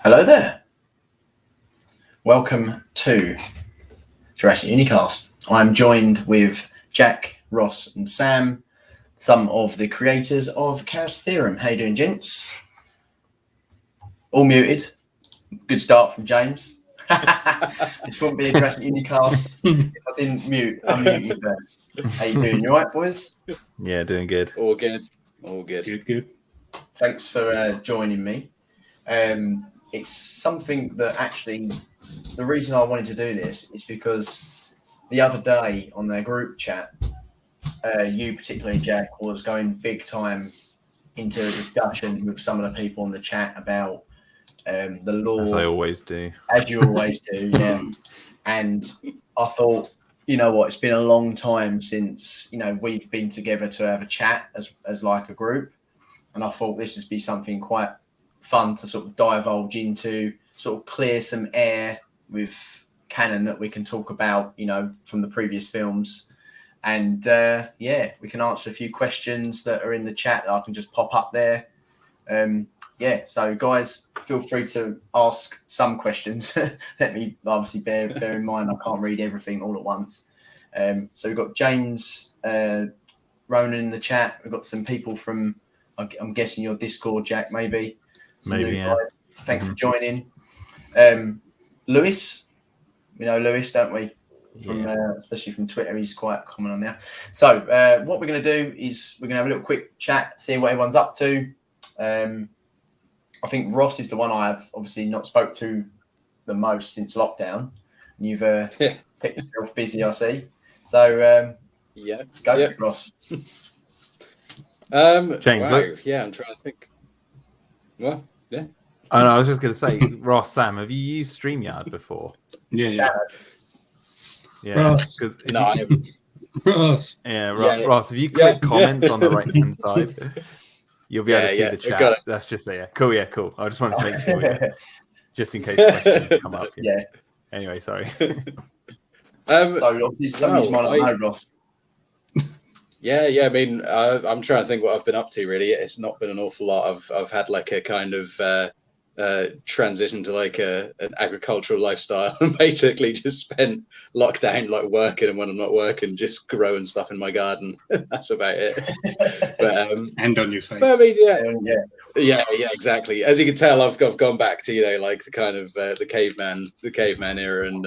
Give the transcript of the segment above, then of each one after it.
Hello there. Welcome to Jurassic Unicast. I'm joined with Jack, Ross and Sam, some of the creators of CHAOS Theorem. How you doing, gents? All muted. Good start from James. This wouldn't be a Jurassic Unicast if I didn't unmute you first. How you doing? You all right, boys? Yeah, doing good. All good. Good. Thanks for joining me. It's something that actually, the reason I wanted to do this is because the other day on their group chat, you particularly, Jack, was going big time into a discussion with some of the people in the chat about the law. As I always do. As you always do, yeah. And I thought, you know what, it's been a long time since, we've been together to have a chat as like a group. And I thought this would be something quite fun to sort of divulge into, sort of clear some air with canon that we can talk about, from the previous films. And we can answer a few questions that are in the chat that I can just pop up there. So guys, feel free to ask some questions. Let me obviously bear in mind I can't read everything all at once. So we've got James Ronan in the chat. We've got some people from, I'm guessing your Discord, Jack, maybe. Maybe, yeah. Thanks for joining. Lewis, we know Lewis, don't we? From especially from Twitter, he's quite common on there. So what we're going to do is we're going to have a little quick chat, see what everyone's up to. I think Ross is the one I have obviously not spoke to the most since lockdown. You've kept yourself busy, I see. So go for it, Ross. James, wow. Yeah, I'm trying to think. Well, yeah. Oh, no, I was just going to say, Ross, Sam, have you used StreamYard before? Yeah. Yeah. Ross. No, I haven't. Ross. Yeah, Ross, if you click comments on the right-hand side, you'll be able to see the chat. That's just there. Cool, yeah, cool. I just wanted to make sure, just in case questions come up. Yeah. Anyway, sorry. So somebody's might not know, Ross. Yeah. I mean, I'm trying to think what I've been up to. Really, it's not been an awful lot. I've had like a kind of transition to like an agricultural lifestyle, and basically just spent lockdown like working, and when I'm not working, just growing stuff in my garden. That's about it. But and on your face. But, I mean, yeah, exactly. As you can tell, I've gone back to like the kind of the caveman era, and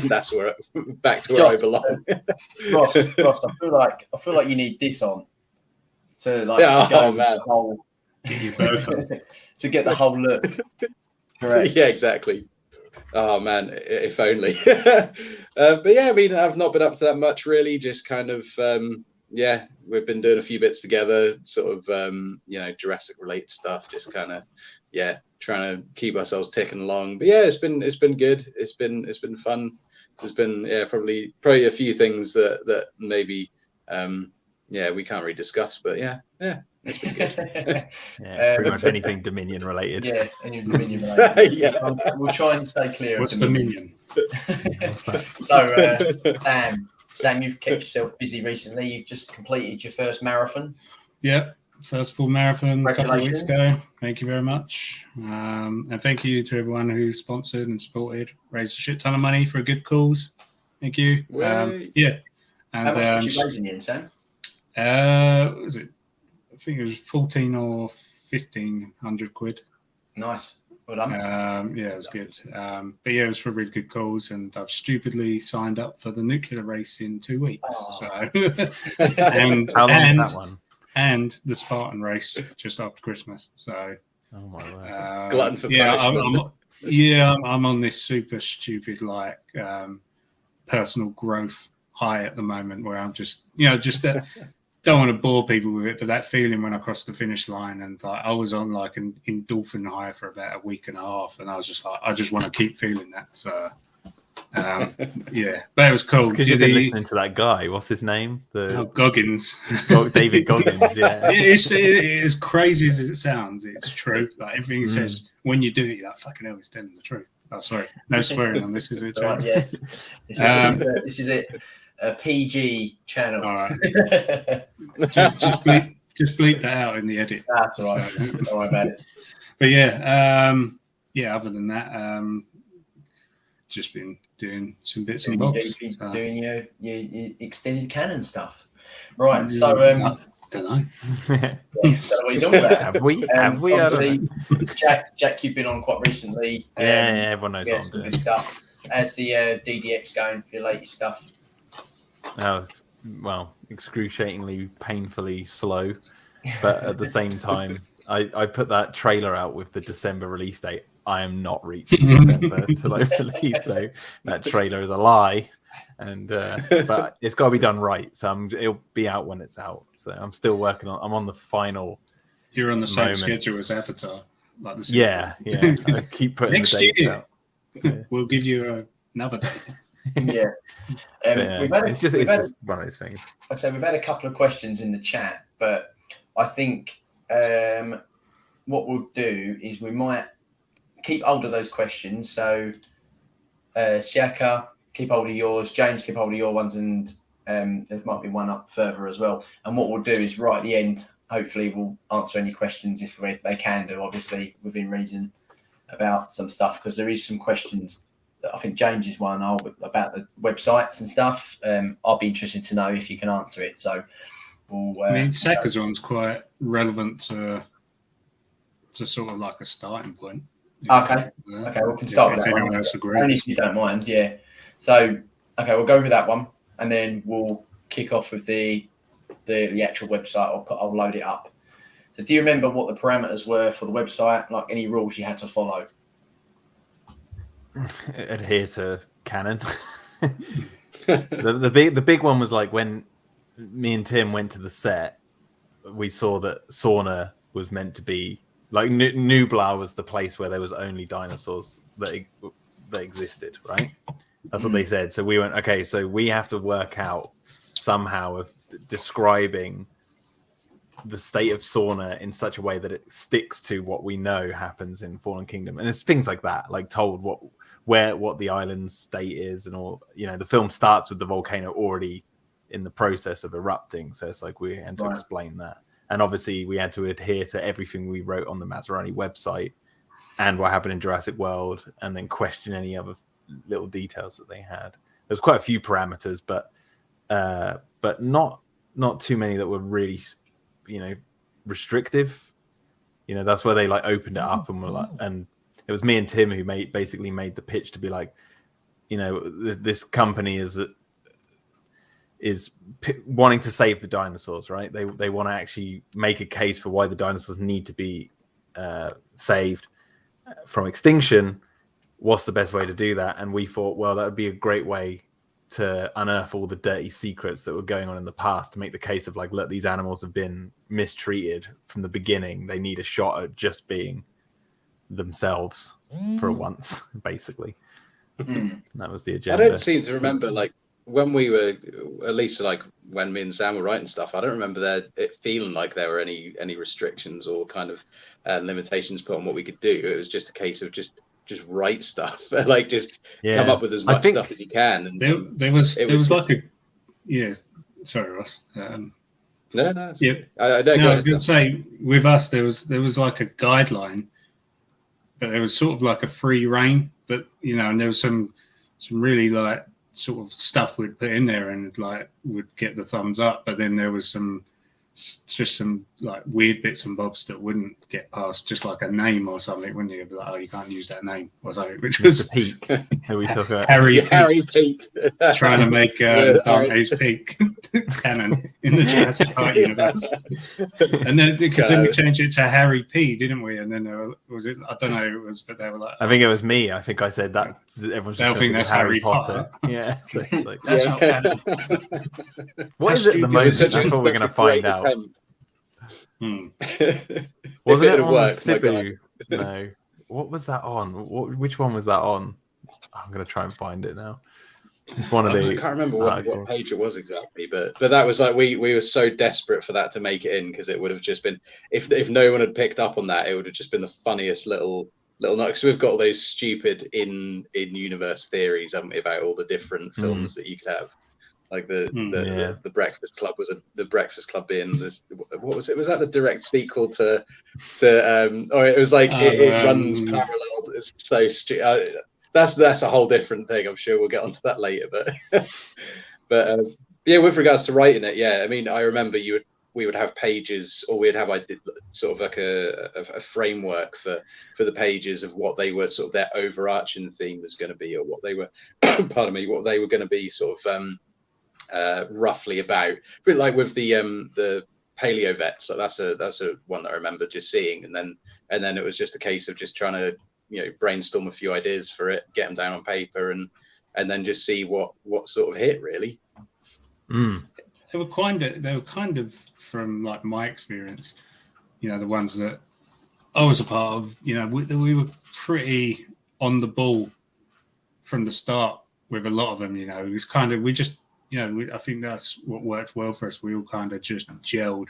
that's where back to where I belong. Ross, I feel like you need this on to like to go man. The whole get your vocal. to get the whole look. Correct. Yeah, exactly. Oh man, if only. But yeah, I mean, I've not been up to that much really. Just kind of we've been doing a few bits together, sort of Jurassic related stuff. Just kind of trying to keep ourselves ticking along. But yeah, it's been good. It's been fun. There's been probably a few things that maybe we can't really discuss. But yeah. It's been good. Pretty much anything Dominion related. Yeah, anything Dominion related. We'll try and stay clear. What's Dominion? So, Sam, you've kept yourself busy recently. You've just completed your first marathon. Yeah, first full marathon a couple of weeks ago. Thank you very much. And thank you to everyone who sponsored and supported, raised a shit ton of money for a good cause. Thank you. And how much was you raising in, Sam? What was it? I think it was 14 or 1,500 quid. Nice. Well done. It was good. But yeah, it was for a really good cause, and I've stupidly signed up for the nuclear race in 2 weeks. Oh. So and how long is that one? And the Spartan race just after Christmas. So oh my word. Glutton for punishment. I'm on this super stupid personal growth high at the moment where I'm just don't want to bore people with it, but that feeling when I crossed the finish line and I was on like an endorphin high for about a week and a half, and I was just like, I just want to keep feeling that. So but it was cool. Because you've been listening to that guy. What's his name? Goggins. David Goggins. Yeah. It's as crazy as it sounds. It's true. Like everything he says, when you do it, you're like, fucking hell, he's telling the truth. Oh, sorry, no swearing on this, is it? Right, yeah. This is it. A PG channel. All right. just bleep that out in the edit. That's all right. Don't worry about it. But yeah, yeah, other than that, just been doing some bits and bobs. Doing your extended canon stuff. Right, so I don't know. So what are you talking about? Have we? Obviously, Jack, you've been on quite recently. Yeah, everyone knows what I'm some doing. good stuff. How's the DDX going for your latest stuff? Oh, well, excruciatingly, painfully slow. But at the same time, I put that trailer out with the December release date. I am not reaching December till I release, so that trailer is a lie. And but it's got to be done right, so it'll be out when it's out. So I'm still working on. I'm on the final. You're on the same moments. schedule as Avatar, like the Yeah. I keep putting next the dates year. out. Yeah. We'll give you another date. Yeah. It's just one of those things. I'd say we've had a couple of questions in the chat, but I think what we'll do is we might keep hold of those questions. So, Siaka, keep hold of yours. James, keep hold of your ones, and there might be one up further as well. And what we'll do is right at the end, hopefully we'll answer any questions if they can do, obviously within reason, about some stuff, because there is some questions. I think James is one about the websites and stuff. I'll be interested to know if you can answer it. So, I mean, Saka's one's quite relevant to sort of like a starting point. Okay. Okay, we can start with that one. Only if you don't mind, yeah. So, okay, we'll go with that one, and then we'll kick off with the actual website. I'll load it up. So, do you remember what the parameters were for the website? Like any rules you had to follow? Adhere to canon. the big one was like when me and Tim went to the set, we saw that Sauna was meant to be like Nublar was the place where there was only dinosaurs that existed, right? That's what they said. So we went, okay, so we have to work out somehow of describing the state of Sauna in such a way that it sticks to what we know happens in Fallen Kingdom. And it's things like that, like told what the island's state is, and all, you know, the film starts with the volcano already in the process of erupting. So it's like we had to explain that. And obviously we had to adhere to everything we wrote on the Masrani website and what happened in Jurassic World, and then question any other little details that they had. There's quite a few parameters, but not too many that were really, you know, restrictive. You know, that's where they like opened it up and were like, and it was me and Tim who basically made the pitch to be like, you know, this company is wanting to save the dinosaurs, right? They want to actually make a case for why the dinosaurs need to be saved from extinction. What's the best way to do that? And we thought, well, that would be a great way to unearth all the dirty secrets that were going on in the past, to make the case of like, look, these animals have been mistreated from the beginning. They need a shot at just being themselves for once, basically. That was the agenda. I don't seem to remember, like, when we were, at least like when me and Sam were writing stuff, I don't remember it feeling like there were any restrictions or kind of limitations put on what we could do. It was just a case of just write stuff, like just come up with as much stuff as you can. And there was like a sorry, Ross. No. Yeah, I was going to say, with us there was like a guideline, but there was sort of like a free reign. But you know, and there was some really like sort of stuff we'd put in there and like would get the thumbs up, but then there was some like weird bits and bobs that wouldn't get past, just like a name or something, wouldn't you? Be like, oh, you can't use that name or something, which was Peak. Who we talk about? Harry Peak. Trying to make Dante's Peak canon in the Jurassic Park universe. And then because then we changed it to Harry P, didn't we? And then was it? I don't know. It was, but they were like, I think it was me. I think I said that. Everyone's just think that's Harry Potter. Yeah, so it's like, that's not canon. What is it at the moment? That's what we're going to find out. Wasn't it on Cebu? No. What was that on? Which one was that on? I'm going to try and find it now. It's one of the. I can't remember what page it was exactly, but that was like we were so desperate for that to make it in, because it would have just been, if no one had picked up on that, it would have just been the funniest little note. Because we've got all those stupid in universe theories, haven't we, about all the different films that you could have. Like the Breakfast Club the Breakfast Club being this. What was it? Was that the direct sequel to? It was like it runs parallel. It's so that's a whole different thing. I'm sure we'll get onto that later. But yeah, with regards to writing it, yeah, I mean, I remember we would have pages, or we'd have sort of like a framework for the pages of what they were sort of their overarching theme was going to be, or what they were, pardon me, what they were going to be sort of roughly about. But like with the paleo vets, so that's a one that I remember just seeing, and then it was just a case of just trying to brainstorm a few ideas for it, get them down on paper, and then just see what sort of hit really. They were kind of from like my experience, the ones that I was a part of, we were pretty on the ball from the start with a lot of them. It was kind of, we just, I think that's what worked well for us. We all kind of just gelled,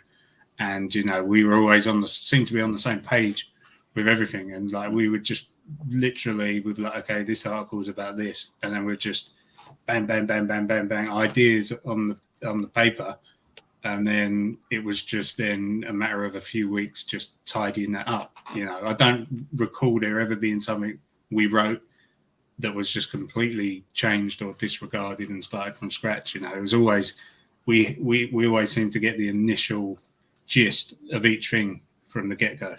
and we were always seemed to be on the same page with everything, and like we would just literally would like, okay, this article is about this, and then we'd just bang, bang, bang, bang, bang, bang, ideas on the paper, and then it was just then a matter of a few weeks just tidying that up. I don't recall there ever being something we wrote that was just completely changed or disregarded and started from scratch. It was always we always seemed to get the initial gist of each thing from the get-go.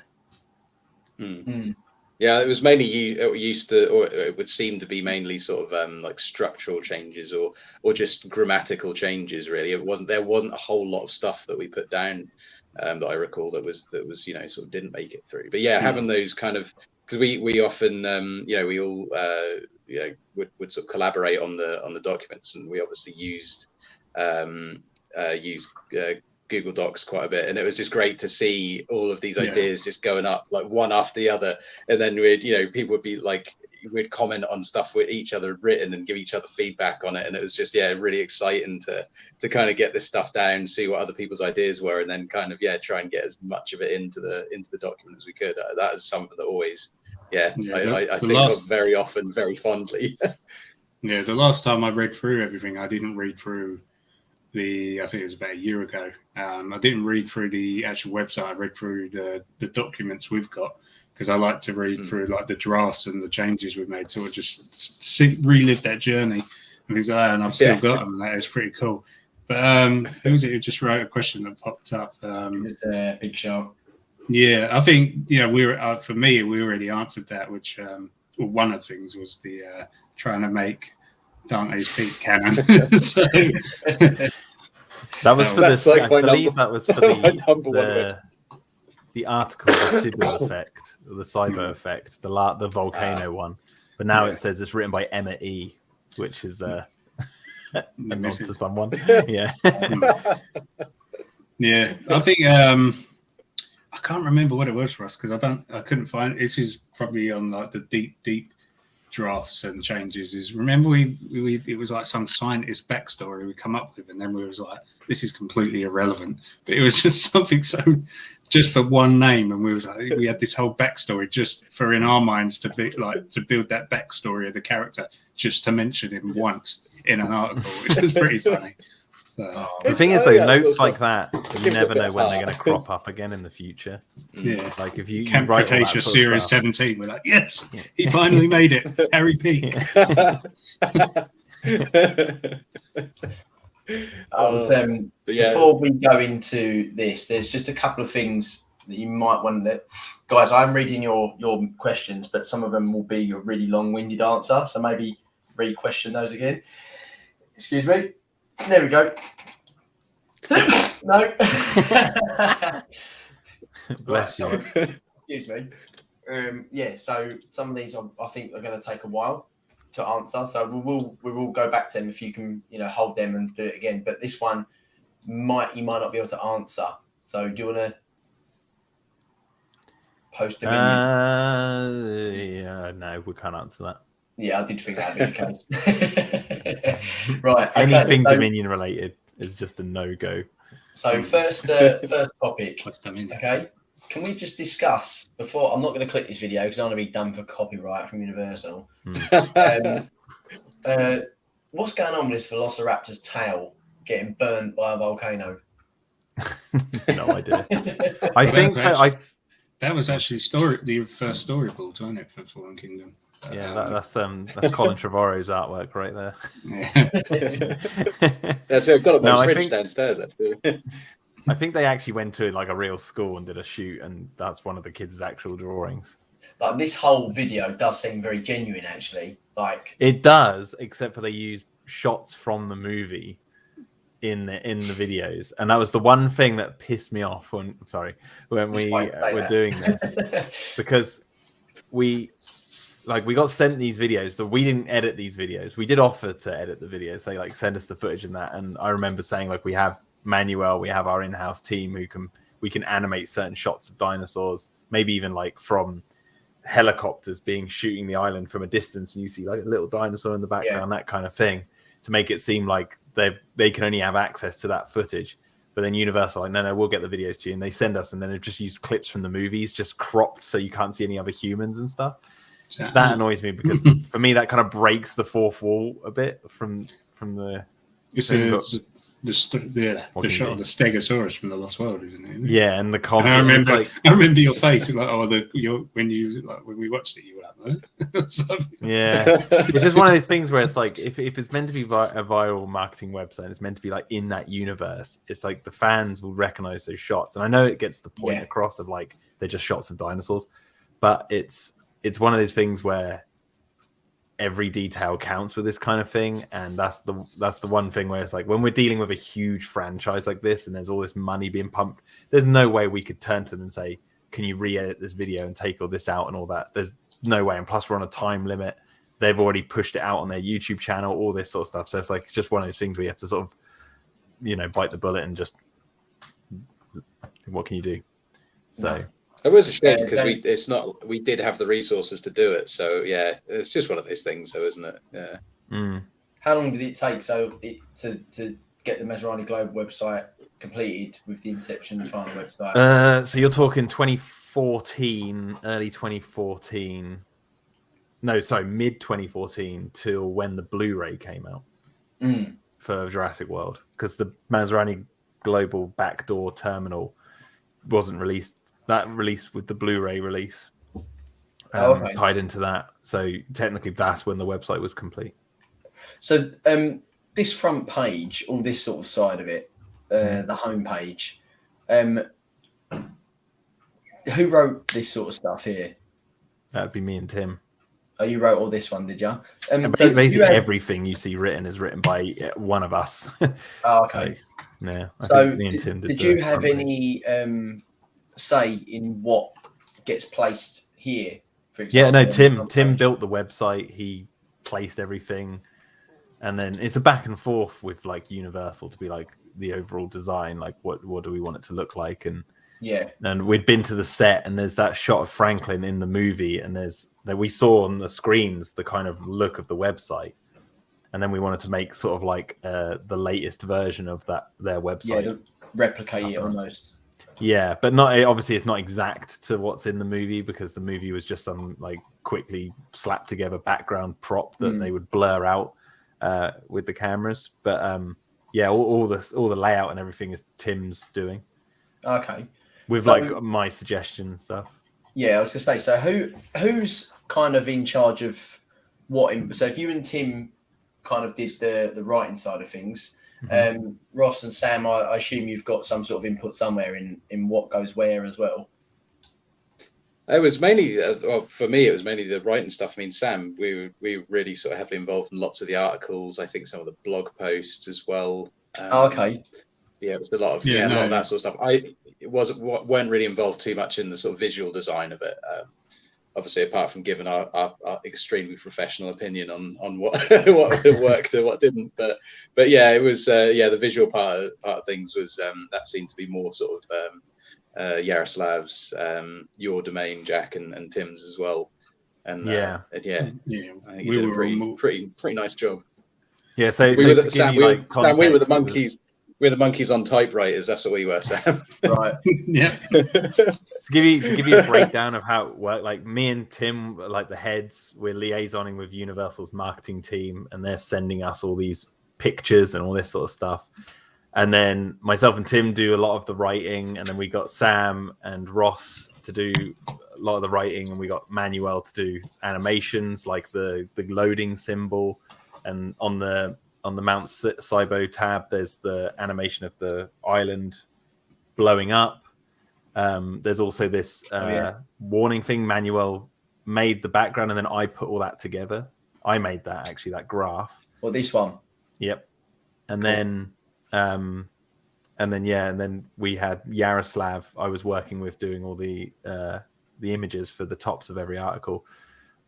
Yeah, it was mainly it would seem to be mainly sort of like structural changes or just grammatical changes. Really, there wasn't a whole lot of stuff that we put down that I recall that was sort of didn't make it through. But yeah, having those kind of, because we often we all would sort of collaborate on the documents, and we obviously used Google Docs quite a bit, and it was just great to see all of these ideas just going up like one after the other, and then people would be like, we'd comment on stuff with each other written and give each other feedback on it, and it was just really exciting to kind of get this stuff down, see what other people's ideas were, and then kind of try and get as much of it into the document as we could. That is something that always I think of very often, very fondly. The last time I read through everything, I didn't read through I think it was about a year ago. I didn't read through the actual website. I read through the documents we've got, because I like to read through like the drafts and the changes we've made, so I just relive that journey and things like that, and I've still got them. That is pretty cool. But who was it who just wrote a question that popped up? It was Big Shark. Yeah, I think we were for me, we already answered that, which one of the things was the trying to make Dante's Peak canon. So that was for this. Like I believe that was for the article, the Sybil effect, or the cyber effect, the volcano one. But now it says it's written by Emma E, which is a nod to someone. Yeah. Yeah, I think I can't remember what it was for us, because I couldn't find it. This is probably on like the deep drafts and changes. Is remember it was like some scientist backstory we come up with, and then we was like, this is completely irrelevant, but it was just something so just for one name, and we was like, we had this whole backstory just for in our minds to be like to build that backstory of the character, just to mention him once in an article, which was pretty funny. So the thing is, though, notes like that, you never know when they're going to crop up again in the future. Yeah, like if you Camp write Cretaceous Series 17, we're like, yes, he finally made it, Harry P. Before we go into this, there's just a couple of things that you might want to, guys. I'm reading your questions, but some of them will be a really long-winded answer, so maybe re-question those again. Excuse me. There we go. No. Bless you. Excuse me. So some of these I think are going to take a while to answer. So we will go back to them if you can, hold them and do it again. But this one you might not be able to answer. So do you want to post them in? Yeah, no, we can't answer that. Yeah, I did think that'd be the case. Right. Anything Dominion related is just a no-go. So first topic. Okay. Can we just discuss before? I'm not going to click this video because I want to be done for copyright from Universal. What's going on with this Velociraptor's tail getting burnt by a volcano? No idea. I think so. That was actually the first storyboard, wasn't it, for Fallen Kingdom? Yeah, that's Colin Trevorrow's artwork right there. Yeah. That's I've got it on No, my I fridge think- downstairs actually. I think they actually went to like a real school and did a shoot, and that's one of the kids' actual drawings. Like this whole video does seem very genuine, actually. Like It does, except for they used shots from the movie in the videos, and that was the one thing that pissed me off when we were doing this, because we got sent these videos that we didn't edit these videos. We did offer to edit the videos, they like send us the footage and that, and I remember saying like we have Manuel, we have our in-house team who we can animate certain shots of dinosaurs, maybe even like from helicopters shooting the island from a distance, and you see like a little dinosaur in the background, that kind of thing, to make it seem like they can only have access to that footage. But then Universal like, no, we'll get the videos to you, and they send us, and then they've just used clips from the movies, just cropped so you can't see any other humans and stuff. That annoys me, because for me that kind of breaks the fourth wall a bit from the. It's the shot of the Stegosaurus from the Lost World, isn't it? Yeah, and the And comment. I remember your face, like, when we watched it, you were like, huh? Yeah, it's just one of those things where it's like if it's meant to be a viral marketing website, it's meant to be like in that universe. It's like the fans will recognize those shots, and I know it gets the point across of like they're just shots of dinosaurs, but it's one of those things where every detail counts with this kind of thing, and that's the one thing where it's like when we're dealing with a huge franchise like this and there's all this money being pumped, there's no way we could turn to them and say, can you re-edit this video and take all this out and all that? There's no way, and plus we're on a time limit. They've already pushed it out on their YouTube channel, all this sort of stuff, so it's like it's just one of those things where you have to sort of bite the bullet and just what can you do? So it was a shame because we did have the resources to do it. So yeah, it's just one of those things, though, isn't it? Yeah. How long did it take to get the Masrani Global website completed with the inception of the final website? So you're talking 2014, early 2014. No, sorry, mid 2014 till when the Blu-ray came out for Jurassic World, because the Masrani Global backdoor terminal wasn't released. That released with the Blu-ray release, tied into that. So technically, that's when the website was complete. So this front page, all this sort of side of it, the home page, who wrote this sort of stuff here? That'd be me and Tim. Oh, you wrote all this one, did you? So basically, everything you see written is written by one of us. Oh, okay. Yeah. So me and Tim did you have any say in what gets placed here? For example, Tim built the website. He placed everything, and then it's a back and forth with like Universal to be like the overall design, like what do we want it to look like, and we'd been to the set, and there's that shot of Franklin in the movie, and we saw on the screens the kind of look of the website, and then we wanted to make sort of like the latest version of their website, replicate it almost. Yeah, but obviously it's not exact to what's in the movie, because the movie was just some like quickly slapped together background prop that they would blur out with the cameras. But all the layout and everything is Tim's doing. Okay. With like my suggestion and stuff. Yeah, I was gonna say. So who's kind of in charge of what? So if you and Tim kind of did the writing side of things. Ross and Sam, I assume you've got some sort of input somewhere in what goes where as well. It was mainly, for me, it was mainly the writing stuff. I mean, Sam, we were really sort of heavily involved in lots of the articles. I think some of the blog posts as well. Okay. Yeah, it was a lot of a lot of that sort of stuff. Weren't really involved too much in the sort of visual design of it. Obviously, apart from giving our extremely professional opinion on what worked and what didn't, but yeah, it was the visual part of things was that seemed to be more sort of Yaroslav's, your domain, Jack, and Tim's as well, and I think you did a pretty nice job. Yeah, so we were the monkeys. We're the monkeys on typewriters. That's what we were, Sam. Right. Yeah. To give you a breakdown of how it worked, like me and Tim, like the heads, we're liaisoning with Universal's marketing team, and they're sending us all these pictures and all this sort of stuff. And then myself and Tim do a lot of the writing, and then we got Sam and Ross to do a lot of the writing, and we got Manuel to do animations like the loading symbol, and on the Mount Sibo tab, there's the animation of the island blowing up. There's also this warning thing. Manuel made the background, and then I put all that together. I made that, actually, that graph. Well, this one. Yep. And then we had Yaroslav. I was working with doing all the images for the tops of every article.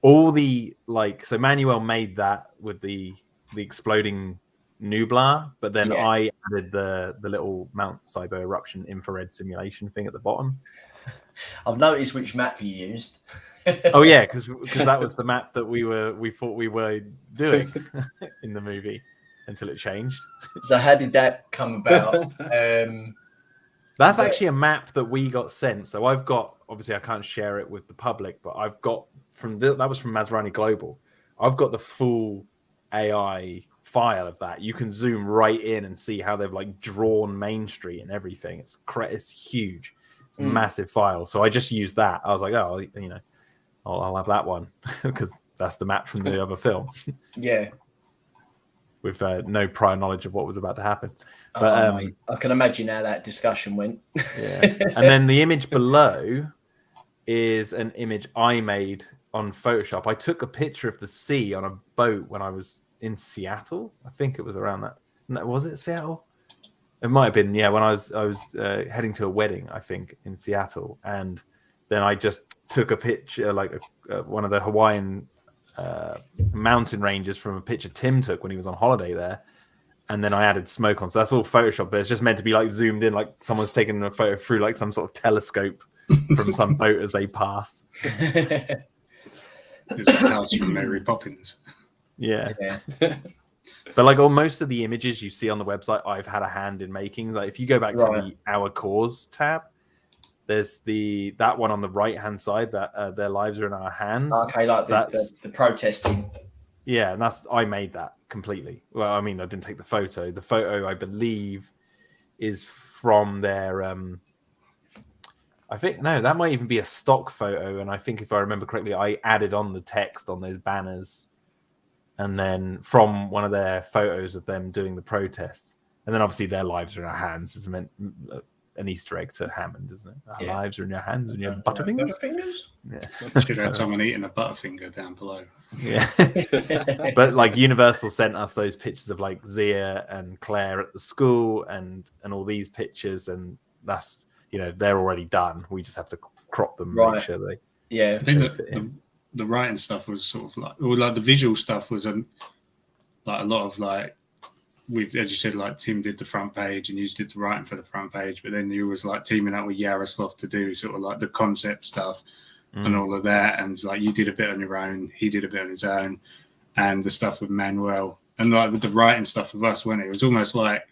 All the so Manuel made that with the exploding nublar, but then I added the little Mount Sibo eruption infrared simulation thing at the bottom. I've noticed which map you used. Oh yeah, because that was the map that we thought we were doing in the movie until it changed. So how did that come about? That's actually a map that we got sent. So I've got, obviously I can't share it with the public, but I've got that was from Masrani Glogabl. I've got the full AI file of that. You can zoom right in and see how they've like drawn Main Street and everything. It's huge. It's a massive file. So I just used that. I was like, oh, you know, I'll have that one because that's the map from the other film. Yeah. With no prior knowledge of what was about to happen. But I can imagine how that discussion went. Yeah. And then the image below is an image I made on Photoshop. I took a picture of the sea on a boat when I was in Seattle. I think it was around that. No, was it Seattle? It might have been, yeah, when I was heading to a wedding, I think, in Seattle. And then I just took a picture, like one of the Hawaiian mountain ranges from a picture Tim took when he was on holiday there. And then I added smoke on. So that's all Photoshop, but it's just meant to be like zoomed in, like someone's taking a photo through like some sort of telescope from some boat as they pass. It's a house from Mary Poppins. Yeah. But like most of the images you see on the website, I've had a hand in making. Like if you go back to the Our Cause tab, there's that one on the right hand side that their lives are in our hands. Okay, like the protesting. Yeah, and I made that completely. Well, I mean, I didn't take the photo. The photo, I believe, is from their. I think no, that might even be a stock photo. And I think if I remember correctly, I added on the text on those banners, and then from one of their photos of them doing the protests, and then obviously their lives are in our hands is meant an Easter egg to Hammond, isn't it? Our lives are in your hands and your butterfingers. Yeah. Should have had someone eating a butterfinger down below. Yeah. But like Universal sent us those pictures of like Zia and Claire at the school and all these pictures, and that's, you know, they're already done. We just have to crop them, make sure they. Yeah. I think that the writing stuff was sort of like the visual stuff was a lot of like. As you said, like Tim did the front page and you did the writing for the front page, but then you was like teaming up with Yaroslav to do sort of like the concept stuff and all of that. And like you did a bit on your own, he did a bit on his own, and the stuff with Manuel and like with the writing stuff with us, when it was almost like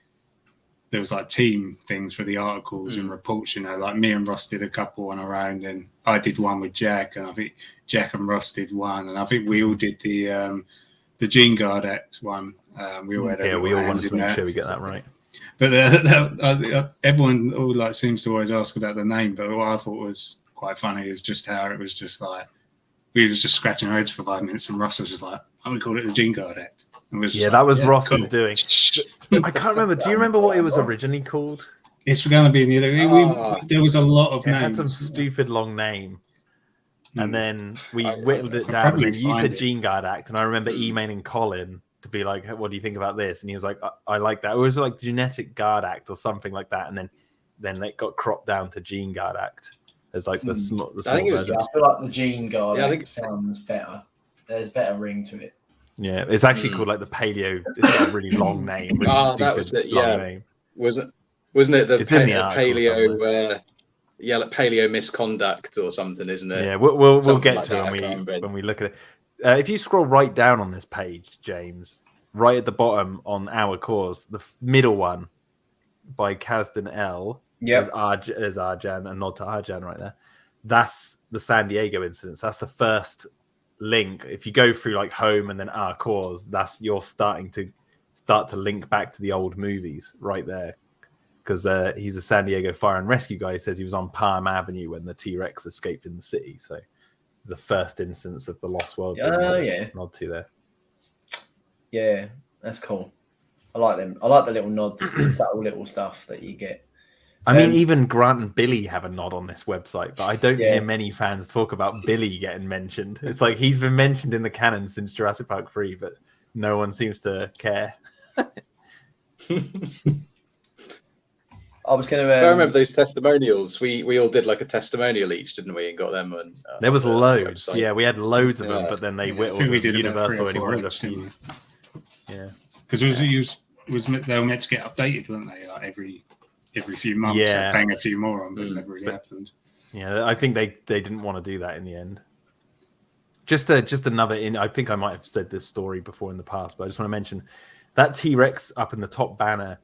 there was like team things for the articles and reports, you know, like me and Ross did a couple on our own, and I did one with Jack, and I think Jack and Ross did one, and I think we all did the Gene Guard Act one. We all wanted to make sure we get that right. But everyone all like seems to always ask about the name. But what I thought was quite funny is just how it was just like we was just scratching our heads for 5 minutes, and Russ was just like, "I'm gonna call it the Gene Guard Act." That was Ross's doing. I can't remember. Do you remember what it was originally called? It's going to be in the other. There was a lot of names. It had some stupid long name. And then we whittled it down, and then you said Gene Guard Act, and I remember emailing Colin to be like, "What do you think about this?" And he was like, "I like that." It was like Genetic Guard Act or something like that, and then it got cropped down to Gene Guard Act as like the small I version. I feel like the Gene Guard Act sounds better. There's better ring to it. Yeah, it's actually called like the Paleo. It's got a really long name. Really that was it. Long name. Wasn't it the Paleo? Like paleo misconduct or something, isn't it? Yeah, we'll get like to it when we look at it. If you scroll right down on this page, James, right at the bottom on Our Cause, the middle one by Kazdan L. There's Arjan and nod to Arjan right there. That's the San Diego incidents. That's the first link. If you go through like home and then Our Cause, you're starting to link back to the old movies right there. because he's a San Diego fire and rescue guy. He says he was on Palm Avenue when the T-Rex escaped in the city. So the first instance of the Lost World. Yeah. Nod to there. Yeah, that's cool. I like them. I like the little nods, the subtle little stuff that you get. I mean, even Grant and Billy have a nod on this website, but I don't Yeah. hear many fans talk about Billy getting mentioned. It's like he's been mentioned in the canon since Jurassic Park 3, but no one seems to care. I was going to. I remember those testimonials. We all did like a testimonial each, didn't we? And got them on. There was on the loads. website. Yeah, we had loads of them, Yeah. but then they I whittled think we them. did about 3 Universal or only 4 wanted a each, didn't few. we? Yeah. Because they were meant to get updated, weren't they? Like every few months, Yeah. bang a few more on, but it never really happened. Yeah, I think they didn't want to do that in the end. Just another I think I might have said this story before in the past, but I just want to mention that T-Rex up in the top banner.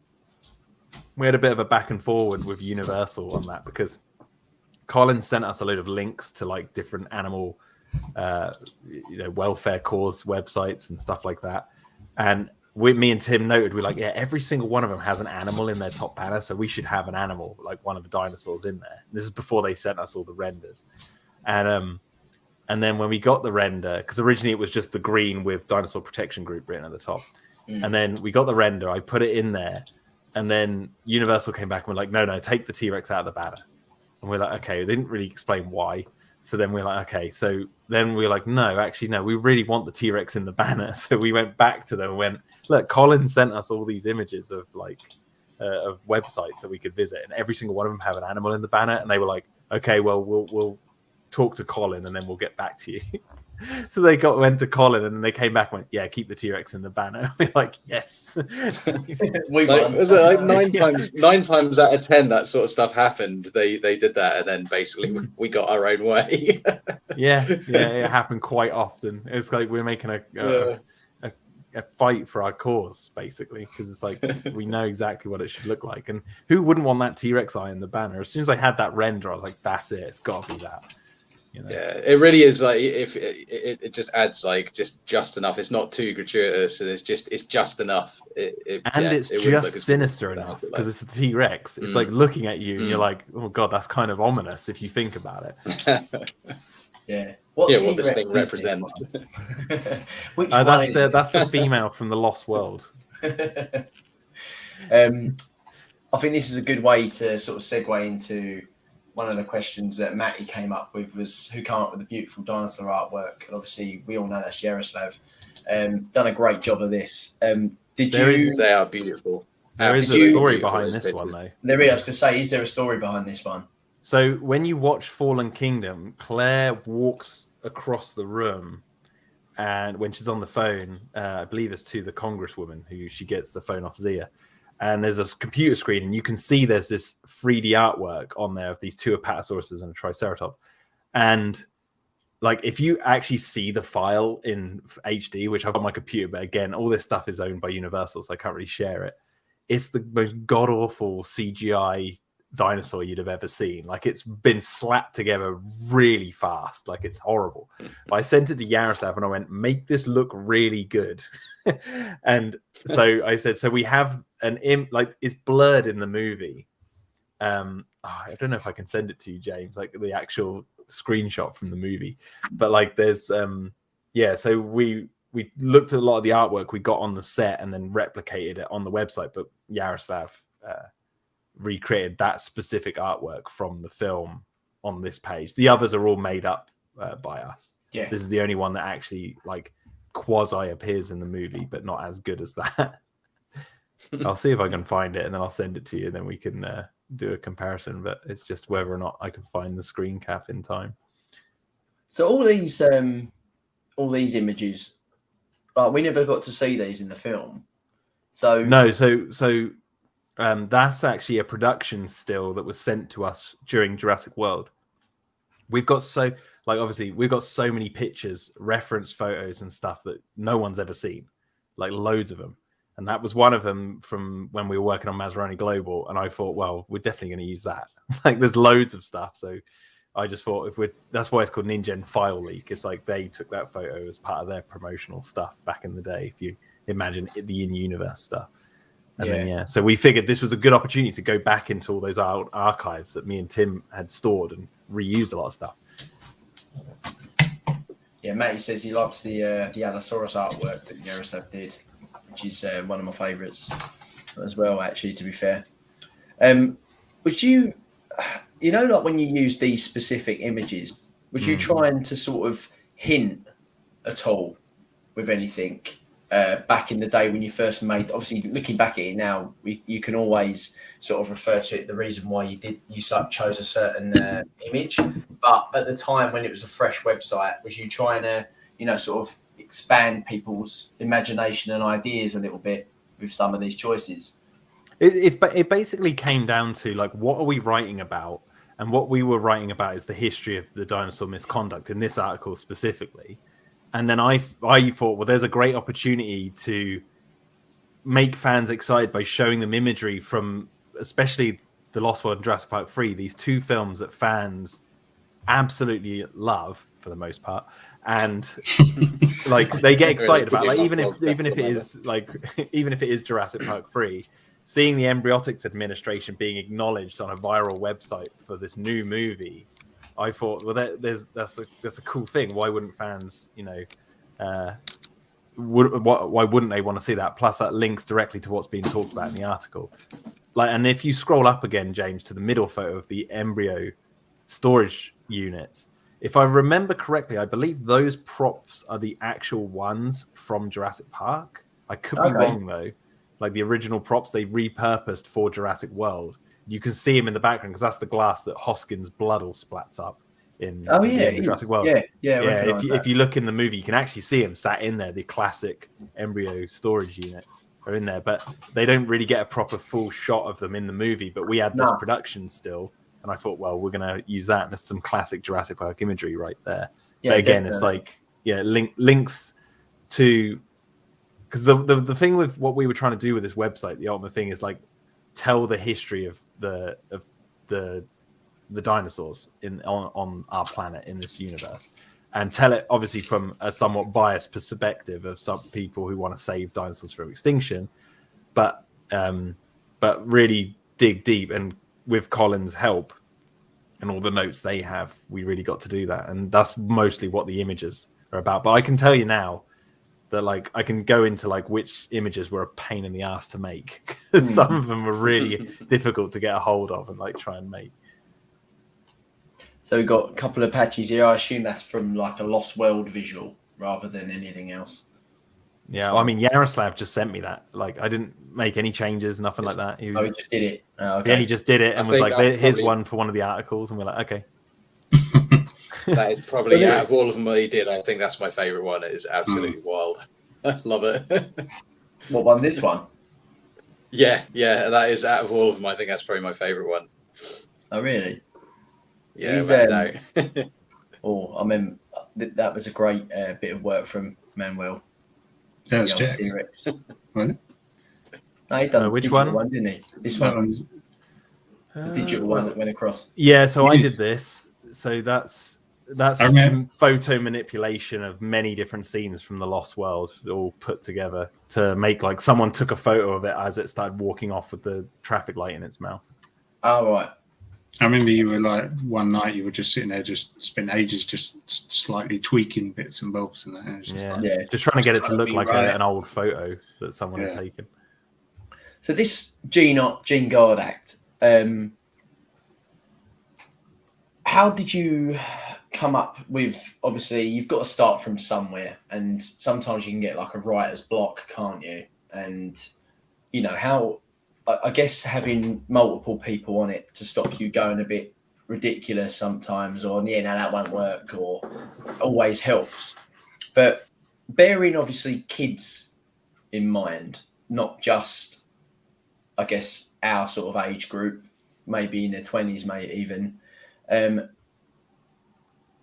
We had a bit of a back and forward with Universal on that because Colin sent us a load of links to like different animal, welfare cause websites and stuff like that. And me and Tim noted, we're like, yeah, every single one of them has an animal in their top banner, so we should have an animal, like one of the dinosaurs in there. This is before they sent us all the renders. And then when we got the render, because originally it was just the green with Dinosaur Protection Group written at the top. And then we got the render, I put it in there, and then Universal came back and we're like, no, take the T-Rex out of the banner. And we're like, okay, they didn't really explain why. So then we're like, okay. So then we're like, no, we really want the T-Rex in the banner. So we went back to them and went, look, Colin sent us all these images of of websites that we could visit, and every single one of them have an animal in the banner. And they were like, okay, well, we'll talk to Colin and then we'll get back to you. So they went to Colin and then they came back and went, yeah, keep the T-Rex in the banner. We're like, yes. We won. Was it like 9 times out of 10 that sort of stuff happened? They did that, and then basically we got our own way. yeah, it happened quite often. It's like we're making a fight for our cause, basically, because it's like we know exactly what it should look like. And who wouldn't want that T-Rex eye in the banner? As soon as I had that render, I was like, that's it. It's got to be that. Yeah, it really is. Like, if it just adds like just enough. It's not too gratuitous, and it's just enough. It's just sinister enough because it's the T-Rex. It's like looking at you, and you're like, oh god, that's kind of ominous if you think about it. Yeah. What this thing represents. Which that's the female from the Lost World. I think this is a good way to sort of segue into one of the questions that Matty came up with, was who came up with the beautiful dinosaur artwork. And obviously, we all know that's Yaroslav. Done a great job of this. They are beautiful. There is a story behind this one, though. There is. I was to say, is there a story behind this one? So when you watch Fallen Kingdom, Claire walks across the room, and when she's on the phone, I believe it's to the Congresswoman, who she gets the phone off Zia. And there's a computer screen, and you can see there's this 3D artwork on there of these 2 apatosauruses and a triceratops. And like, if you actually see the file in HD, which I've got on my computer, but again, all this stuff is owned by Universal, so I can't really share it. It's the most god-awful CGI dinosaur you'd have ever seen. Like, it's been slapped together really fast. Like, it's horrible. But I sent it to Yaroslav and I went, make this look really good. And so I said, so we have like, it's blurred in the movie. I don't know if I can send it to you, James, like the actual screenshot from the movie, but like there's so we looked at a lot of the artwork we got on the set and then replicated it on the website, but Yaroslav recreated that specific artwork from the film on this page. The others are all made up by us. Yeah, this is the only one that actually like quasi appears in the movie, but not as good as that. I'll see if I can find it and then I'll send it to you, and then we can do a comparison. But it's just whether or not I can find the screen cap in time. So all these images, we never got to see these in the film. So no, so that's actually a production still that was sent to us during Jurassic World. We've got so many pictures, reference photos and stuff that no one's ever seen, like loads of them. And that was one of them from when we were working on Masrani Glogabl. And I thought, well, we're definitely going to use that. Like, there's loads of stuff. So I just thought, that's why it's called Ninja File Leak. It's like they took that photo as part of their promotional stuff back in the day, if you imagine the in-universe stuff. And then so we figured this was a good opportunity to go back into all those archives that me and Tim had stored and reused a lot of stuff. Yeah, Matty says he loves the Allosaurus artwork that JURASSIC did, which is one of my favourites as well, actually, to be fair. Was you know, like when you use these specific images, was you trying to sort of hint at all with anything back in the day when you first made? Obviously, looking back at it now, you can always sort of refer to it, the reason why you chose a certain image. But at the time when it was a fresh website, was you trying to, you know, sort of expand people's imagination and ideas a little bit with some of these choices? It basically came down to, like, what are we writing about? And what we were writing about is the history of the dinosaur misconduct in this article specifically. And then I thought, well, there's a great opportunity to make fans excited by showing them imagery from, especially The Lost World and Jurassic Park 3, these two films that fans absolutely love for the most part, and like they get excited about, like, even if it is Jurassic Park 3, seeing the Embryonics Administration being acknowledged on a viral website for this new movie, I thought, well, that's a cool thing. Why wouldn't fans, you know, why wouldn't they want to see that? Plus, that links directly to what's being talked about in the article. Like, and if you scroll up again, James, to the middle photo of the embryo storage units, if I remember correctly, I believe those props are the actual ones from Jurassic Park. I could be wrong though. Like the original props they repurposed for Jurassic World. You can see him in the background because that's the glass that Hoskins' blood all splats up in. Jurassic World. Yeah. If you look in the movie, you can actually see him sat in there. The classic embryo storage units are in there, but they don't really get a proper full shot of them in the movie. But we had this production still, and I thought, well, we're going to use that. And there's some classic Jurassic Park imagery right there. Yeah, but again, it's like links to. Because the thing with what we were trying to do with this website, the ultimate thing is like tell the history of the dinosaurs on our planet in this universe, and tell it obviously from a somewhat biased perspective of some people who want to save dinosaurs from extinction, but really dig deep. And with Colin's help and all the notes they have, we really got to do that, and that's mostly what the images are about. But I can tell you now that, like, I can go into like which images were a pain in the ass to make. Some of them were really difficult to get a hold of and like try and make. So we've got a couple of patches here. I assume that's from like a Lost World visual rather than anything else. Yeah, well, I mean, Yaroslav just sent me that. Like, I didn't make any changes, nothing like that. He just did it. Okay. Yeah, he just did it and was like, here's one for one of the articles. And we're like, okay. That is probably, out of all of them that he did, I think that's my favourite one. It is absolutely wild. I love it. What one? This one? Yeah, that is, out of all of them, I think that's probably my favourite one. Oh, really? Yeah, I mean, that was a great bit of work from Manuel. That was Jack. No, he done which one, didn't he? This one. The digital one that went across. Yeah, so I did this. So that's photo manipulation of many different scenes from the Lost World all put together to make, like, someone took a photo of it as it started walking off with the traffic light in its mouth. Oh, right. I remember you were like, one night you were just sitting there, just spent ages just slightly tweaking bits and bobs and that. And just trying to get it to look like an old photo that someone had taken. So this Gene Guard Act, how did you come up with, obviously you've got to start from somewhere, and sometimes you can get like a writer's block, can't you? And you know how, I guess having multiple people on it to stop you going a bit ridiculous sometimes, or no, that won't work, or always helps. But bearing obviously kids in mind, not just, I guess, our sort of age group, maybe in their 20s, mate, even.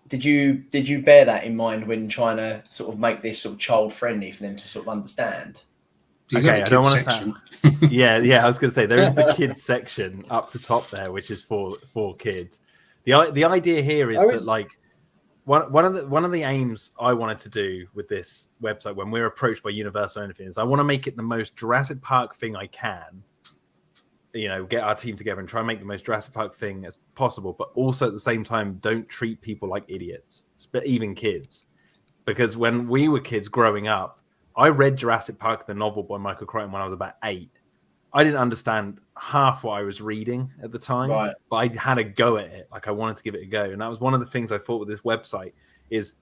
Did you bear that in mind when trying to sort of make this sort of child friendly for them to sort of understand? Okay, I don't want to sound. Yeah, I was going to say there is the kids section up the top there, which is for kids. The idea here is that, like, one of the aims I wanted to do with this website when we're approached by Universal or anything is I want to make it the most Jurassic Park thing I can. You know, get our team together and try and make the most Jurassic Park thing as possible, but also at the same time, don't treat people like idiots, but even kids. Because when we were kids growing up, I read Jurassic Park, the novel by Michael Crichton, when I was about 8. I didn't understand half what I was reading at the time, but I had a go at it. Like I wanted to give it a go. And that was one of the things I thought with this website is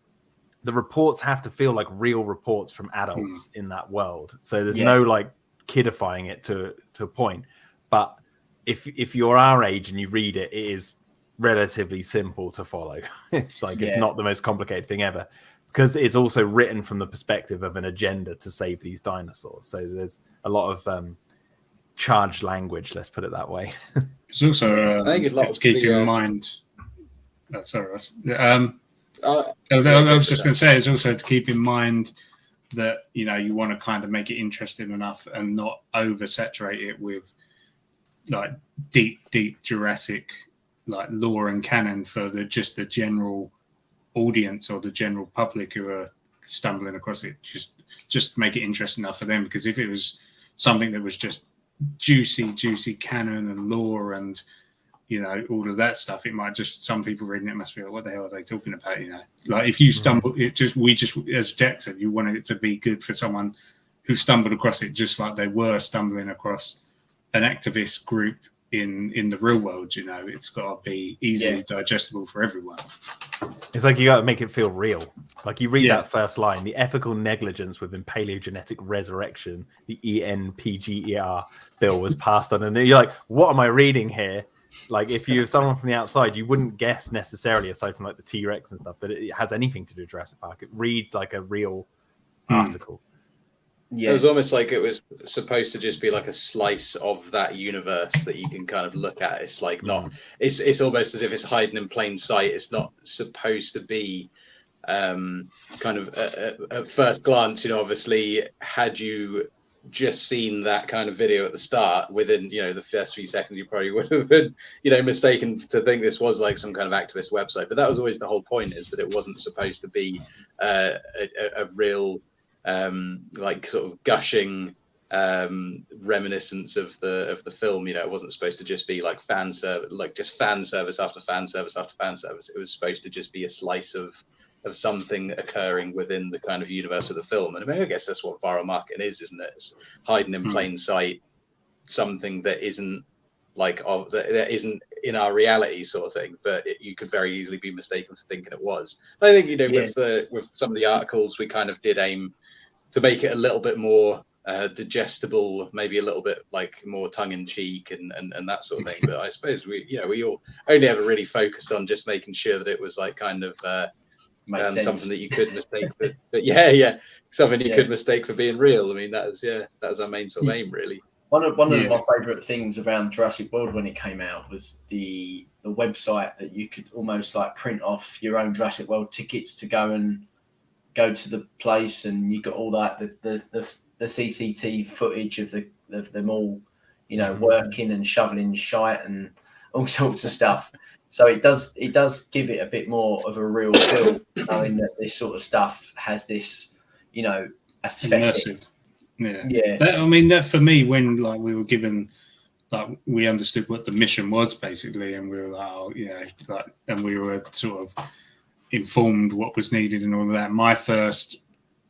the reports have to feel like real reports from adults in that world. So there's no like kidifying it to a point. But if you're our age and you read it, it is relatively simple to follow. It's like it's not the most complicated thing ever, because it's also written from the perspective of an agenda to save these dinosaurs. So there's a lot of charged language, let's put it that way. It's also I think it's keeping in mind. Sorry, Ross. I was just going to say it's also to keep in mind that you know you want to kind of make it interesting enough and not oversaturate it with like deep Jurassic like lore and canon for the general audience or the general public who are stumbling across it. Just make it interesting enough for them, because if it was something that was just juicy canon and lore and you know all of that stuff, it might just, some people reading it must be like, what the hell are they talking about? You know, like if you stumble, we as Jack said, you wanted it to be good for someone who stumbled across it just like they were stumbling across an activist group in the real world. You know, it's got to be easily digestible for everyone. It's like you got to make it feel real. Like you read that first line, the ethical negligence within paleogenetic resurrection, the ENPGER bill was passed on, and you're like, what am I reading here? Like if you're someone from the outside, you wouldn't guess necessarily, aside from like the T-Rex and stuff, that it has anything to do with Jurassic Park. It reads like a real article. Yeah. It was almost like it was supposed to just be like a slice of that universe that you can kind of look at. It's like not, it's almost as if it's hiding in plain sight. It's not supposed to be kind of at first glance, you know, obviously had you just seen that kind of video at the start, within, you know, the first few seconds, you probably would have been, you know, mistaken to think this was like some kind of activist website. But that was always the whole point, is that it wasn't supposed to be a real like sort of gushing reminiscence of the film. You know, it wasn't supposed to just be like fan service after fan service after fan service. It was supposed to just be a slice of something occurring within the kind of universe of the film. And I mean, I guess that's what viral marketing is, isn't it? It's hiding in plain sight something that isn't like that isn't in our reality, sort of thing, but you could very easily be mistaken for thinking it was. And I think, you know, with some of the articles, we kind of did aim to make it a little bit more digestible, maybe a little bit like more tongue-in-cheek and that sort of thing. But I suppose we all only ever really focused on just making sure that it was like kind of something that you could mistake for, but something you could mistake for being real. I mean, that was our main sort of aim, really. One of my favourite things around Jurassic World when it came out was the website that you could almost like print off your own Jurassic World tickets to go to the place, and you got all that the CCTV footage of them all, you know, working and shoveling shite and all sorts of stuff. So it does give it a bit more of a real feel, knowing that this sort of stuff has this, you know, aesthetic. Immersive. Yeah. That for me, when like we were given, like we understood what the mission was basically, and we were like, oh, you know, like, and we were sort of informed what was needed and all of that. My first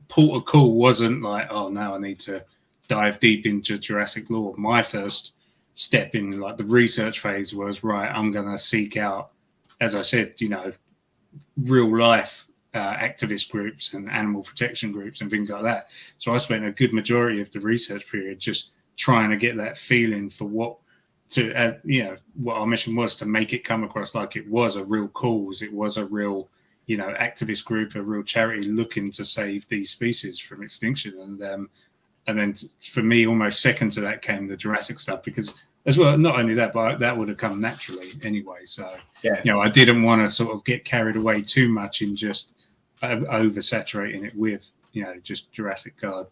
port of call wasn't like, oh, now I need to dive deep into Jurassic lore. My first step in like the research phase was, right, I'm going to seek out, as I said, you know, real life activist groups and animal protection groups and things like that. So I spent a good majority of the research period just trying to get that feeling for what our mission was, to make it come across like it was a real cause, it was a real, you know, activist group, a real charity looking to save these species from extinction. And then for me, almost second to that came the Jurassic stuff, because as well, not only that, but that would have come naturally anyway. So, you know, I didn't want to sort of get carried away too much in just oversaturating it with, you know, just Jurassic Guard.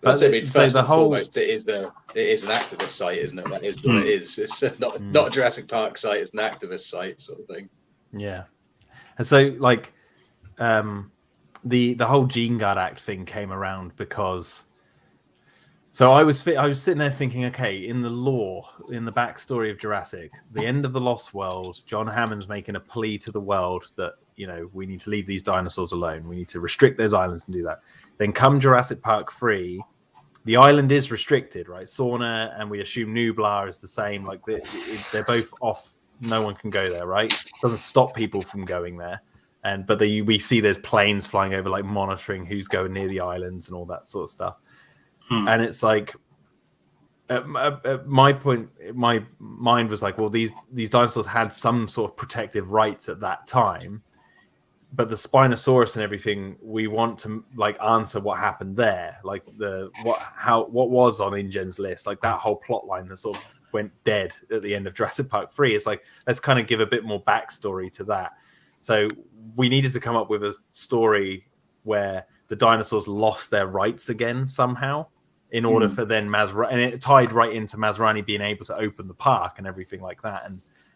But I mean, first and foremost, it is an activist site, isn't it? That is what it is. It's not a Jurassic Park site; it's an activist site, sort of thing. Yeah, And so like the whole Gene Guard Act thing came around because. So I was sitting there thinking, okay, in the lore, in the backstory of Jurassic, the end of the Lost World, John Hammond's making a plea to the world that, you know, we need to leave these dinosaurs alone. We need to restrict those islands and do that. Then come Jurassic Park 3, the island is restricted, right? Sauna and we assume Nublar is the same. Like they're both off. No one can go there, right? Doesn't stop people from going there. But we see there's planes flying over, like monitoring who's going near the islands and all that sort of stuff. And it's like, at my point, my mind was like, well, these dinosaurs had some sort of protective rights at that time, but the Spinosaurus and everything, we want to like answer what happened there, like what was on InGen's list, like that whole plot line that sort of went dead at the end of Jurassic Park 3. It's like, let's kind of give a bit more backstory to that. So we needed to come up with a story where the dinosaurs lost their rights again somehow, in order for then Masrani, and it tied right into Masrani being able to open the park and everything like that,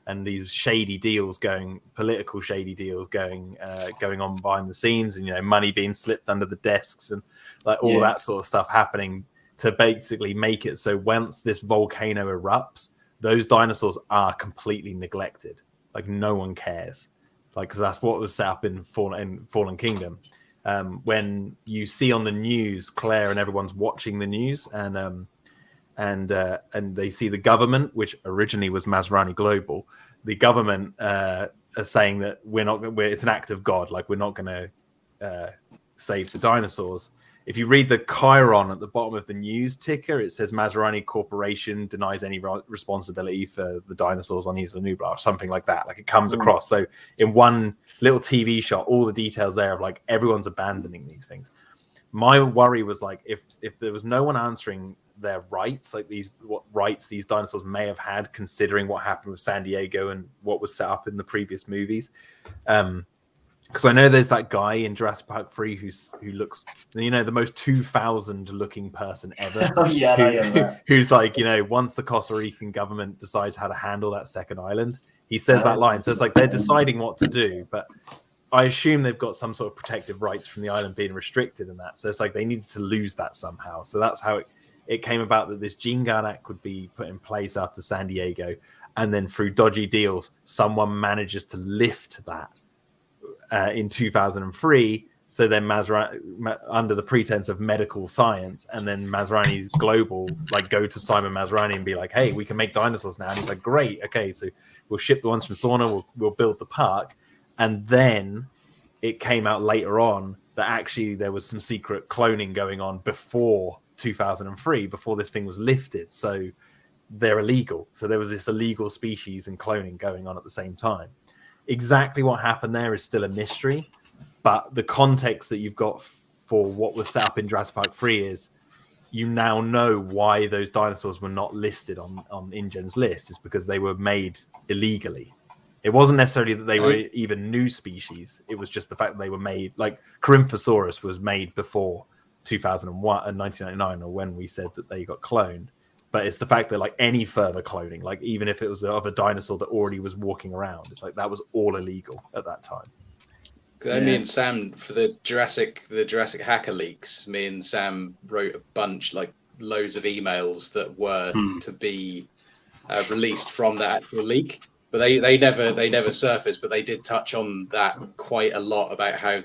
and these shady deals political shady deals going on behind the scenes, and, you know, money being slipped under the desks and like all that sort of stuff happening to basically make it so once this volcano erupts, those dinosaurs are completely neglected. Like no one cares, like, because that's what was set up in Fallen Kingdom. When you see on the news, Claire and everyone's watching the news, and they see the government, which originally was Masrani Glogabl, the government are saying that it's an act of God, like we're not going to save the dinosaurs. If you read the Chiron at the bottom of the news ticker, it says Masrani Corporation denies any responsibility for the dinosaurs on Isla Nublar, or something like that. Like it comes across. So in one little TV shot, all the details there of like everyone's abandoning these things. My worry was like if there was no one answering their rights, like what rights these dinosaurs may have had, considering what happened with San Diego and what was set up in the previous movies. Because I know there's that guy in Jurassic Park 3 who looks, you know, the most 2000 looking person ever. Who's like, you know, once the Costa Rican government decides how to handle that second island, he says that line. So it's like they're deciding what to do, but I assume they've got some sort of protective rights from the island being restricted and that. So it's like they needed to lose that somehow. So that's how it came about that this Gene Guard Act would be put in place after San Diego. And then through dodgy deals, someone manages to lift that. In 2003, so then Masrani, under the pretense of medical science, and then Masrani Glogabl like go to Simon Masrani and be like, "Hey, we can make dinosaurs now." And he's like, "Great, okay, so we'll ship the ones from Sauna, we'll build the park." And then it came out later on that actually there was some secret cloning going on before 2003, before this thing was lifted. So they're illegal. So there was this illegal species and cloning going on at the same time. Exactly what happened there is still a mystery, but the context that you've got for what was set up in Jurassic Park 3 is you now know why those dinosaurs were not listed on InGen's list. Is because they were made illegally. It wasn't necessarily that they were even new species. It was just the fact that they were made, like Corymphosaurus was made before 2001 and 1999, or when we said that they got cloned. But it's the fact that like any further cloning, like even if it was of a dinosaur that already was walking around, it's like that was all illegal at that time. Me and Sam, for the Jurassic hacker leaks, me and Sam wrote a bunch, like loads of emails that were to be released from that actual leak, but they never surfaced. But they did touch on that quite a lot about how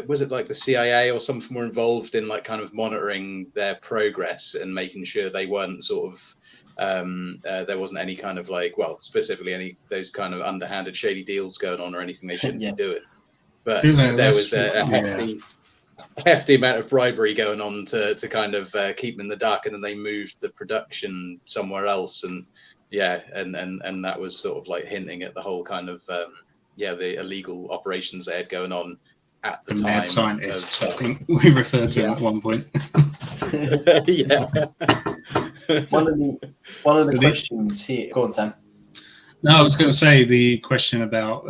was it like the CIA or something were involved in like kind of monitoring their progress and making sure they weren't sort of there wasn't any kind of like, well, specifically any those kind of underhanded shady deals going on or anything they shouldn't be doing. But there was a hefty amount of bribery going on to kind of keep them in the dark, and then they moved the production somewhere else, and that was sort of like hinting at the whole kind of the illegal operations they had going on at the time. Mad scientists, I think we referred to them at one point. One of the questions here. Go on, Sam. No, I was going to say the question about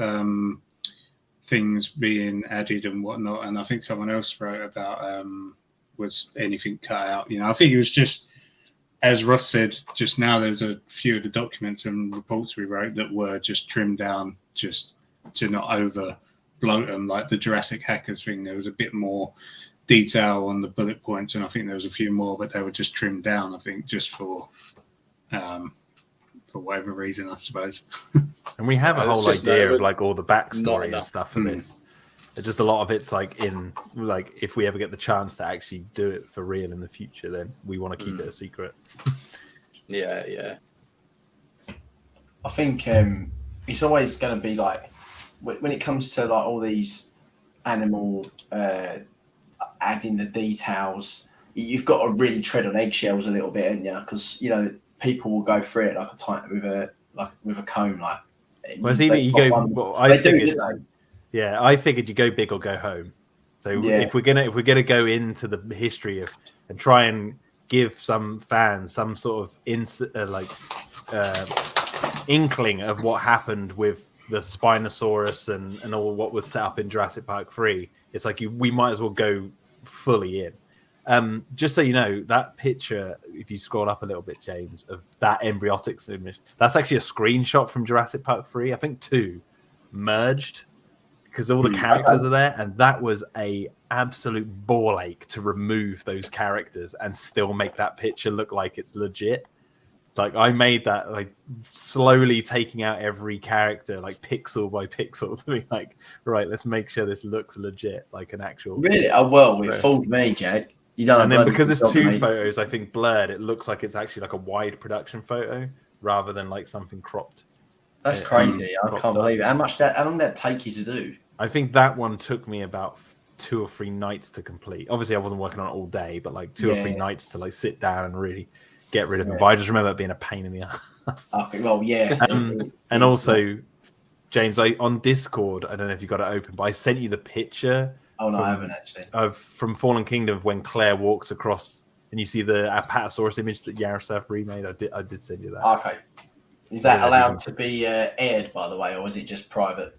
things being added and whatnot, and I think someone else wrote about was anything cut out. You know, I think it was just, as Ross said just now, there's a few of the documents and reports we wrote that were just trimmed down just to not over bloat them. Like the Jurassic Hackers thing, there was a bit more detail on the bullet points, and I think there was a few more, but they were just trimmed down, I think, just for whatever reason, I suppose. And we have a whole idea of like all the backstory and stuff for Mm. this. Just a lot of it's like in like if we ever get the chance to actually do it for real in the future, then we want to keep it a secret. Yeah. I think it's always going to be like when it comes to like all these animal adding the details, you've got to really tread on eggshells a little bit, haven't you? Because people will go through it like with a comb, like. Well, it's either you go. Well, I figured you go big or go home. So if we're gonna go into the history of and try and give some fans some sort of inkling of what happened with the Spinosaurus and all what was set up in Jurassic Park 3, it's like we might as well go fully in. Just so you know, that picture, if you scroll up a little bit, James, of that embryotic submission, that's actually a screenshot from Jurassic Park 3, I think 2, merged, because all the characters are there, and that was a absolute ball ache to remove those characters and still make that picture look like it's legit. Like I made that like slowly taking out every character like pixel by pixel to be like, right, let's make sure this looks legit, like an actual. Really? Oh well, it fooled me, Jack. You don't. And then because it's 2 photos, I think blurred, it looks like it's actually like a wide production photo rather than like something cropped. That's crazy. I can't believe it. How long did that take you to do? I think that one took me about 2 or 3 nights to complete. Obviously, I wasn't working on it all day, but like 2 or 3 nights to like sit down and really get rid of them. But I just remember it being a pain in the ass. Okay, well, yeah. And also, James, on Discord, I don't know if you got it open, but I sent you the picture. Oh no, I haven't actually. From Fallen Kingdom when Claire walks across and you see the Apatosaurus image that Yarosaf remade. I did send you that. Okay. Is that allowed to be aired, by the way, or is it just private?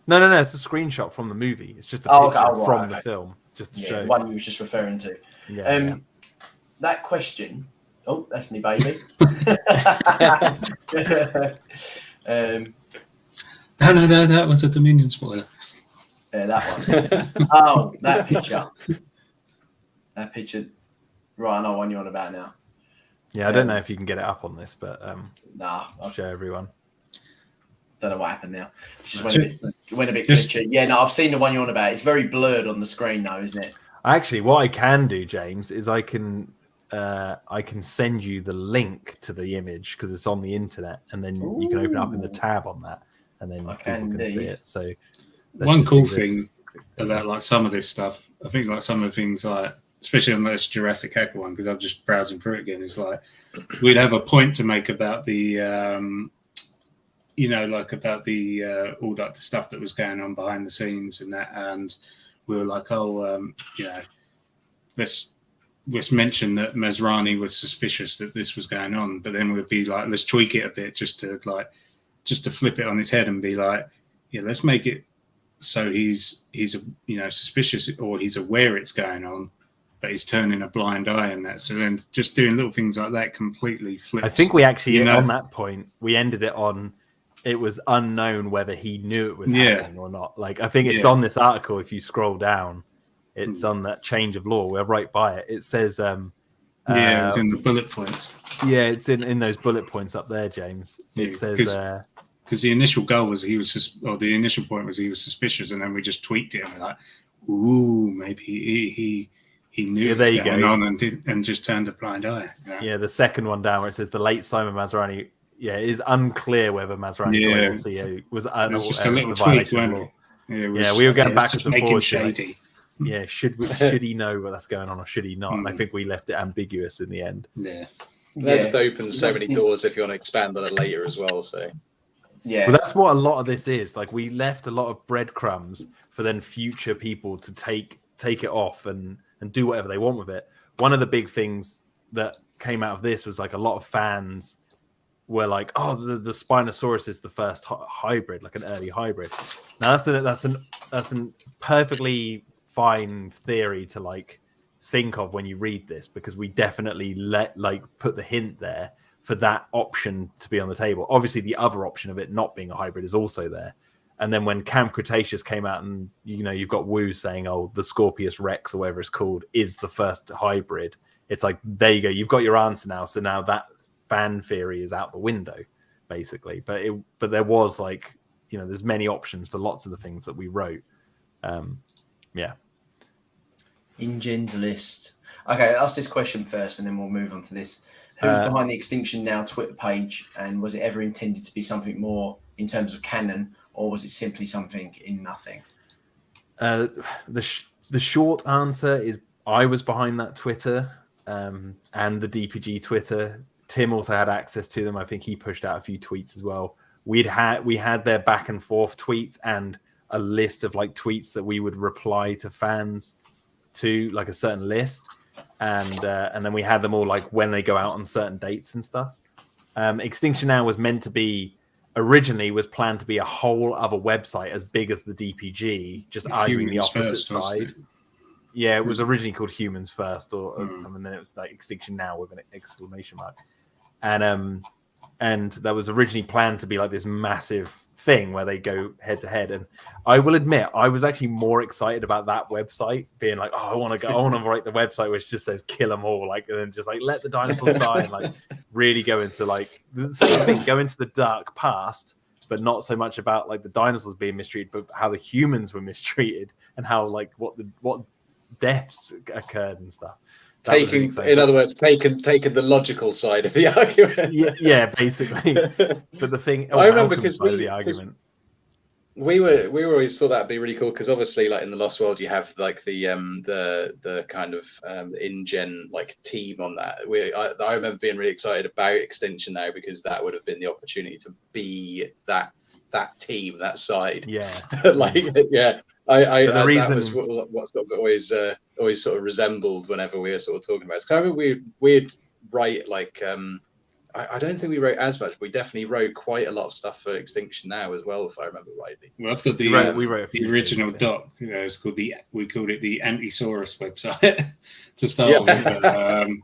No. It's a screenshot from the movie. It's just a picture from the film, just to show. The one you was just referring to. Yeah. That question. Oh, that's me, baby. No, that was a Dominion spoiler. Yeah, that one. Oh, that picture. That picture. Right, I know what you're on about now. Yeah, I don't know if you can get it up on this, but I'll show everyone. Don't know what happened now. Just went a bit glitchy. Yeah, no, I've seen the one you're on about. It's very blurred on the screen, though, isn't it? Actually, what I can do, James, is I can send you the link to the image because it's on the internet, and then you can open it up in the tab on that, and then people can see it. So one cool thing about like some of this stuff, I think like some of the things like, especially on this Jurassic Hacker one, because I'm just browsing through it again, it's like we'd have a point to make about the like about the all like the stuff that was going on behind the scenes and that, and we were like, let's mention that Masrani was suspicious that this was going on, but then we'd be like, let's tweak it a bit just to flip it on his head and be like, yeah, let's make it so he's suspicious, or he's aware it's going on, but he's turning a blind eye and that. So then just doing little things like that completely flips. I think we actually on that point we ended it on it was unknown whether he knew it was happening or not. Like I think it's on this article. If you scroll down, it's on that change of law. We're right by it. It says it was in the bullet points. Yeah, it's in those bullet points up there, James. It says because the initial goal was the initial point was he was suspicious, and then we just tweaked it and we're like, ooh, maybe he knew what was going on and just turned a blind eye. Yeah, the second one down where it says the late Simon Masrani. Yeah, it is unclear whether Masrani Global CEO was just a little tweak, wasn't it? We were going back and forth. Shady. Yeah, should he know what that's going on or should he not? And I think we left it ambiguous in the end. Yeah. That just opens so many doors if you want to expand on it later as well. So yeah, well, that's what a lot of this is. Like we left a lot of breadcrumbs for then future people to take it off and do whatever they want with it. One of the big things that came out of this was like a lot of fans were like, oh, the Spinosaurus is the first hybrid, like an early hybrid. Now that's an perfectly fine theory to like think of when you read this, because we definitely put the hint there, for that option to be on the table. Obviously, the other option of it not being a hybrid is also there. And then when Camp Cretaceous came out, and you've got Wu saying, "Oh, the Scorpius Rex or whatever it's called is the first hybrid." It's like, there you go, you've got your answer now. So now that fan theory is out the window, basically. But there was like, there's many options for lots of the things that we wrote. Yeah. InGen's list. Okay, ask this question first, and then we'll move on to this. Who's behind the Extinction Now Twitter page, and was it ever intended to be something more in terms of canon, or was it simply something in nothing? The short answer is I was behind that Twitter and the DPG Twitter. Tim also had access to them. I think he pushed out a few tweets as well. We had their back and forth tweets and a list of like tweets that we would reply to fans to, like a certain list. And then we had them all like when they go out on certain dates and stuff. Extinction Now was meant to be, originally was planned to be a whole other website as big as the DPG, just arguing the opposite side. Yeah, it was originally called Humans First or something, and then it was like Extinction Now with an exclamation mark. And that was originally planned to be like this massive thing where they go head to head. And I will admit, I was actually more excited about that website being like, I want to write the website which just says kill them all, like, and then just like let the dinosaurs die, and like really go into like the same thing, go into the dark past, but not so much about like the dinosaurs being mistreated, but how the humans were mistreated and how like what deaths occurred and stuff. In other words, taken the logical side of the argument. Yeah, basically. But the thing, I remember because the argument. We were always thought that'd be really cool, because obviously, like in the Lost World, you have like the kind of InGen like team on that. I remember being really excited about Extinction Now, because that would have been the opportunity to be that team, that side. Yeah. Like yeah. The reason that was what sort of always sort of resembled whenever we were sort of talking about it. Kind of we'd write like I don't think we wrote as much, but we definitely wrote quite a lot of stuff for Extinction Now as well, if I remember rightly. Well, I've got the original doc. It's called we called it the Antisaurus website to start with.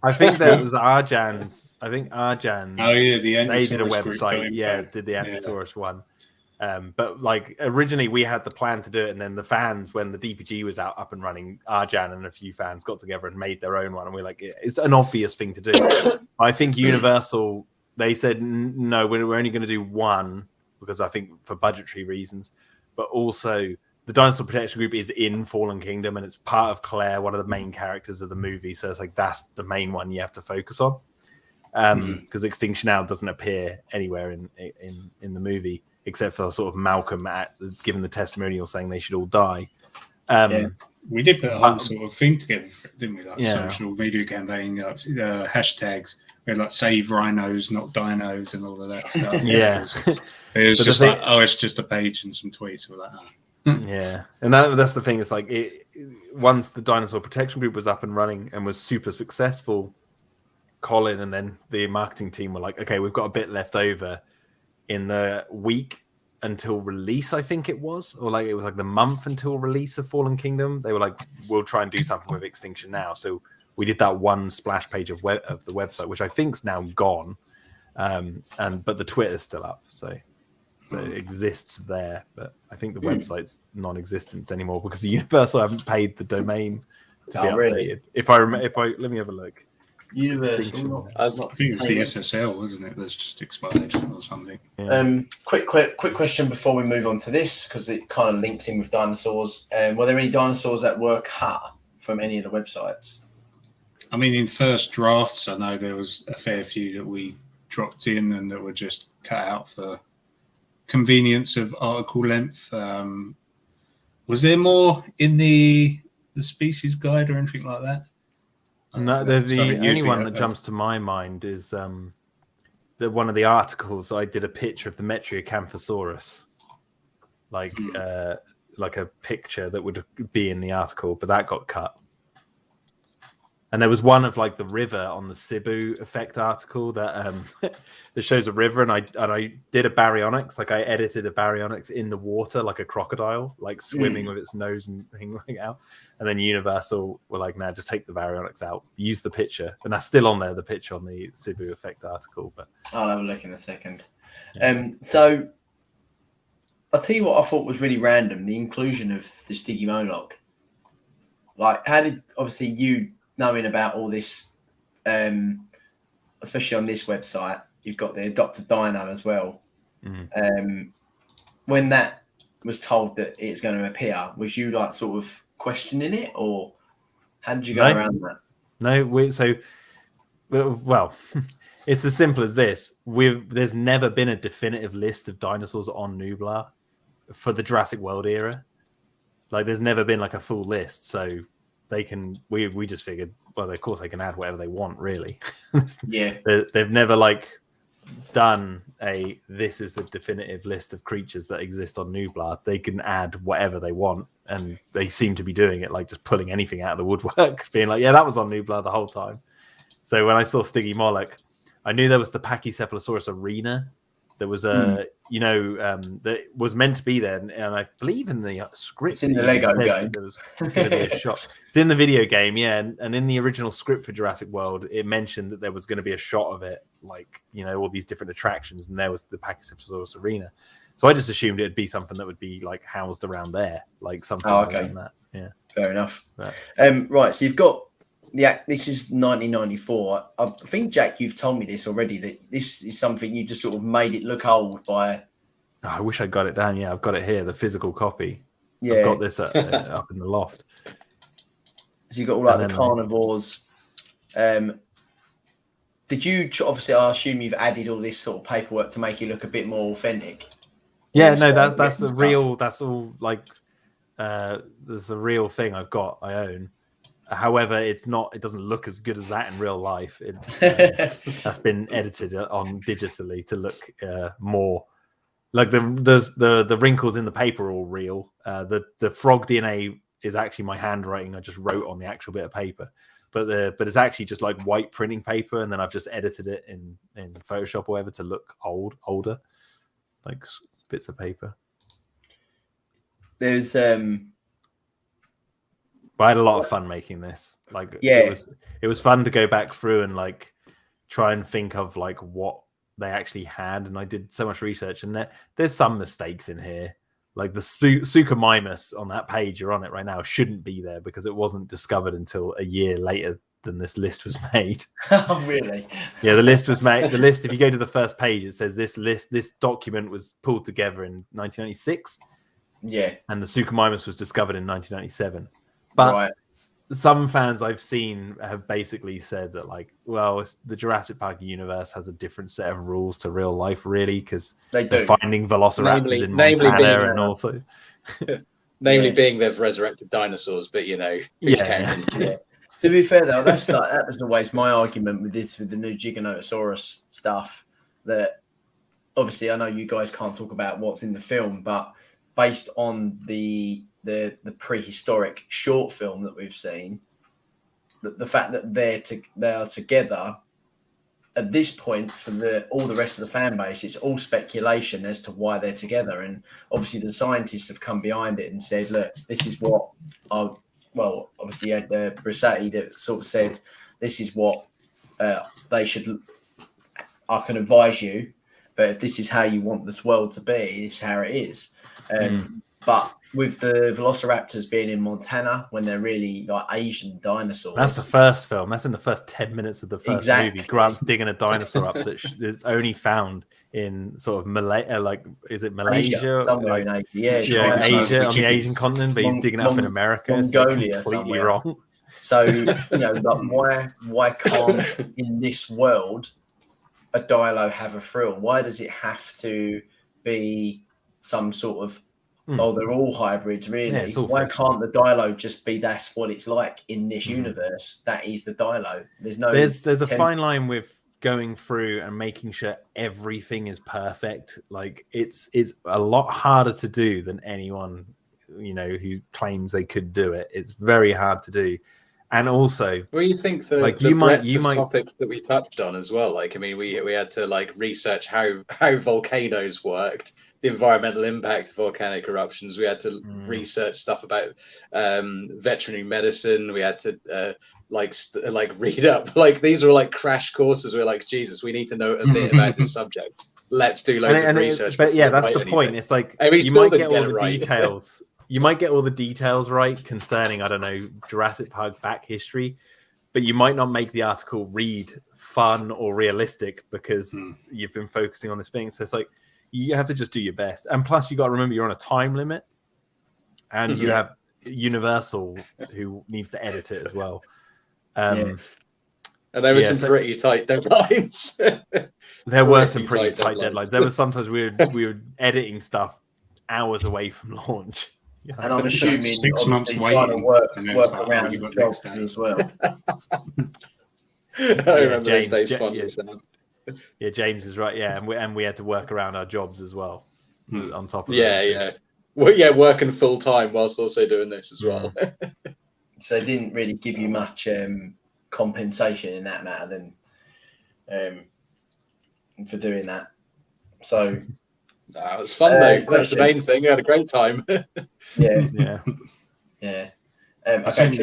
I think that was Arjan's. Oh yeah, the Antisaurus they did a website. Yeah, did the Antisaurus one. But like originally we had the plan to do it, and then the fans, when the DPG was up and running, Arjan and a few fans got together and made their own one, and we're like, it's an obvious thing to do. I think Universal, they said no, we're only going to do one, because I think for budgetary reasons, but also the Dinosaur Protection Group is in Fallen Kingdom, and it's part of Claire, one of the main characters of the movie, so it's like that's the main one you have to focus on, because Extinction Now doesn't appear anywhere in the movie, except for sort of Malcolm giving the testimonial saying they should all die. We did put a whole sort of thing together, didn't we? Like social media campaign, like hashtags. We had like save rhinos, not dinos, and all of that stuff. Yeah. It was just like, it's just a page and some tweets. We're like, Yeah. And that's the thing. It's like once the Dinosaur Protection Group was up and running and was super successful, Colin and then the marketing team were like, okay, we've got a bit left over in the week until release, I think it was, or like it was like the month until release of Fallen Kingdom. They were like, we'll try and do something with Extinction Now. So we did that one splash page of the website, which I think's now gone, but the Twitter's still up, so it exists there. But I think the website's non-existent anymore because the Universal haven't paid the domain to be updated. Really? If I let me have a look. Universal. I think it's the SSL, wasn't it? That's just expired or something. Yeah. Quick question before we move on to this, because it kind of links in with dinosaurs. Were there any dinosaurs that were cut from any of the websites? I mean, in first drafts, I know there was a fair few that we dropped in and that were just cut out for convenience of article length. Was there more in the species guide or anything like that? No, the only one that jumps to my mind is that one of the articles I did a picture of the Metriacanthosaurus, like a picture that would be in the article, but that got cut. And there was one of like the river on the Cebu effect article that that shows a river, and I did a baryonyx, like I edited a baryonyx in the water like a crocodile, like swimming with its nose and thing like out. And then Universal were like, "Nah, just take the baryonyx out, use the picture," and that's still on there, the picture on the Cebu effect article. But I'll have a look in a second. So I'll tell you what I thought was really random: the inclusion of the Stiggy Moloch. Like, how did obviously you knowing about all this, especially on this website, you've got the Dr. Dino as well. When that was told that it's going to appear, was you like sort of questioning it, or how did you go around that? No, well, it's as simple as this. There's never been a definitive list of dinosaurs on Nublar for the Jurassic World era. Like, there's never been like a full list, so they can. We just figured, well, of course they can add whatever they want, really. Yeah, they've never like done this is the definitive list of creatures that exist on Nublar. They can add whatever they want, and they seem to be doing it, like just pulling anything out of the woodwork, being like, yeah, that was on Nublar the whole time. So when I saw Stiggy Moloch, I knew there was the Pachycephalosaurus arena. There was that was meant to be there, and I believe in the script, it's in the Lego game. There was going to be a shot. It's in the video game, yeah, and in the original script for Jurassic World, it mentioned that there was going to be a shot of it, like, you know, all these different attractions, and there was the Pachycephalosaurus arena. So I just assumed it'd be something that would be like housed around there, like something like that. Yeah, fair enough. Right, so you've got this is 1994. I think, Jack, you've told me this already, that this is something you just sort of made it look old by. Oh, I wish I got it down. Yeah, I've got it here, the physical copy. Yeah, I've got this up in the loft. So you got all like the carnivores. Did you obviously? I assume you've added all this sort of paperwork to make it look a bit more authentic. Yeah, no, that's a real. That's all like. There's a real thing I've got. I own. However, it's not. It doesn't look as good as that in real life. That's been edited on digitally to look more like the wrinkles in the paper are all real. The frog DNA is actually my handwriting. I just wrote on the actual bit of paper, but it's actually just like white printing paper, and then I've just edited it in Photoshop or whatever to look older, like bits of paper. There's I had a lot of fun making this. Like, yeah, it was fun to go back through and like try and think of like what they actually had. And I did so much research, and there's some mistakes in here. Like the Suchomimus on that page, you're on it right now, shouldn't be there because it wasn't discovered until a year later than this list was made. Oh, really? Yeah, the list was made. The list, if you go to the first page, it says this document was pulled together in 1996. Yeah, and the Suchomimus was discovered in 1997. But some fans I've seen have basically said that, like, well, the Jurassic Park universe has a different set of rules to real life, really, because they're finding velociraptors in Montana, and also, being they've resurrected dinosaurs. But you know, who's counting? Yeah. To be fair, though, that was always my argument with the new Giganotosaurus stuff. That obviously, I know you guys can't talk about what's in the film, but based on the prehistoric short film that we've seen, the fact that they are together at this point for all the rest of the fan base, it's all speculation as to why they're together. And obviously the scientists have come behind it and said, look, this is what obviously you had Brissati that sort of said, this is what they should, I can advise you, but if this is how you want this world to be, this is how it is. But with the velociraptors being in Montana when they're really like Asian dinosaurs. That's the first film. That's in the first 10 minutes of the first movie. Grant's digging a dinosaur up that is only found in sort of Malay, like, is it Malaysia? Somewhere in Asia. Yeah, Asia, on the Asian continent, but he's digging it up in America. Mongolia, it's completely wrong. So, you know, like, why can't in this world a Dilo have a thrill? Why does it have to be some sort of they're all hybrids, really? Yeah, why can't the Dilo just be that's what it's like in this universe? That is the Dilo. There's a fine line with going through and making sure everything is perfect. Like it's a lot harder to do than anyone, you know, who claims they could do it. It's very hard to do. And also, well, you think the, like, the you breadth might of topics that we touched on as well. Like, I mean, we had to like research how volcanoes worked, the environmental impact of volcanic eruptions. We had to research stuff about veterinary medicine. We had to like read up. Like, these were like crash courses. We're like, Jesus, we need to know a bit about this subject. Let's do loads of research. But yeah, before we that's write the anything. point. It's like, And we you still might didn't get all it the right. details. You might get all the details right concerning, I don't know, Jurassic Park back history, but you might not make the article read fun or realistic because you've been focusing on this thing. So it's like, you have to just do your best. And plus, you got to remember you're on a time limit, and you have Universal who needs to edit it as well. And there were some pretty tight deadlines. There were some pretty tight deadlines. There was sometimes we were editing stuff hours away from launch. And I'm assuming 6 months trying to waiting, work like, around you've the got jobs next day as well. I remember James, those days fondly. Yeah, James is right. Yeah, and we had to work around our jobs as well. On top of working full time whilst also doing this as well. So it didn't really give you much compensation in that matter then for doing that. So it was fun though. That's the main thing. We had a great time. yeah. I sent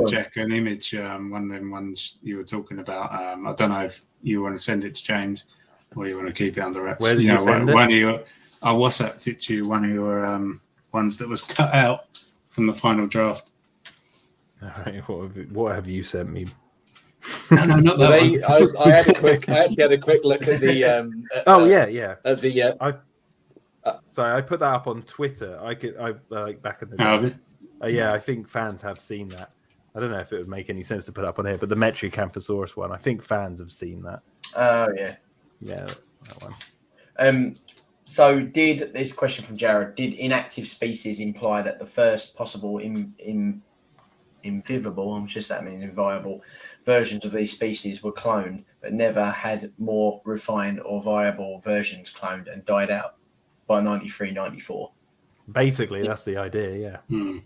Jack an image, one of them ones you were talking about. I don't know if you want to send it to James or you want to keep it under wraps. Where did you send it? One of your, I WhatsApped it to you, one of your ones that was cut out from the final draft. All right, what have you sent me? No, not that one. I actually had a quick look at the. At the sorry, I put that up on Twitter. I like back in the day. I think fans have seen that. I don't know if it would make any sense to put up on here, but the Metriacanthosaurus one, I think fans have seen that. Oh yeah, that one. So did this question from Jared? Did inactive species imply that the first possible invivable, I'm just that means inviable, versions of these species were cloned, but never had more refined or viable versions cloned and died out by 93, 94? Basically, that's the idea. Yeah.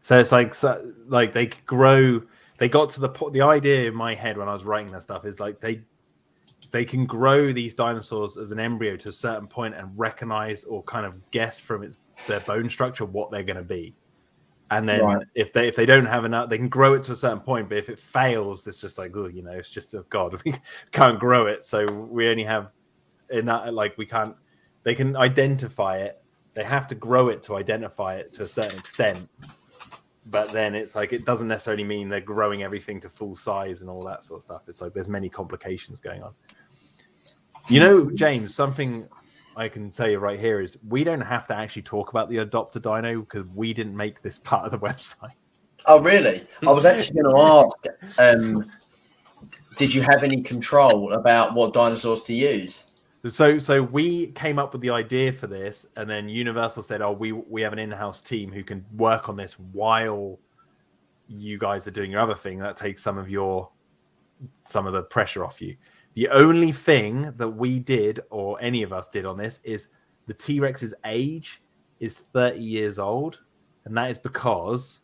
So it's like they grow. They got to the idea in my head when I was writing that stuff is like they can grow these dinosaurs as an embryo to a certain point and recognize or kind of guess from their bone structure what they're going to be. And then if they don't have enough, they can grow it to a certain point. But if it fails, it's just like, it's just God, we can't grow it. So we only have enough. Like we can't. They can identify it. They have to grow it to identify it to a certain extent. But then it's like it doesn't necessarily mean they're growing everything to full size and all that sort of stuff. It's like there's many complications going on. James, something I can tell you right here is we don't have to actually talk about the adopter dino because we didn't make this part of the website. Oh, really? I was actually going to ask, did you have any control about what dinosaurs to use? So we came up with the idea for this, and then Universal said, "Oh, we have an in-house team who can work on this while you guys are doing your other thing. That takes some of the pressure off you." The only thing that we did, or any of us did on this, is the T-Rex's age is 30 years old, and that is because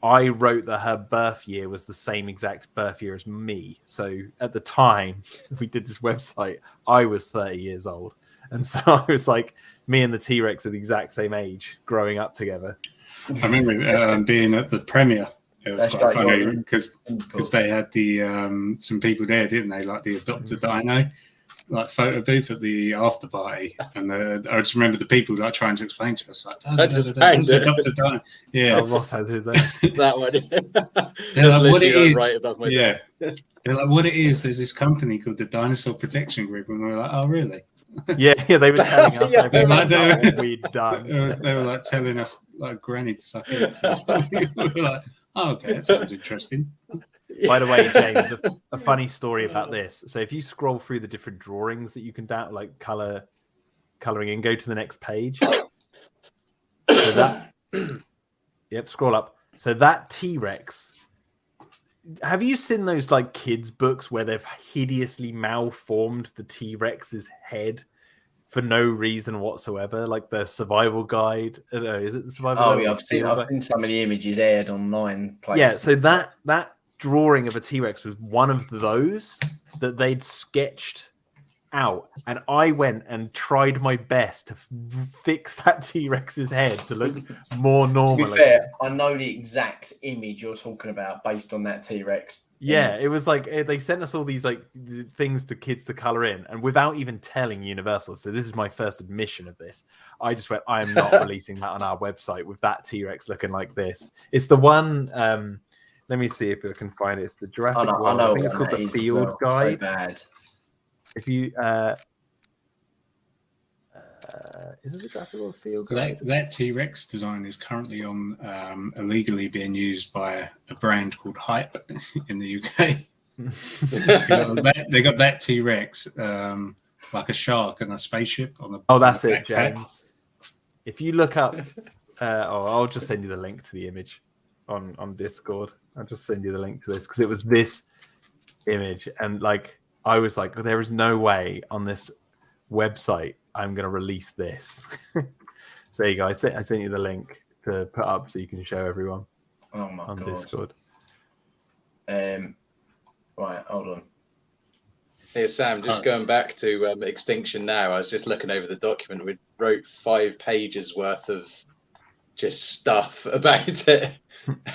I wrote that her birth year was the same exact birth year as me. So at the time we did this website, I was 30 years old. And so I was like, me and the T-Rex are the exact same age growing up together. I remember being at the premiere. It was quite funny because they had some people there, didn't they? Like the adopted dino, like photo booth at the after party, and I just remember the people like trying to explain to us like, adopted dino. Yeah, Ross has his there. That one. They're like, what it is? Right above my They're like, what it is? There's this company called the Dinosaur Protection Group, and we were like, oh, really? Yeah, they were telling us what we'd done. They were like telling us like granny to suck it. So we were like, oh, okay, that sounds interesting. By the way, James, a funny story about this. So if you scroll through the different drawings that you can download, like coloring in, go to the next page. So that, scroll up. So that T-Rex. Have you seen those like kids' books where they've hideously malformed the T-Rex's head for no reason whatsoever, like the survival guide. I don't know, is it the survival Oh guide? yeah, I've seen some of the images aired online. Yeah, so that drawing of a T-Rex was one of those that they'd sketched out, and I went and tried my best to fix that T-Rex's head to look more normal. To be fair, I know the exact image you're talking about based on that T-Rex. Yeah, it was like they sent us all these like things to kids to color in, and without even telling Universal. So this is my first admission of this. I just went, I am not releasing that on our website with that T-Rex looking like this. It's the one. Let me see if I can find it. It's the Jurassic World. I think it's called the Field Guide. So bad. If you is it the Jurassic World Field Guide? That T-Rex design is currently on illegally being used by a brand called Hype in the UK. They got that T-Rex like a shark and a spaceship on the. Oh, that's the it, James. If you look up, I'll just send you the link to the image on Discord. I'll just send you the link to this because it was this image, and like I was like, there is no way on this website I'm going to release this. So there you go. I sent you the link to put up so you can show everyone on Discord. Right, hold on. Hey Sam, just going back to Extinction now. I was just looking over the document. We wrote 5 pages worth of just stuff about it.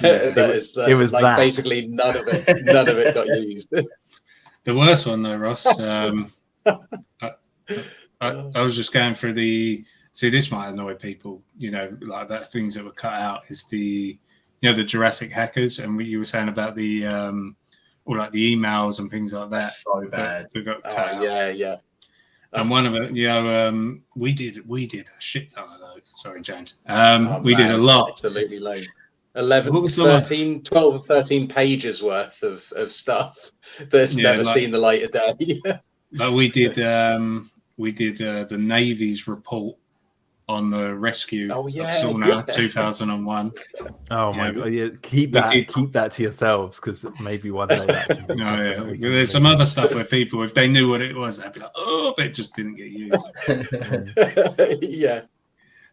It was like that. Basically none of it got used. The worst one though, Ross. I was just going through see, this might annoy people, like that things that were cut out is the Jurassic hackers, and what you were saying about the or like the emails and things like that. So bad. That got cut out. Yeah. And one of it, we did a shit ton of those. Sorry, James. We did a lot. Absolutely loads. 12 or 13 pages worth of stuff that's never seen the light of day. But we did the Navy's report on the rescue of Sauna 2001. Oh my god! Yeah, keep that to yourselves because maybe one day. There's some other stuff where people, if they knew what it was, they'd be like, "Oh, but it just didn't get used." Yeah.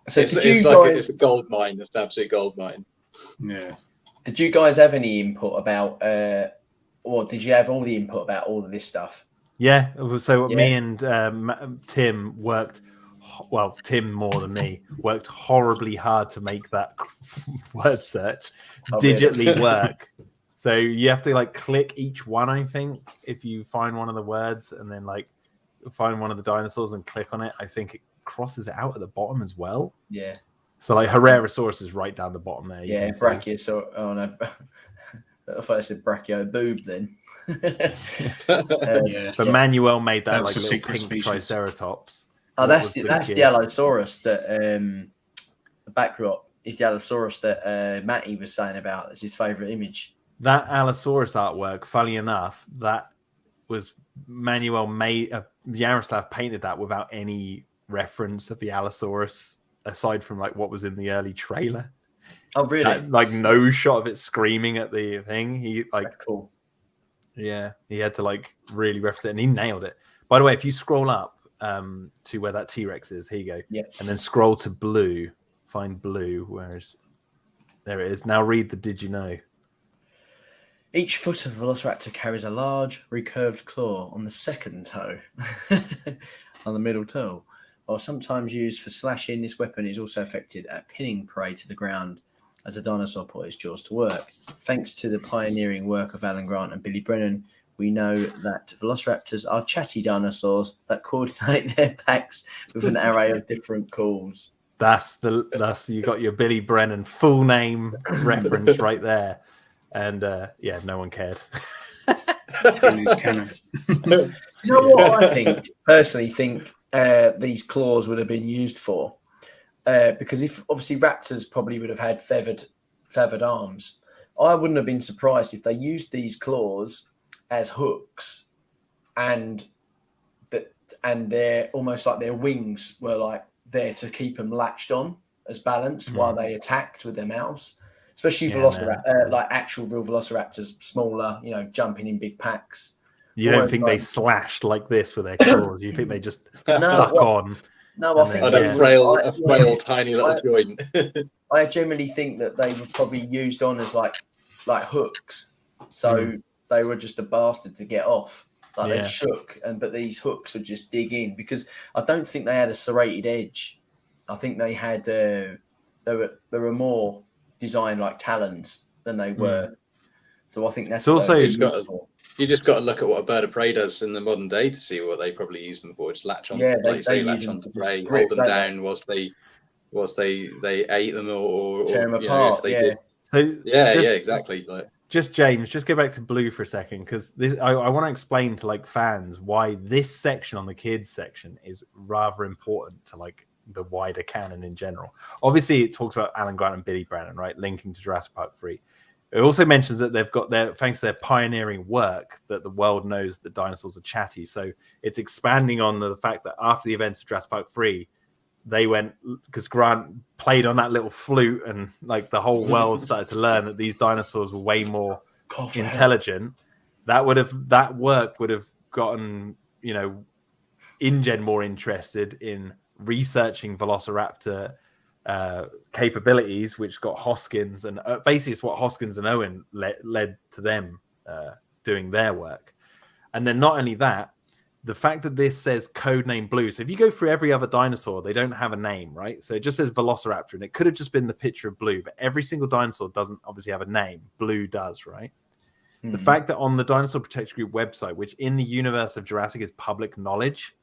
So it's a gold mine. It's an absolute gold mine. Yeah. Did you guys have any input about, or did you have all the input about all of this stuff? Yeah. So me and Tim worked. Well, Tim more than me worked horribly hard to make that word search digitally work. So you have to like click each one, I think, if you find one of the words and then like find one of the dinosaurs and click on it. I think it crosses it out at the bottom as well. Yeah. So like Herrerasaurus is right down the bottom there. Yeah, Brachiosaurus. Oh no, I thought I said Brachio boob then. But Manuel made that like a little pink species. Triceratops. Oh, that's the Allosaurus that the backdrop is the Allosaurus that Matty was saying about. That's his favourite image. That Allosaurus artwork, funny enough, that was Manuel made. Yaroslav painted that without any reference of the Allosaurus aside from like what was in the early trailer. Oh, really? Like no shot of it screaming at the thing. He like that's cool. Yeah, he had to like really reference it, and he nailed it. By the way, if you scroll up to where that T-Rex is, here you go. Yeah. And then scroll to blue. Find blue. There it is. Now read the Did You Know? Each foot of Velociraptor carries a large recurved claw on the second toe, on the middle toe. While sometimes used for slashing, this weapon is also effective at pinning prey to the ground as a dinosaur put its jaws to work. Thanks to the pioneering work of Alan Grant and Billy Brennan, we know that velociraptors are chatty dinosaurs that coordinate their packs with an array of different calls. That's you got your Billy Brennan full name reference right there, and no one cared. You know what I personally think these claws would have been used for? Because if obviously raptors probably would have had feathered arms, I wouldn't have been surprised if they used these claws as hooks, and they're almost like their wings were like there to keep them latched on as balanced while they attacked with their mouths. Especially like actual real velociraptors, smaller, jumping in big packs. You don't think they slashed like this with their claws? You think they just stuck on No, I think a frail, tiny little joint. I generally think that they were probably used on as like hooks, so they were just a bastard to get off. Like they shook, but these hooks would just dig in, because I don't think they had a serrated edge. I think they had they were more designed like talons than they were. So I think that's also you just got to look at what a bird of prey does in the modern day to see what they probably use them for. Just latch on, latch onto prey, hold them down whilst they ate them or tear them apart. Exactly. Like, just James, just go back to Blue for a second, because I want to explain to like fans why this section on the kids section is rather important to like the wider canon in general. Obviously, it talks about Alan Grant and Billy Brannon, right, linking to Jurassic Park 3. It also mentions that they've got thanks to their pioneering work, that the world knows that dinosaurs are chatty. So it's expanding on the fact that after the events of Jurassic Park 3, they went, because Grant played on that little flute, and like the whole world started to learn that these dinosaurs were way more intelligent. That work would have gotten, InGen more interested in researching Velociraptor capabilities, which got Hoskins, and basically it's what Hoskins and Owen led to them doing their work. And then not only that, the fact that this says codename Blue. So if you go through every other dinosaur, they don't have a name, right? So it just says Velociraptor, and it could have just been the picture of Blue, but every single dinosaur doesn't obviously have a name. Blue does, right? The fact that on the Dinosaur Protector Group website, which in the universe of Jurassic is public knowledge,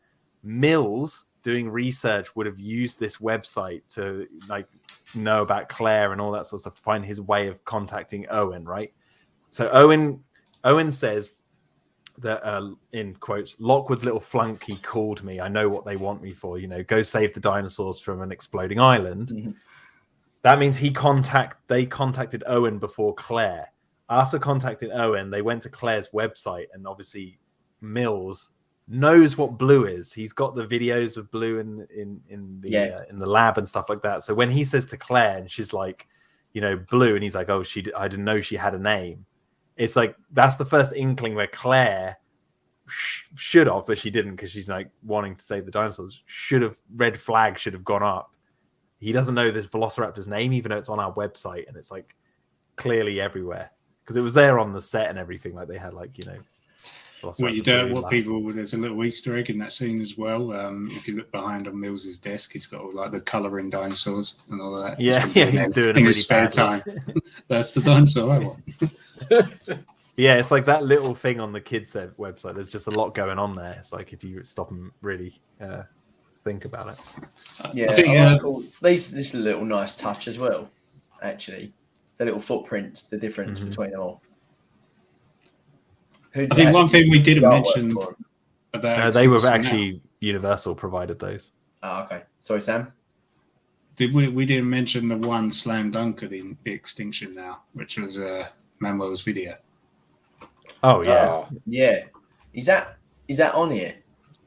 Mills doing research would have used this website to like know about Claire and all that sort of stuff to find his way of contacting Owen, right? So Owen says that in quotes, Lockwood's little flunky called me. I know what they want me for. Go save the dinosaurs from an exploding island. That means they contacted Owen before Claire. After contacting Owen, they went to Claire's website, and obviously Mills knows what Blue is. He's got the videos of Blue in the lab and stuff like that. So when he says to Claire, and she's like, Blue, and he's like, oh, I didn't know she had a name. It's like that's the first inkling where Claire should have, but she didn't, because she's like wanting to save the dinosaurs. Red flag should have gone up. He doesn't know this Velociraptor's name, even though it's on our website, and it's like clearly everywhere, because it was there on the set and everything. Like they had there's a little Easter egg in that scene as well. If you look behind on Mills's desk, he's got all like the colouring dinosaurs and all that. He's doing it in his spare time. That's the dinosaur I want. Yeah, it's like that little thing on the kids website. There's just a lot going on there. It's like if you stop and really think about it. Yeah, I think this is a little nice touch as well. Actually, the little footprints, the difference between them all. I think one thing we didn't mention about they were actually Universal provided those. Oh, okay. Sorry, Sam. We didn't mention the one slam dunk of the Extinction now, which was Manuel's video. Oh yeah, yeah. Is that on here?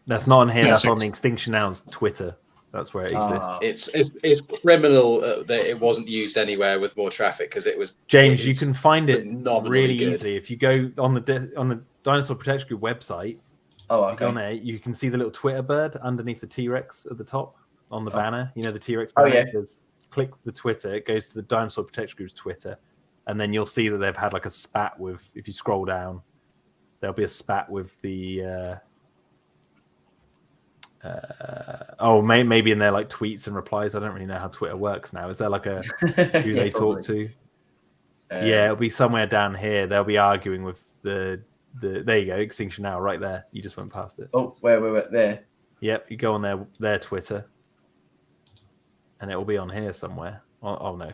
That's not on here. That's on the Extinction Now's Twitter. That's where it exists. It's criminal that it wasn't used anywhere with more traffic, because it was. James, you can find it really easily if you go on the Dinosaur Protection Group website. Oh, okay. On there, you can see the little Twitter bird underneath the T-Rex at the top on the banner. The T-Rex banner. Oh, yeah. Click the Twitter. It goes to the Dinosaur Protection Group's Twitter, and then you'll see that they've had like a spat with. If you scroll down, there'll be a spat with the. Maybe in their like tweets and replies. I don't really know how Twitter works now. Is there like a who they talk to? Yeah, it'll be somewhere down here. They'll be arguing with the there you go, Extinction Now, right there. You just went past it. Oh, where there? Yep, you go on their Twitter, and it will be on here somewhere. Oh no,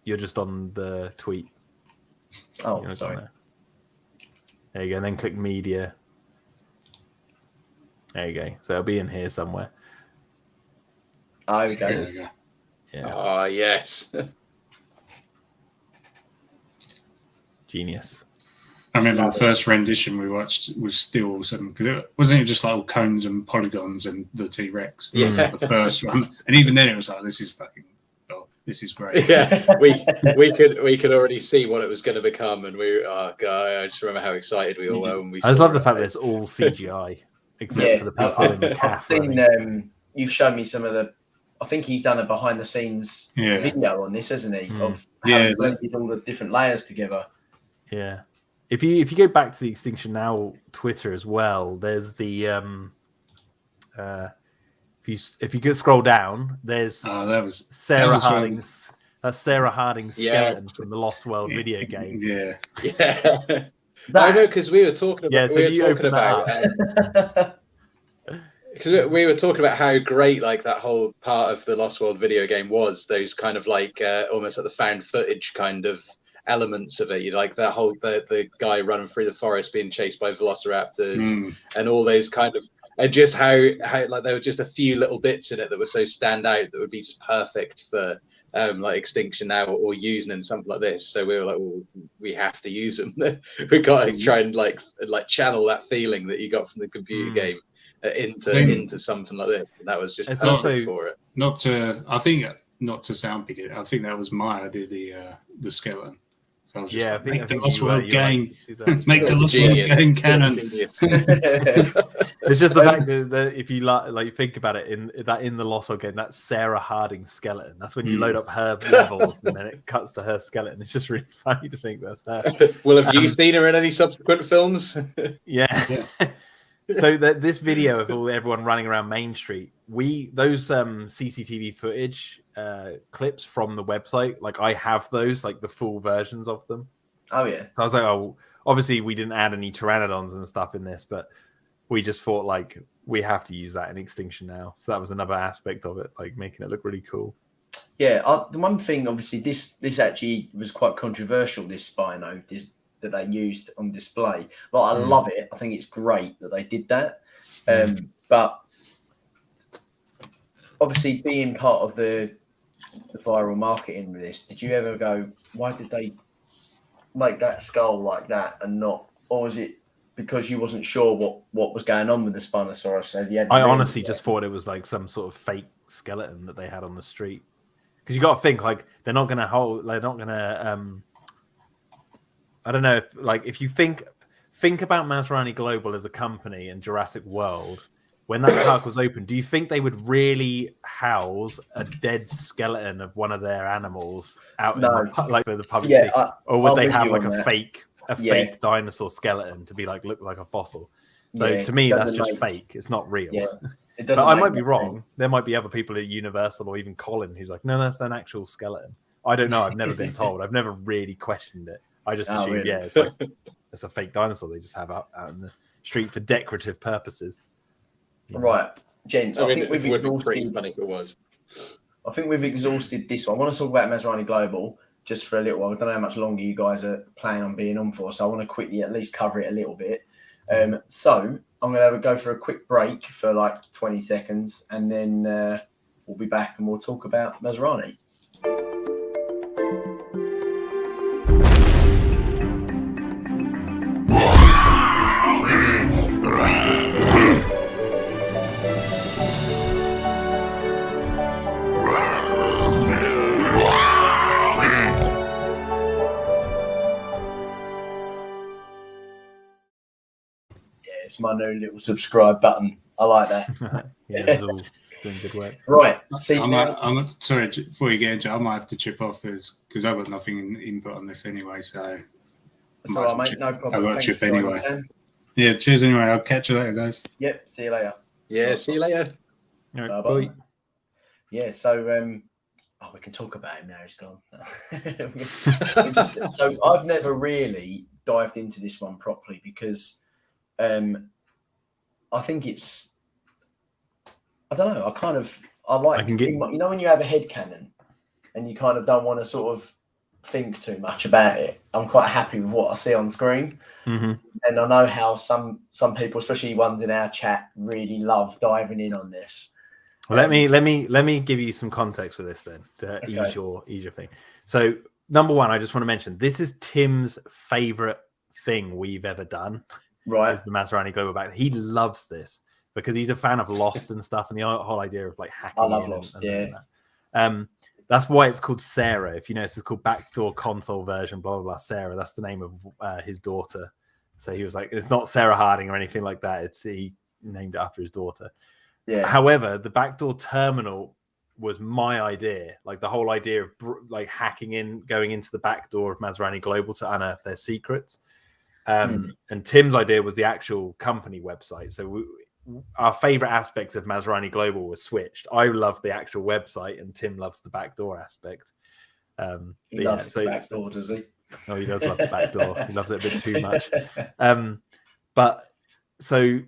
you're just on the tweet. Oh, sorry. There you go, and then click media. There you go. So it'll be in here somewhere. Oh, we go. Yeah. Oh, yes. Genius. I remember the first rendition we watched was still awesome, because it wasn't just like all cones and polygons and the T-Rex. Yeah. Like the first one, and even then it was like, this is great. Yeah, we could already see what it was going to become, and I just remember how excited we all were when we. I just love the fact that it's all CGI. Except for the people in the I've cafe. seen, you've shown me some of the. I think he's done a behind the scenes video on this, hasn't he? Of how he blended all the different layers together. Yeah. If you go back to the Extinction Now Twitter as well, there's the if you go scroll down, there's Sarah Harding's skeleton from the Lost World video game. Yeah. I know, because we were talking about because we were talking about how great like that whole part of the Lost World video game was, those kind of like almost like the found footage kind of elements of it. You like the whole the guy running through the forest being chased by velociraptors and all those kind of, and just how like there were just a few little bits in it that were so stand out that would be just perfect for like Extinction Now or using in something like this. So we were like, well, we have to use them. We got to try and like channel that feeling that you got from the computer game into something like this, and that was just perfect for it. Not to sound big, I think that was my idea, the skeleton. So I was just make the Lost World game, make the Lost World game canon. It's just the fact that if you like think about it, in the Lost World game, that's Sarah Harding's skeleton. That's when you load up her levels and then it cuts to her skeleton. It's just really funny to think that's her. Well, have you seen her in any subsequent films? Yeah. So this video of everyone running around Main Street, those CCTV footage clips from the website, like I have those, like the full versions of them. Oh yeah. So I was like, oh, obviously we didn't add any pteranodons and stuff in this, but we just thought like we have to use that in Extinction Now. So that was another aspect of it, like making it look really cool. Yeah, the one thing, obviously, this actually was quite controversial. This Spino, that they used on display. Like, I love it. I think it's great that they did that. But obviously, being part of the viral marketing with this, did you ever go, why did they make that skull like that and not, or was it because you wasn't sure what was going on with the Spinosaurus? So I honestly just thought it was like some sort of fake skeleton that they had on the street. Because you got to think, like, they're not going to I don't know, if you think about Masrani Global as a company and Jurassic World, when that park was open, do you think they would really house a dead skeleton of one of their animals out for the public to see? Or would they have like a fake dinosaur skeleton to be like look like a fossil? So to me, that's just fake. It's not real. Yeah. But I might be wrong. There might be other people at Universal or even Colin who's like, no, that's an actual skeleton. I don't know. I've never been told. I've never really questioned it. I just assume, really? It's like it's a fake dinosaur they just have out in the street for decorative purposes. Right, gents. I think we've exhausted. Funny if it was. I think we've exhausted this one. I want to talk about Masrani Global just for a little while. I don't know how much longer you guys are planning on being on for, so I want to quickly at least cover it a little bit. So I'm going to go for a quick break for like 20 seconds, and then we'll be back and we'll talk about Masrani. It's my new little subscribe button. I like that. It's all doing good work. Right. I'm sorry, before you get into it, I might have to chip off because I've got nothing input on this anyway. So that's all right, mate. No problem. I've got to chip anyway. Yeah, cheers anyway. I'll catch you later, guys. Yep. See you later. Yeah, see you later. Right, bye. Yeah, so we can talk about him now. He's gone. So I've never really dived into this one properly because I think it's, I don't know, I like, you know, when you have a headcanon and you kind of don't want to sort of think too much about it, I'm quite happy with what I see on screen. Mm-hmm. And I know how some people, especially ones in our chat, really love diving in on this. Let me give you some context for this then to ease your thing. So number one, I just want to mention this is Tim's favorite thing we've ever done. Right, is the Masrani Global back. He loves this because he's a fan of Lost and stuff, and the whole idea of like hacking. I love Lost. That's why it's called Sarah. If you notice, it's called Backdoor Console Version. Blah blah blah. Sarah. That's the name of his daughter. So he was like, it's not Sarah Harding or anything like that. He named it after his daughter. Yeah. However, the backdoor terminal was my idea. Like the whole idea of like hacking in, going into the back door of Masrani Global to unearth their secrets. And Tim's idea was the actual company website. So our favorite aspects of Masrani Global were switched. I love the actual website, and Tim loves the backdoor aspect. He loves the backdoor, does he? Oh, he does love the backdoor. He loves it a bit too much. But so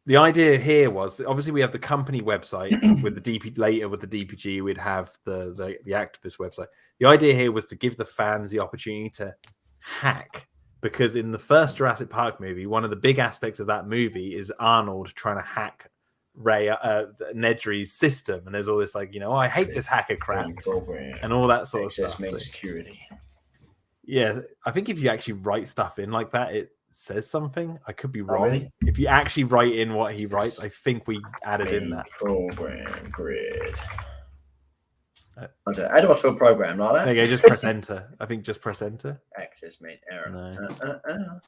the idea here was, obviously we have the company website with the later with the DPG, we'd have the Actopus website. The idea here was to give the fans the opportunity to hack, because in the first Jurassic Park movie, one of the big aspects of that movie is Arnold trying to hack Nedry's system, and there's all this like, I hate this hacker crap and all that sort of stuff. Security. Yeah, I think if you actually write stuff in like that, it says something. I could be wrong. Really? If you actually write in what he writes, I think we added in that program grid. How do I spell program like that? There you go, just press enter. I think just press enter. Access made error. No.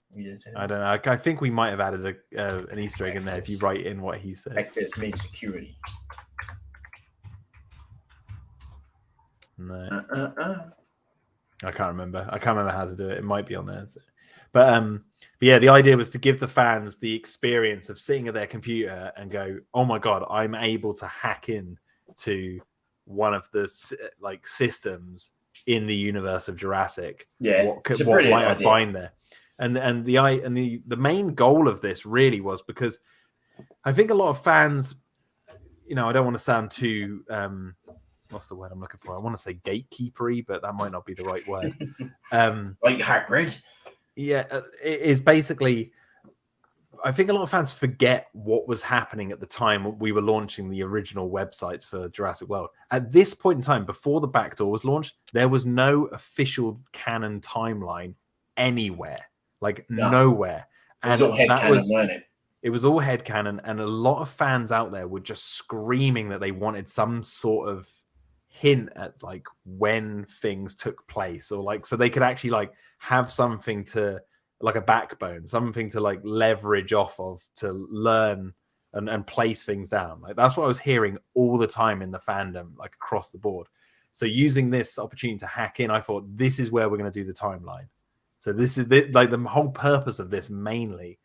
I don't know. I think we might have added an Easter egg in there if you write in what he says. Access made security. No. I can't remember. I can't remember how to do it. It might be on there. But yeah, the idea was to give the fans the experience of sitting at their computer and go, "Oh my god, I'm able to hack in to one of the like systems in the universe of Jurassic. Yeah, what might I find there?" And the main goal of this really was because I think a lot of fans, I don't want to sound too what's the word I'm looking for? I want to say gatekeepery, but that might not be the right word. Like Hagrid. Yeah, it is basically. I think a lot of fans forget what was happening at the time we were launching the original websites for Jurassic World. At this point in time, before the backdoor was launched, there was no official canon timeline anywhere, like nowhere. And it was all headcanon, wasn't it? It was all headcanon, and a lot of fans out there were just screaming that they wanted some sort of hint at like when things took place, or like so they could actually like have something to like a backbone, something to like leverage off of to learn and place things down. Like that's what I was hearing all the time in the fandom, like across the board. So using this opportunity to hack in, I thought this is where we're going to do the timeline. So this is like the whole purpose of this mainly,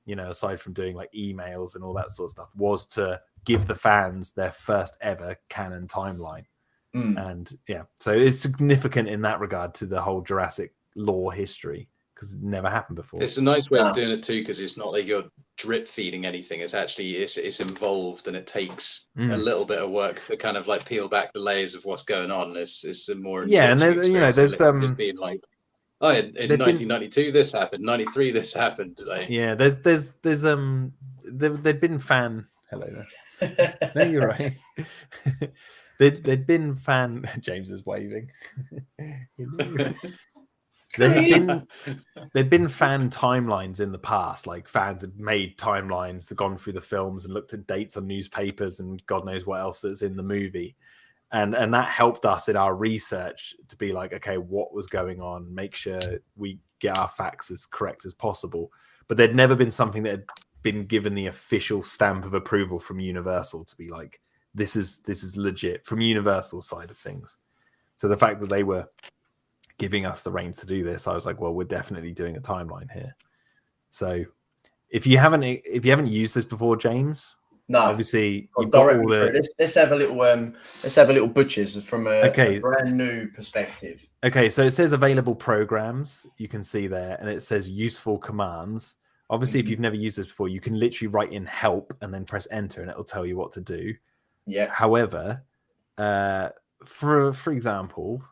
aside from doing like emails and all that sort of stuff, was to give the fans their first ever canon timeline. And yeah, so it's significant in that regard to the whole Jurassic lore history, because it never happened before. It's a nice way of doing it too, because it's not like you're drip feeding anything. It's actually it's involved, and it takes a little bit of work to kind of like peel back the layers of what's going on. It's a more and there's just being like, oh, in 1992 this happened, 93 this happened. Like, yeah, there's they've been fan. Hello there. No, you're right. They'd been fan. James is waving. There'd been fan timelines in the past. Like fans had made timelines, gone through the films and looked at dates on newspapers and God knows what else that's in the movie, and that helped us in our research to be like, okay, what was going on? Make sure we get our facts as correct as possible. But there'd never been something that had been given the official stamp of approval from Universal to be like, this is legit from Universal side of things. So the fact that they were giving us the reins to do this, I was like, well, we're definitely doing a timeline here. So if you haven't used this before, James, no, obviously you've got all the... let's have a little butchers from a brand new perspective. Okay, so it says available programs, you can see there, and it says useful commands. Obviously, if you've never used this before, you can literally write in help and then press enter, and it'll tell you what to do. Yeah. However, for example,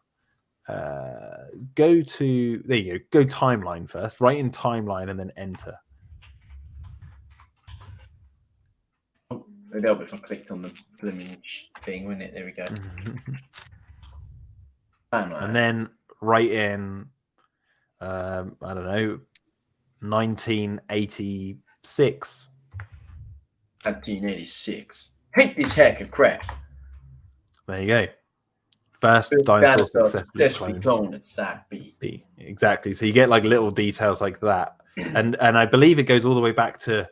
go timeline first, write in timeline and then enter. Oh, it'd help if I clicked on the blooming thing, wouldn't it? There we go. And then write in, I don't know, 1986. 1986. Hate this hacker crap. There you go. First dinosaur successfully cloned at Side B. Exactly. So you get like little details like that, and I believe it goes all the way back to,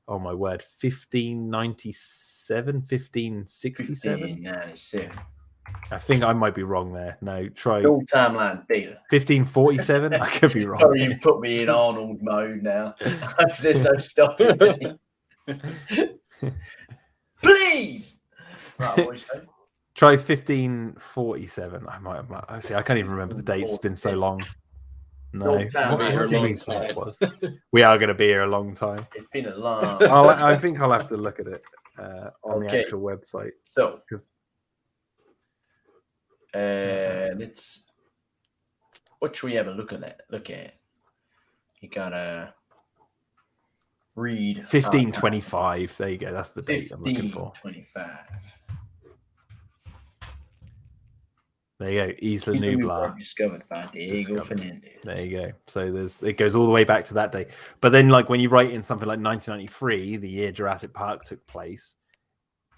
oh my word, 1596. 1567. 1597. I think I might be wrong there. No, try Full timeline dealer. 1547. I could be wrong. Sorry, you put me in Arnold mode now. There's no stopping me. Please. Right, what you say? Try 1547. I might. See, I can't even remember the dates. It's been so long. No, Long time, what mate, a did long we say time. it was? We are going to be here a long time. It's been a long. I think I'll have to look at it on the Okay. actual website. So, 'Cause- let's. What should we have a look at? You gotta read 1525. There you go. That's the date I'm looking for. 1525. There you go. Isla Isla Nublar. Nublar discovered by Diego Discovered. Fernandez. There you go. So it goes all the way back to that day. But then, like when you write in something like 1993, the year Jurassic Park took place,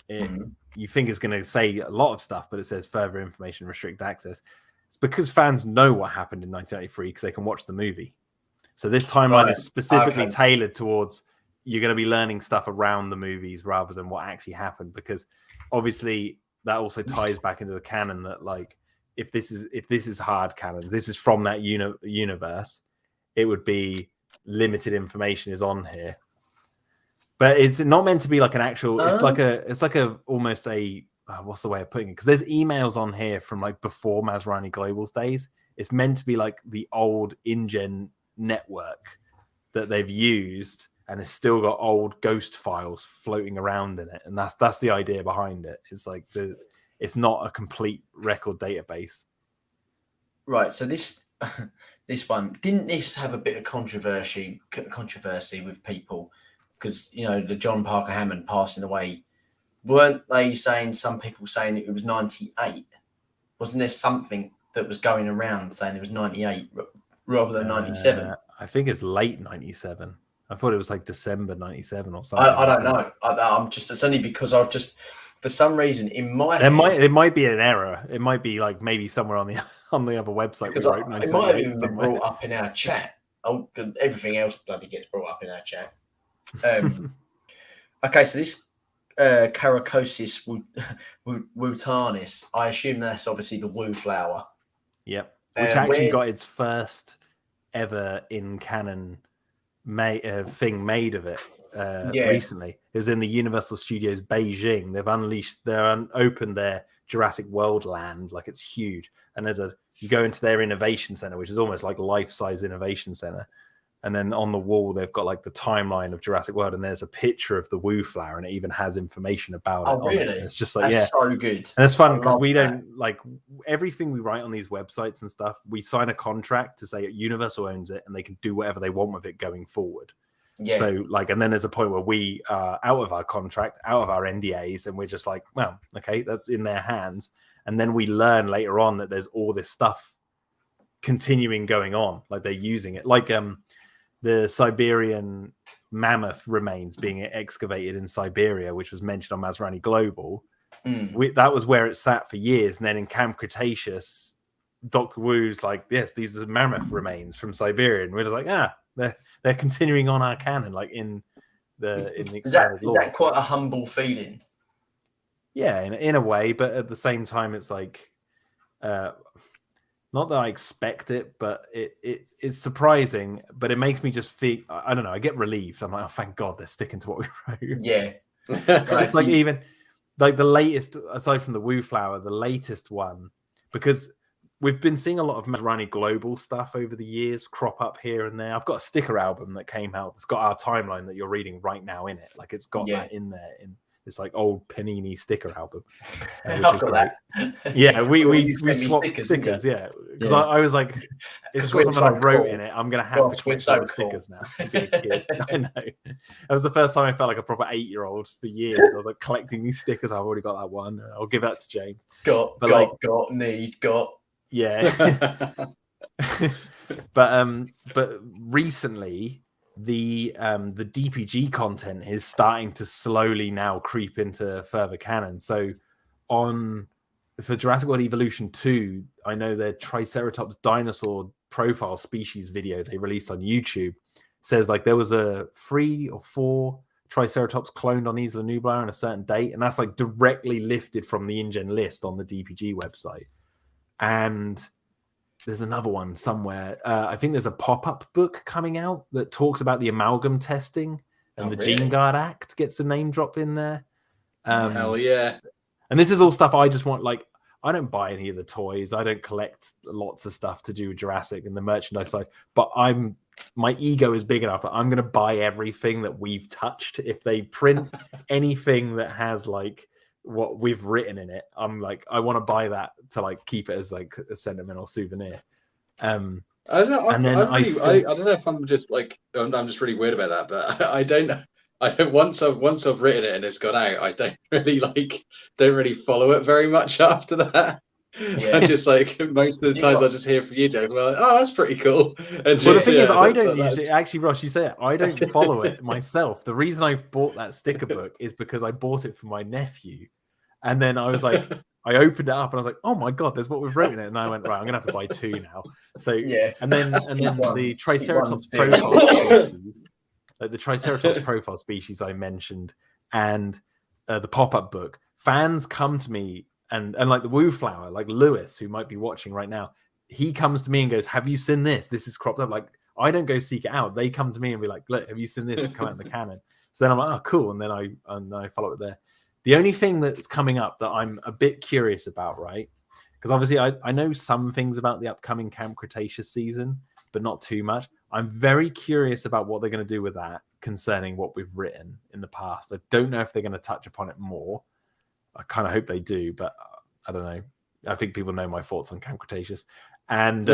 you think it's going to say a lot of stuff, but it says further information, restricted access. It's because fans know what happened in 1993 because they can watch the movie. So this timeline is specifically tailored towards you're going to be learning stuff around the movies rather than what actually happened, because obviously that also ties back into the canon that, like, if this is hard canon, this is from that universe, it would be limited information is on here. But it's not meant to be like an actual. It's like a almost a what's the way of putting it? Because there's emails on here from like before Masrani Global's days. It's meant to be like the old InGen network that they've used, and it's still got old ghost files floating around in it, and that's the idea behind it. It's like it's not a complete record database. Right. So this one, didn't this have a bit of controversy with people? Because, you know, the John Parker Hammond passing away, weren't they saying, some people saying it was 98? Wasn't there something that was going around saying it was 98 rather than 97? I think it's late 97. I thought it was like December 97 or something. I don't know. It's only because I've just, for some reason, in my head, it might be an error. It might be like maybe somewhere on the other website. Because it might have even been brought up in our chat. Everything else bloody gets brought up in our chat. Okay, so this Caracosis wootanis, I assume that's obviously the woo flower. Yep, which actually got its first ever in canon thing made of it recently. It was in the Universal Studios Beijing. They've opened their Jurassic World land, like it's huge. And you go into their innovation center, which is almost like life-size innovation center. And then on the wall, they've got like the timeline of Jurassic World, and there's a picture of the woo flower, and it even has information about it. Oh, really? It. It's just like, that's so good. And it's fun because we don't like everything we write on these websites and stuff. We sign a contract to say Universal owns it and they can do whatever they want with it going forward. Yeah. So like, and then there's a point where we are out of our contract, out of our NDAs, and we're just like, well, okay, that's in their hands. And then we learn later on that there's all this stuff continuing going on, like they're using it, like the Siberian mammoth remains being excavated in Siberia, which was mentioned on Masrani Global. That was where it sat for years. And then in Camp Cretaceous, Dr. Wu's like, yes, these are mammoth remains from Siberia. And we're just like, they're continuing on our canon, like in the expanded lore. Is that quite a humble feeling? Yeah, in a way, but at the same time, it's like, not that I expect it, but it's surprising, but it makes me just feel, I don't know, I get relieved. I'm like, oh, thank God they're sticking to what we wrote. Yeah. It's like even like the latest, aside from the woo flower, the latest one, because we've been seeing a lot of Masrani Global stuff over the years crop up here and there. I've got a sticker album that came out that's got our timeline that you're reading right now in it. Like it's got that in there in this like old Panini sticker album. Which is great. Yeah, we swapped stickers, yeah. Because I was like, it's got something I wrote in it. I'm gonna have to collect all the stickers now. Be a kid. I know. That was the first time I felt like a proper 8-year-old for years. I was like collecting these stickers. I've already got that one. I'll give that to James. Got. Yeah. But recently the DPG content is starting to slowly now creep into further canon. So for Jurassic World Evolution 2, I know their Triceratops dinosaur profile species video they released on YouTube says like there was a 3 or 4 Triceratops cloned on Isla Nublar on a certain date, and that's like directly lifted from the InGen list on the DPG website. And there's another one somewhere. I think there's a pop-up book coming out that talks about the amalgam testing, and the Gene Guard Act gets a name drop in there. Hell yeah. And this is all stuff I just want. Like, I don't buy any of the toys. I don't collect lots of stuff to do with Jurassic and the merchandise side. But my ego is big enough that I'm going to buy everything that we've touched. If they print anything that has like what we've written in it, I'm like, I want to buy that to like keep it as like a sentimental souvenir. I don't know. I don't know if I'm just like I'm just really weird about that, but I don't. Once I've written it and it's gone out, I don't really follow it very much after that. Yeah. I just like most of the times I just hear from you, Joe. Well, oh, that's pretty cool. And well, the thing is, I don't usually. Actually, Ross, you say it. I don't follow it myself. The reason I bought that sticker book is because I bought it for my nephew, and then I was like, I opened it up and I was like, oh my god, there's what we've written in it, and I went, right, I'm gonna have to buy 2 now. So yeah, and then the Triceratops profile species, like the Triceratops profile species I mentioned, and the pop-up book. Fans come to me. And like the Woo Flower, like Lewis, who might be watching right now, he comes to me and goes, have you seen this? This is cropped up. Like, I don't go seek it out. They come to me and be like, look, have you seen this? Come out in the canon. So then I'm like, oh, cool. And then I follow it there. The only thing that's coming up that I'm a bit curious about, right? Because obviously I know some things about the upcoming Camp Cretaceous season, but not too much. I'm very curious about what they're going to do with that concerning what we've written in the past. I don't know if they're going to touch upon it more. I kind of hope they do, but I don't know. I think people know my thoughts on Camp Cretaceous. And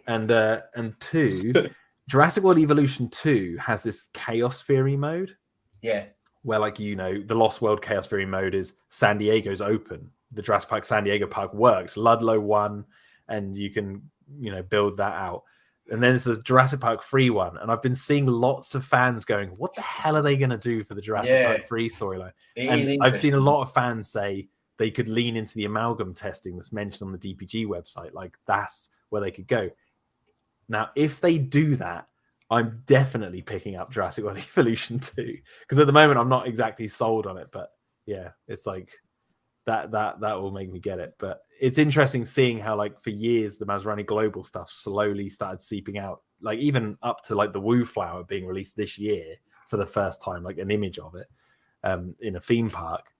and 2, Jurassic World Evolution 2 has this Chaos Theory mode. Yeah. Where, like, you know, the Lost World Chaos Theory mode is San Diego's open. The Jurassic Park San Diego Park works. Ludlow won, and you can, you know, build that out. And then it's a Jurassic Park 3 one. And I've been seeing lots of fans going, what the hell are they going to do for the Jurassic Park 3 storyline? And I've seen a lot of fans say they could lean into the amalgam testing that's mentioned on the DPG website. Like, that's where they could go. Now, if they do that, I'm definitely picking up Jurassic World Evolution 2. Because at the moment, I'm not exactly sold on it. But yeah, it's like that will make me get it. But it's interesting seeing how, like, for years the Masrani Glogabl stuff slowly started seeping out, like even up to like the Woo Flower being released this year for the first time, like an image of it in a theme park,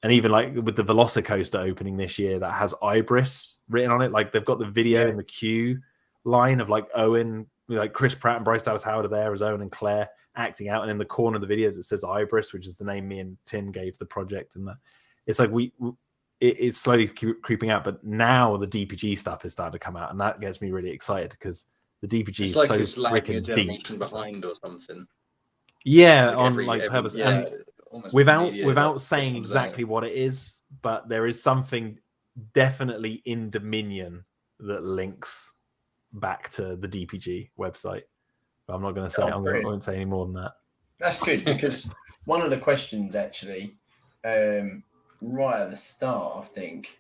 and even like with the Velocicoaster opening this year that has Ibris written on it. Like, they've got the video in the queue line of like Owen, like Chris Pratt and Bryce Dallas Howard are there as Owen and Claire acting out, and in the corner of the videos it says Ibris, which is the name me and Tim gave the project. And that it's like it's slowly creeping out, but now the DPG stuff is starting to come out, and that gets me really excited because the DPG is like so freaking deep behind or something. Yeah, like on purpose, and without saying exactly what it is, but there is something definitely in Dominion that links back to the DPG website. But I'm not going to say. I won't say any more than that. That's good, because one of the questions actually. Right at the start, I think,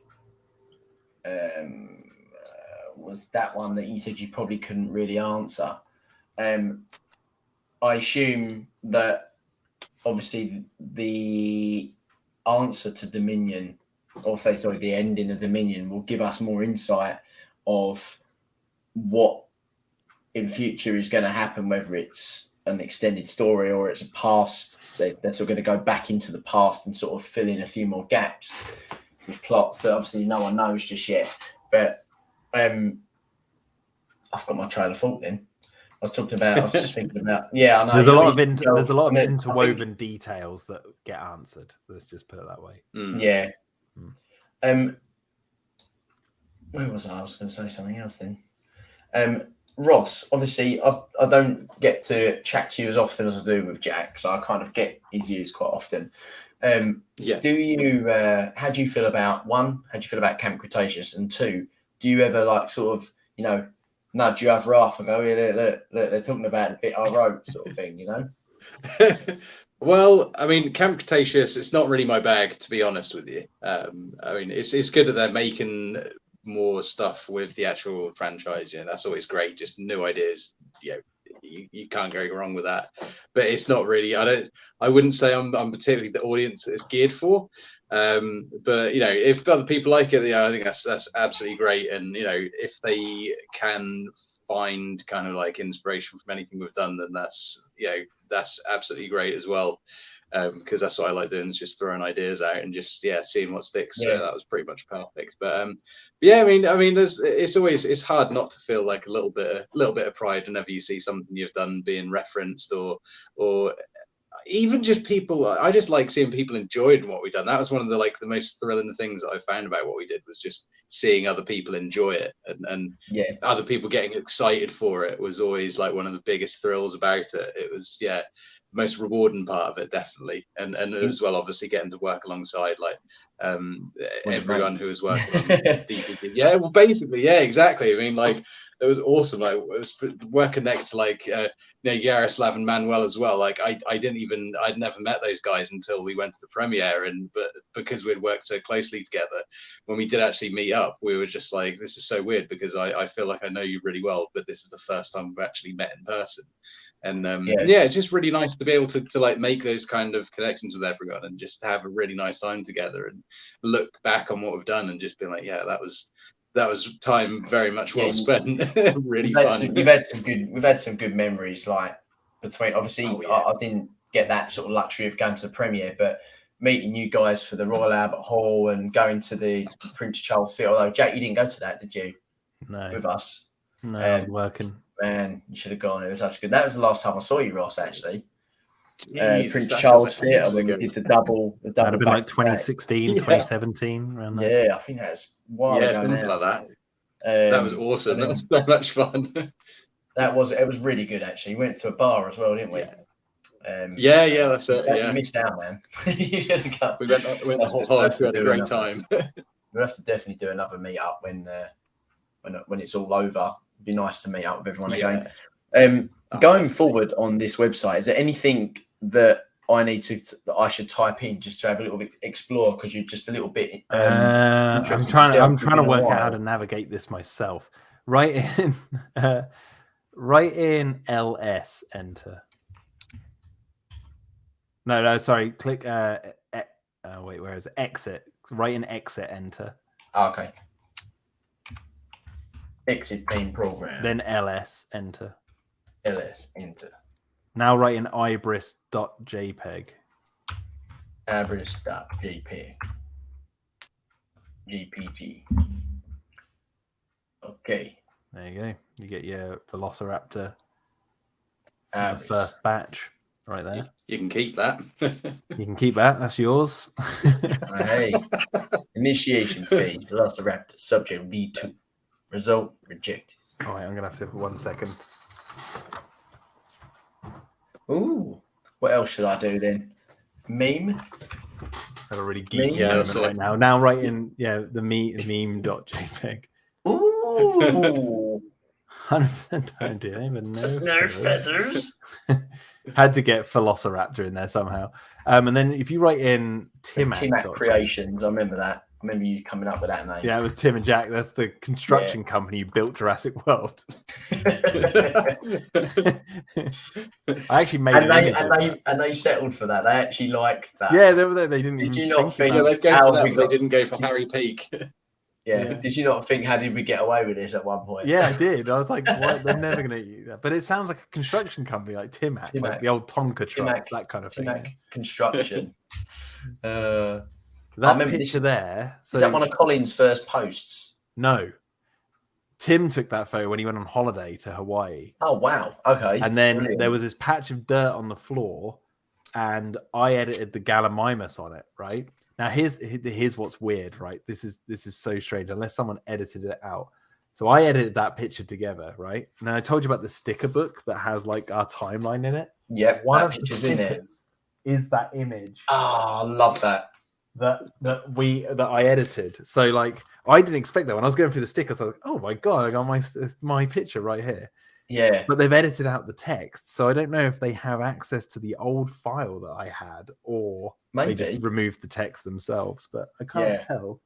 was that one that you said you probably couldn't really answer. I assume that obviously the answer to Dominion, or the ending of Dominion, will give us more insight of what in future is going to happen, whether it's an extended story or it's a past. They're sort of going to go back into the past and sort of fill in a few more gaps with plots that obviously no one knows just yet. But I've got my trail of thought then. I was just thinking about. Yeah, I know. There's a lot of interwoven details that get answered. Let's just put it that way. Yeah. Where was I? I was going to say something else then. Ross, obviously, I don't get to chat to you as often as I do with Jack, so I kind of get his views quite often. Do you? How do you feel about Camp Cretaceous, and 2, do you ever like sort of nudge you over half and go, look, they're talking about the bit I wrote, sort of thing, Well, I mean, Camp Cretaceous, it's not really my bag, to be honest with you. I mean, it's good that they're making more stuff with the actual franchise. That's always great. Just new ideas, you can't go wrong with that. But it's not really. I wouldn't say I'm particularly the audience that it's geared for. But you know, if other people like it, I think that's absolutely great. And you know, if they can find kind of like inspiration from anything we've done, then that's absolutely great as well. Because that's what I like doing, is just throwing ideas out and just seeing what sticks. Yeah. So that was pretty much perfect. But yeah, I mean, it's hard not to feel like a little bit of pride whenever you see something you've done being referenced, or even just people. I just like seeing people enjoying what we've done. That was one of the most thrilling things that I found about what we did, was just seeing other people enjoy it, and other people getting excited for it was always like one of the biggest thrills about it. It was most rewarding part of it, definitely, and as well, obviously, getting to work alongside everyone who was working on DPG. Yeah, well, basically, yeah, exactly. I mean, it was awesome. It was working next to Yaroslav and Manuel as well. I'd never met those guys until we went to the premiere, but because we'd worked so closely together, when we did actually meet up, we were just like, this is so weird, because I feel like I know you really well, but this is the first time we've actually met in person. And it's just really nice to be able to make those kind of connections with everyone, and just have a really nice time together, and look back on what we've done and just be like, that was time very much well spent. Really fun. We've had some good memories, between, obviously, I didn't get that sort of luxury of going to the premiere, but meeting you guys for the Royal Albert Hall and going to the Prince Charles Theatre. Although, Jack, you didn't go to that, did you? No. With us? No, I was working. Man, you should have gone. It was such good. That was the last time I saw you, Ross, actually. Prince that Charles Theatre, when we did the double. That'd have been like 2016, 2017, around there. Yeah, I think that was wild. Yeah, something like that. That was awesome. That was so much fun. It was really good, actually. We went to a bar as well, didn't we? Yeah, that's it. You missed out, man. We went the whole time. We had a great time. We'll have to definitely do another meet up when it's all over. It'd be nice to meet up with everyone again. Going forward on this website, is there anything that I should type in just to have a little bit explore, because you're just a little bit I'm trying to work out how to navigate this myself. Write in LS, enter. No, sorry, click wait, where is it? Exit. Write in exit, enter. Okay. Exit main program. Then LS, enter. LS, enter. Now write in ibris.jpg. Ibris.jpg. GPG. Okay. There you go. You get your Velociraptor. The first batch right there. You can keep that. You can keep that. That's yours. Hey. Initiation phase. Velociraptor. Subject V2. Result rejected. All right, I'm going to have to 1 second. Ooh. What else should I do then? Meme? I have a really geeky moment right now. Now write in, the meme.jpg. Ooh. 100% don't do it. Even no feathers. Had to get Velociraptor in there somehow. And then if you write in Timac Creations, I remember that. I remember you coming up with that name. Yeah, it was Tim and Jack. That's the construction company who built Jurassic World. I actually made and they settled for that. They actually liked that. Yeah, they didn't. Did you not think? They didn't go for Harry Peak. Yeah. Did you not think, how did we get away with this at one point? Yeah, I did. I was like, what? They're never going to use that. But it sounds like a construction company, like Timac, like the old Tonka trucks, that kind of thing. Timac Construction. That picture there. So, is that one of Colin's first posts? No. Tim took that photo when he went on holiday to Hawaii. Oh, wow. Okay. And then there was this patch of dirt on the floor, and I edited the Gallimimus on it, right? Now, here's what's weird, right? This is so strange, unless someone edited it out. So I edited that picture together, right? And then I told you about the sticker book that has like our timeline in it. Yeah, one of the pictures in there is that image. Oh, I love that. That I edited. So like I didn't expect that when I was going through the stickers. I was like, oh my god, I got my picture right here. Yeah, but they've edited out the text, so I don't know if they have access to the old file that I had, or maybe they just removed the text themselves. But I can't tell.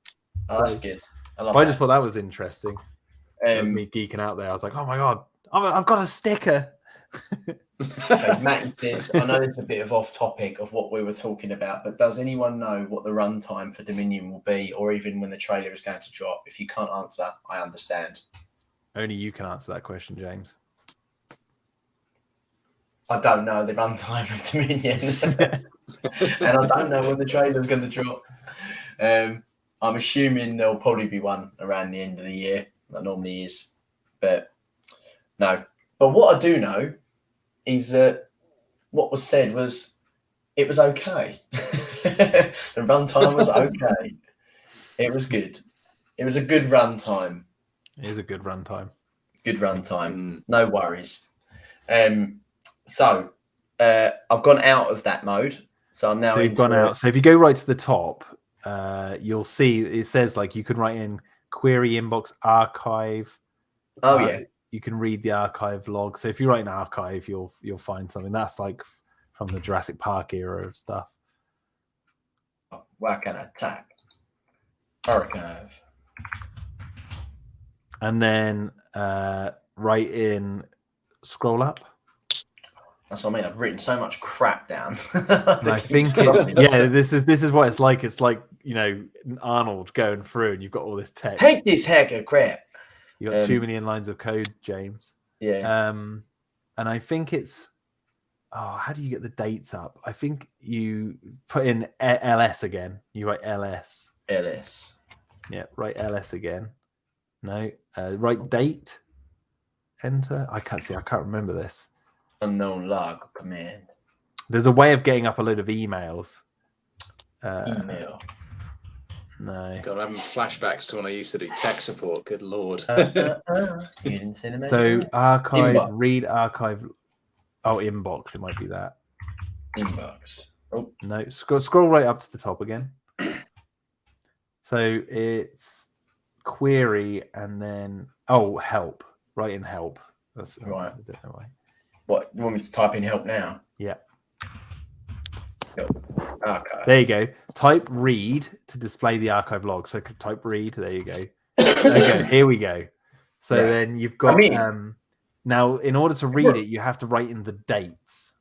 Oh, that's good. I just thought that was interesting. That was me geeking out there. I was like, oh my god, I've got a sticker. Okay, Matty says, I know it's a bit of off topic of what we were talking about, but does anyone know what the runtime for Dominion will be, or even when the trailer is going to drop? If you can't answer, I understand. Only you can answer that question, James. I don't know the runtime of Dominion, and I don't know when the trailer is going to drop. I'm assuming there'll probably be one around the end of the year, that normally is, but no. But what I do know is that what was said was it was okay. The runtime was okay. It was good. It was a good runtime. It is a good runtime. Good runtime. No worries. So I've gone out of that mode. So I'm now You've gone out. So if you go right to the top, you'll see it says like you can write in query inbox archive. Oh yeah. You can read the archive log. So if you write an archive, you'll find something that's like from the Jurassic Park era of stuff. Where can I type? Archive. And then write in scroll up. That's what I mean. I've written so much crap down. And I think this is what it's like. It's like, you know, Arnold going through and you've got all this text. Hate this heck of crap. You got 2 million lines of code, James. Yeah. And I think it's how do you get the dates up? I think you put in LS again. You write LS. LS. Yeah, write LS again. No, write date. Enter. I can't remember this. Unknown log command. There's a way of getting up a load of emails. Email. No. God, I'm having flashbacks to when I used to do tech support. Good lord. You didn't see the So archive, Inbox. read archive. Oh, inbox. It might be that. Inbox. Oh, No, scroll right up to the top again. So it's query and then help. Write in help. That's Right. I don't know why. what? You want me to type in help now? Yeah. Archive. There you go. Type read to display the archive log. So type read. There you go. Okay, here we go. So Right. then you've got now in order to read Sure. it, you have to write in the dates.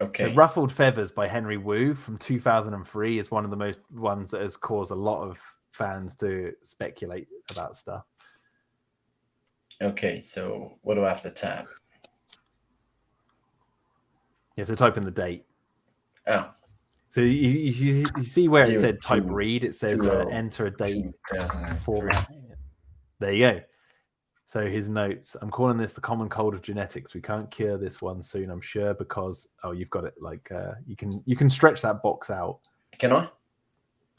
Okay. So Ruffled Feathers by Henry Wu from 2003 is one of the most ones that has caused a lot of fans to speculate about stuff. Okay. So what do I have to type? You have to type in the date. Oh. So you see where it said type 02, read, it says enter a date 2003. format. There you go. So his notes. I'm calling this the common cold of genetics. We can't cure this one soon, I'm sure, because you've got it like you can stretch that box out. Can I?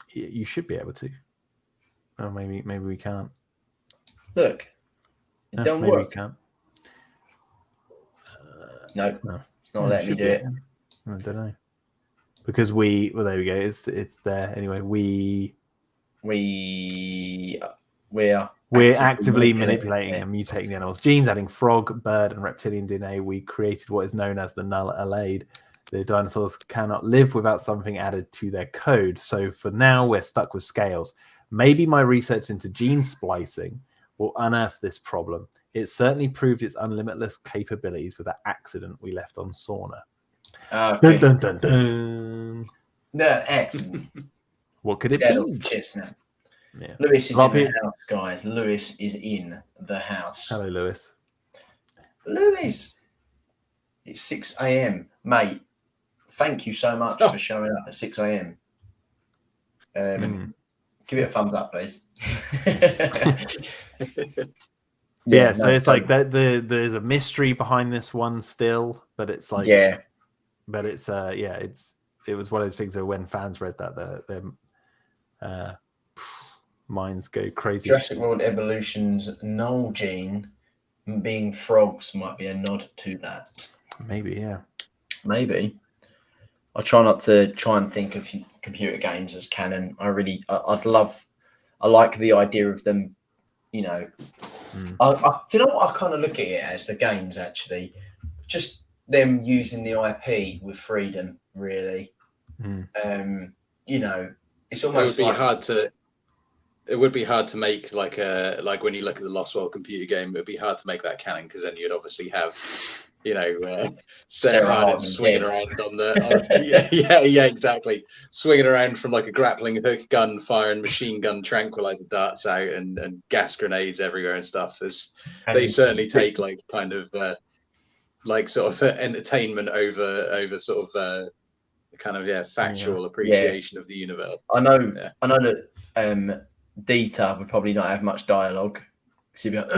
You should be able to. Oh, maybe we can't. Look. It No, don't maybe work. we can't. No. No. It's not letting me do it. I don't know. Because there we go. It's there anyway. We're actively manipulating and mutating the animals' genes, adding frog, bird, and reptilian DNA. We created what is known as the null allied. The dinosaurs cannot live without something added to their code. So for now, we're stuck with scales. Maybe my research into gene splicing will unearth this problem. It certainly proved its unlimitless capabilities with that accident we left on Sauna. Okay. Dun, dun, dun, dun. The accident. What could it That'll be? chestnut. Yeah. Lewis is Well, in the house, guys. Lewis is in the house. Hello, Lewis. Lewis. It's 6 a.m. Mate, thank you so much for showing up at 6 a.m. Give it a thumbs up, please. So it's like that. There's a mystery behind this one still, but it's like but it's it was one of those things where when fans read that their minds go crazy. Jurassic World Evolution's null gene being frogs might be a nod to that. Maybe, yeah. Maybe. I try not to try and think of computer games as canon. I like the idea of them, you know. Do you know what I kind of look at it as? The games, actually. Just them using the IP with freedom, really. You know, it's almost it would be hard to it would be hard to make like when you look at the Lost World computer game, it would be hard to make that canon because then you'd obviously have, Sarah Harding swinging around on yeah, exactly, swinging around from like a grappling hook gun, firing machine gun tranquilizer darts out and gas grenades everywhere and stuff. They certainly take like kind of like sort of entertainment over sort of kind of factual appreciation of the universe. I know that Dieter would probably not have much dialogue. She'd be like,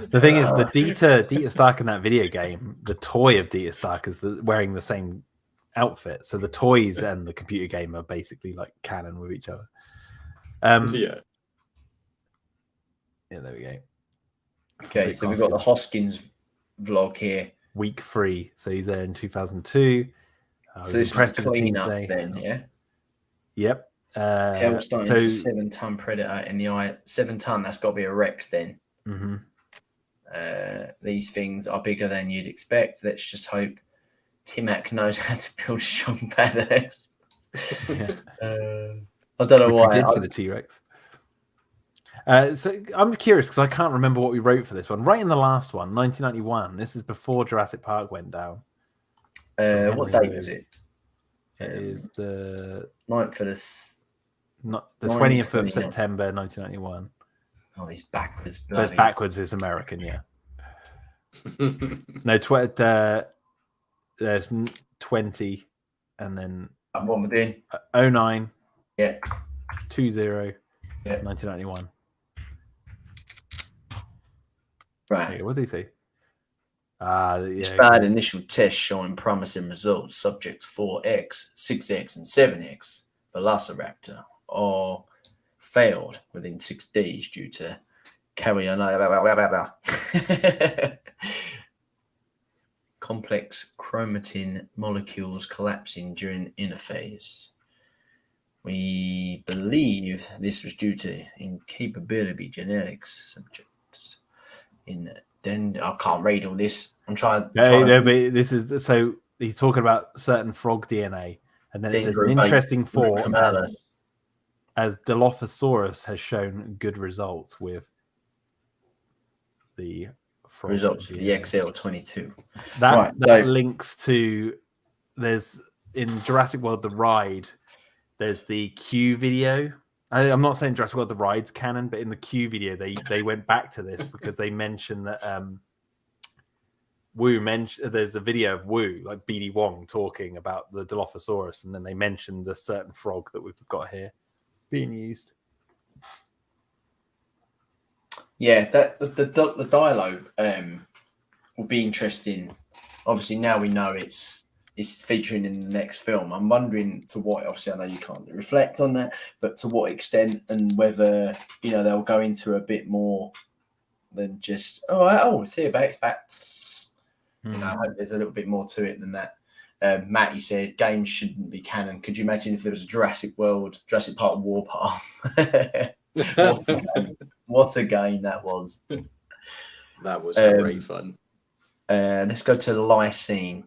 the thing is, the Dieter Stark in that video game, the toy of Dieter Stark is wearing the same outfit. So the toys and the computer game are basically like canon with each other. Yeah, there we go. Okay, so we've got the Hoskins vlog here. Week 3. So he's there in 2002. So this was a clean up then, yeah? Yep. Hellstone is a 7-ton Predator in the eye. 7 ton, that's got to be a Rex then. Mm-hmm. These things are bigger than you'd expect. Let's just hope Timac knows how to build strong badass. I don't know why. We did for the T-Rex. So I'm curious because I can't remember what we wrote for this one. Right in the last one, 1991. This is before Jurassic Park went down. What date is it? It is the 9th for this. Not the 20th of September, 1991. Oh, he's backwards. It's backwards. It's American, yeah. No, there's 20, and then what we're doing. 09. Yeah. 20. Yeah. 1991. Right. What did he say? Yeah. Expired initial tests showing promising results. Subjects 4X, 6X, and 7X Velociraptor all failed within 6 days due to complex chromatin molecules collapsing during interphase. We believe this was due to incapability genetics subjects in then I can't read all this. I'm trying. But this is so he's talking about certain frog DNA, and then it says an interesting form as Dilophosaurus has shown good results with the frog results of the XL22. That links to there's in Jurassic World the ride. There's the Q video. I'm not saying Jurassic World the ride's canon, but in the Q video they went back to this because they mentioned that there's a video of Wu, like BD Wong, talking about the Dilophosaurus, and then they mentioned the certain frog that we've got here being used. Yeah, that the dialogue will be interesting. Obviously, now we know it's featuring in the next film. I'm wondering to what, obviously I know you can't reflect on that, but to what extent and whether, they'll go into a bit more than just, it's here, it's back. I hope there's a little bit more to it than that. Matt, you said games shouldn't be canon. Could you imagine if there was a Jurassic Park Warpath? What a game that was. That was great fun. Let's go to the Lysine.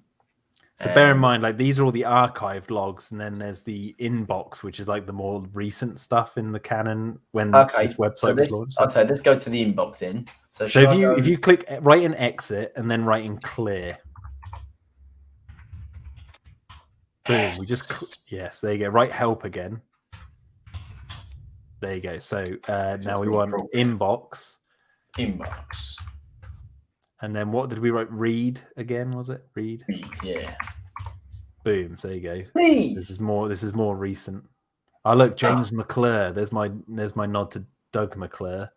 So bear in mind, like these are all the archived logs, and then there's the inbox, which is like the more recent stuff in the canon when this website was launched. Okay, let's go to the inbox in. So if you click write in exit and then write in clear, boom, we just yes, there you go. Write help again. There you go. So now we want inbox. Inbox. And then what did we write? Read again, was it? Read, yeah. Boom. So there you go. Please. This is more recent. Oh look, James McClure. There's my nod to Doug McClure.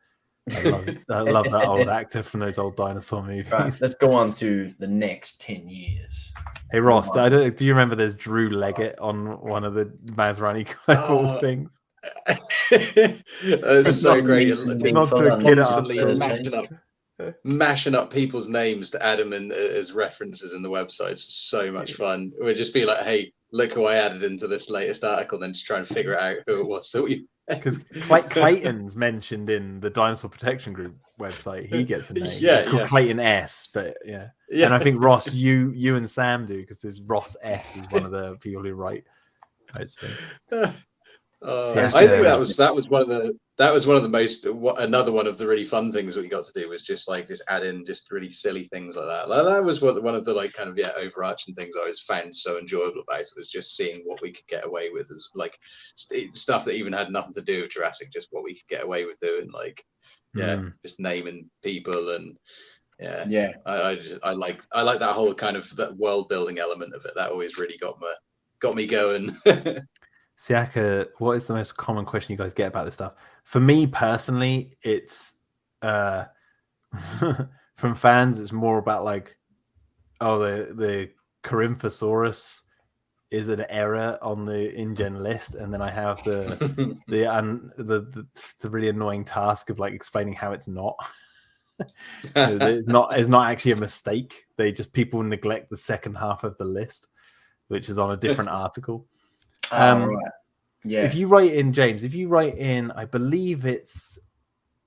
I love that old actor from those old dinosaur movies. Right, let's go on to the next 10 years. Hey Ross, do you remember there's Drew Leggett on one of the Masrani Glogabl things? That's so great. Not to a kid at mashing up people's names to add them in as references in the website. It's so much fun. It would just be like, hey, look who I added into this latest article, then just try and figure out who it was that we. Because Clayton's mentioned in the Dinosaur Protection Group website. He gets a name. It's called Clayton S, but yeah. And I think Ross, you and Sam do, because there's Ross S is one of the people who write. I think that was one of the most another one of the really fun things that we got to do was just add in just really silly things like that. Like, that was one of the overarching things I always found so enjoyable about it, was just seeing what we could get away with, as stuff that even had nothing to do with Jurassic, just what we could get away with doing, just naming people and I like that whole kind of that world building element of it. That always really got me going. Siaka, what is the most common question you guys get about this stuff? For me personally, it's from fans. It's more about the Corymphosaurus is an error on the InGen list, and then I have the really annoying task of explaining how it's not. It's not actually a mistake. People neglect the second half of the list, which is on a different article. Right. Yeah. If you write in, James, I believe it's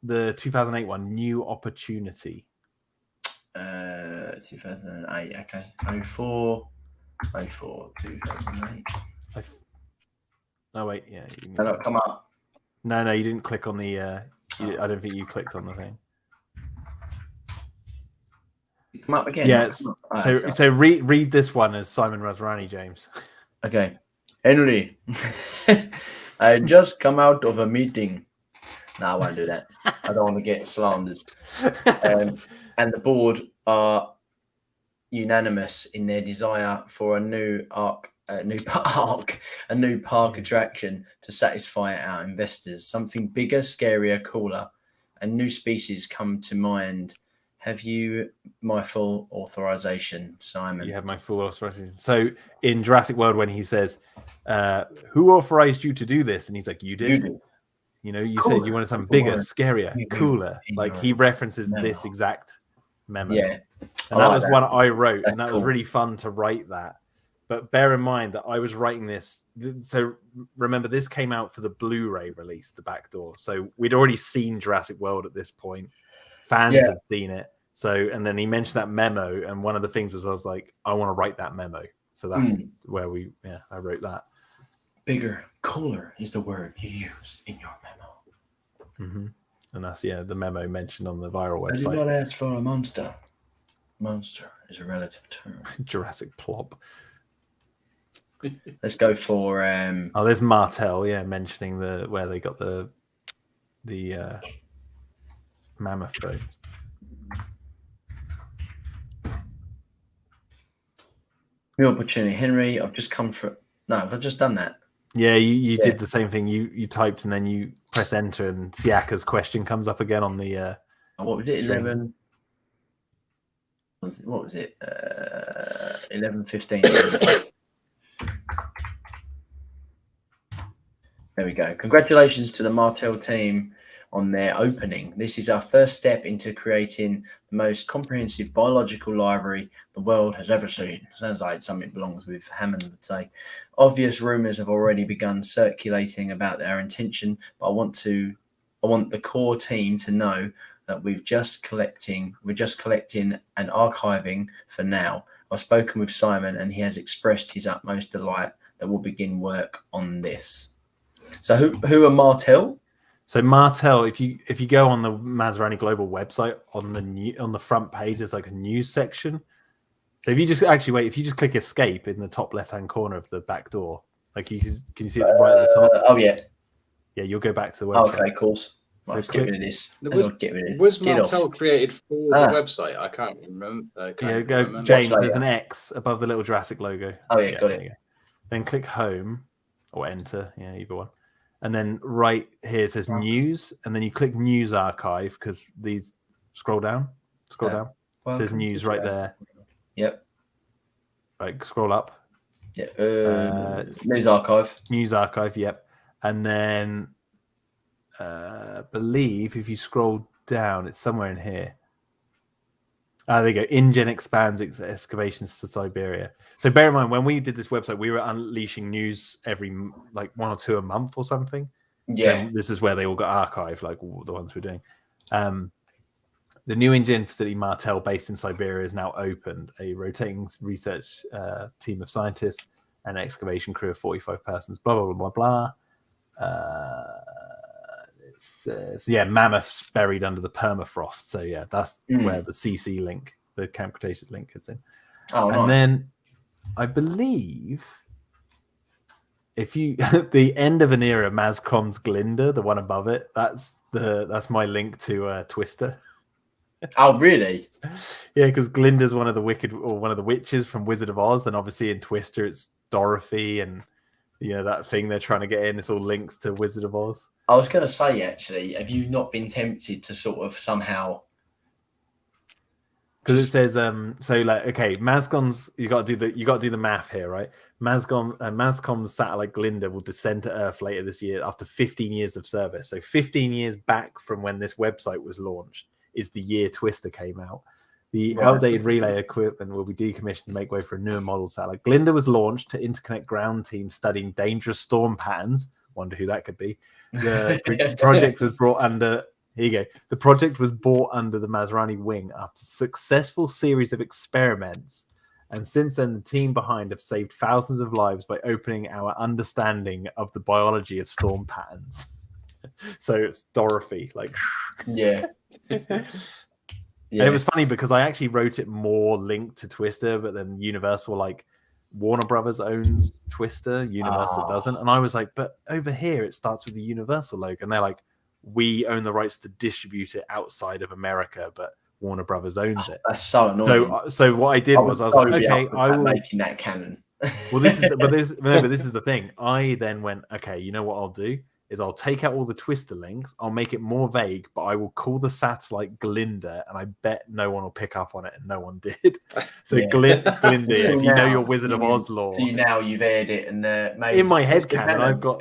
the 2008 one, New Opportunity. 2008. Okay. 04, 2008. Oh wait, yeah. Come up. No, you didn't click on the. I don't think you clicked on the thing. Come up again. Yeah. So read this one as Simon Masrani, James. Okay. Henry, I just come out of a meeting. No, I won't do that. I don't want to get slandered. And the board are unanimous in their desire for a new park attraction to satisfy our investors. Something bigger, scarier, cooler. A new species come to mind. Have you my full authorization, Simon? You have my full authorization. So in Jurassic World, when he says, who authorized you to do this? And he's like, you did. You Cooler. Said you wanted something bigger, scarier, cooler. He references this exact memo. Yeah. And that was one I wrote. And that was really fun to write that. But bear in mind that I was writing this. So remember, this came out for the Blu-ray release, the backdoor. So we'd already seen Jurassic World at this point. Fans had seen it. So, and then he mentioned that memo. And one of the things was I was like, I want to write that memo. So that's where I wrote that. Bigger, cooler is the word you used in your memo. Mm-hmm. And that's, the memo mentioned on the viral website. I did not ask for a monster. Monster is a relative term. Jurassic plop. Let's go for there's Martel, mentioning where they got the mammoth bones. New opportunity. Henry, I've just come for I've just done that. Yeah, you did the same thing. You typed and then you press enter, and Siaka's question comes up again on the what was it? stream. 11. What was it? 11:15. There we go. Congratulations to the Martel team on their opening. This is our first step into creating the most comprehensive biological library the world has ever seen. Sounds like something belongs with Hammond would say. Obvious rumors have already begun circulating about their intention, but I want the core team to know that we're just collecting and archiving for now. I've spoken with Simon and he has expressed his utmost delight that we'll begin work on this. So who are Martel? So Martel, if you go on the Masrani Global website, on the front page, there's a news section. So if you just click escape in the top left hand corner of the back door, can you see it right at the top? Oh yeah, you'll go back to the website. Okay, cool. So let's get rid of this. Was Martel created for the website? I can't remember. James. There's an X above the little Jurassic logo. Oh yeah, got it. Then click home or enter. Yeah, either one. And then right here it says news, and then you click news archive because these scroll down. It says news right there. Yep. Right, scroll up. Yeah. News archive. News archive. Yep. And then I believe if you scroll down, it's somewhere in here. There you go. InGen expands excavations to Siberia. So bear in mind, when we did this website, we were unleashing news every 1 or 2 a month or something. Yeah. So this is where they all got archived, all the ones we're doing. The new InGen facility, Martel, based in Siberia, is now opened. A rotating research team of scientists and excavation crew of 45 persons, blah, blah, blah, blah, It says, yeah, mammoths buried under the permafrost. So yeah, that's where the CC link, the Camp Cretaceous link, is in. Oh, and nice. then I believe if you the end of an era, Mascom's Glinda, the one above it, that's my link to Twister. Oh, really? Yeah, because Glinda's one of the one of the witches from Wizard of Oz, and obviously in Twister it's Dorothy, and that thing they're trying to get in. It's all links to Wizard of Oz. I was going to say, actually, have you not been tempted to sort of somehow? Because it says, so like, okay, Mascom's, you got to do the math here, right? Mascom's satellite Glinda will descend to Earth later this year after 15 years of service. So 15 years back from when this website was launched is the year Twister came out. The outdated relay equipment will be decommissioned to make way for a newer model satellite. Glinda was launched to interconnect ground teams studying dangerous storm patterns. Wonder who that could be. The project was brought under. Here you go. The project was brought under the Masrani wing after a successful series of experiments, and since then, the team behind have saved thousands of lives by opening our understanding of the biology of storm patterns. So it's Dorothy, like, yeah. And it was funny because I actually wrote it more linked to Twister, but then Universal, like, Warner Brothers owns Twister, Universal doesn't, and I was like, but over here it starts with the Universal logo, and they're like, we own the rights to distribute it outside of America, but Warner Brothers owns it. That's so annoying. So what I did was I was like, okay, I will making that canon. Well, this is but this is the thing. I then went, okay, you know what I'll do is I'll take out all the Twister links, I'll make it more vague, but I will call the satellite Glinda, and I bet no one will pick up on it, and no one did. So Glinda, if you know your Wizard of Oz lore. So now you've aired it, and made in my head canon, I've got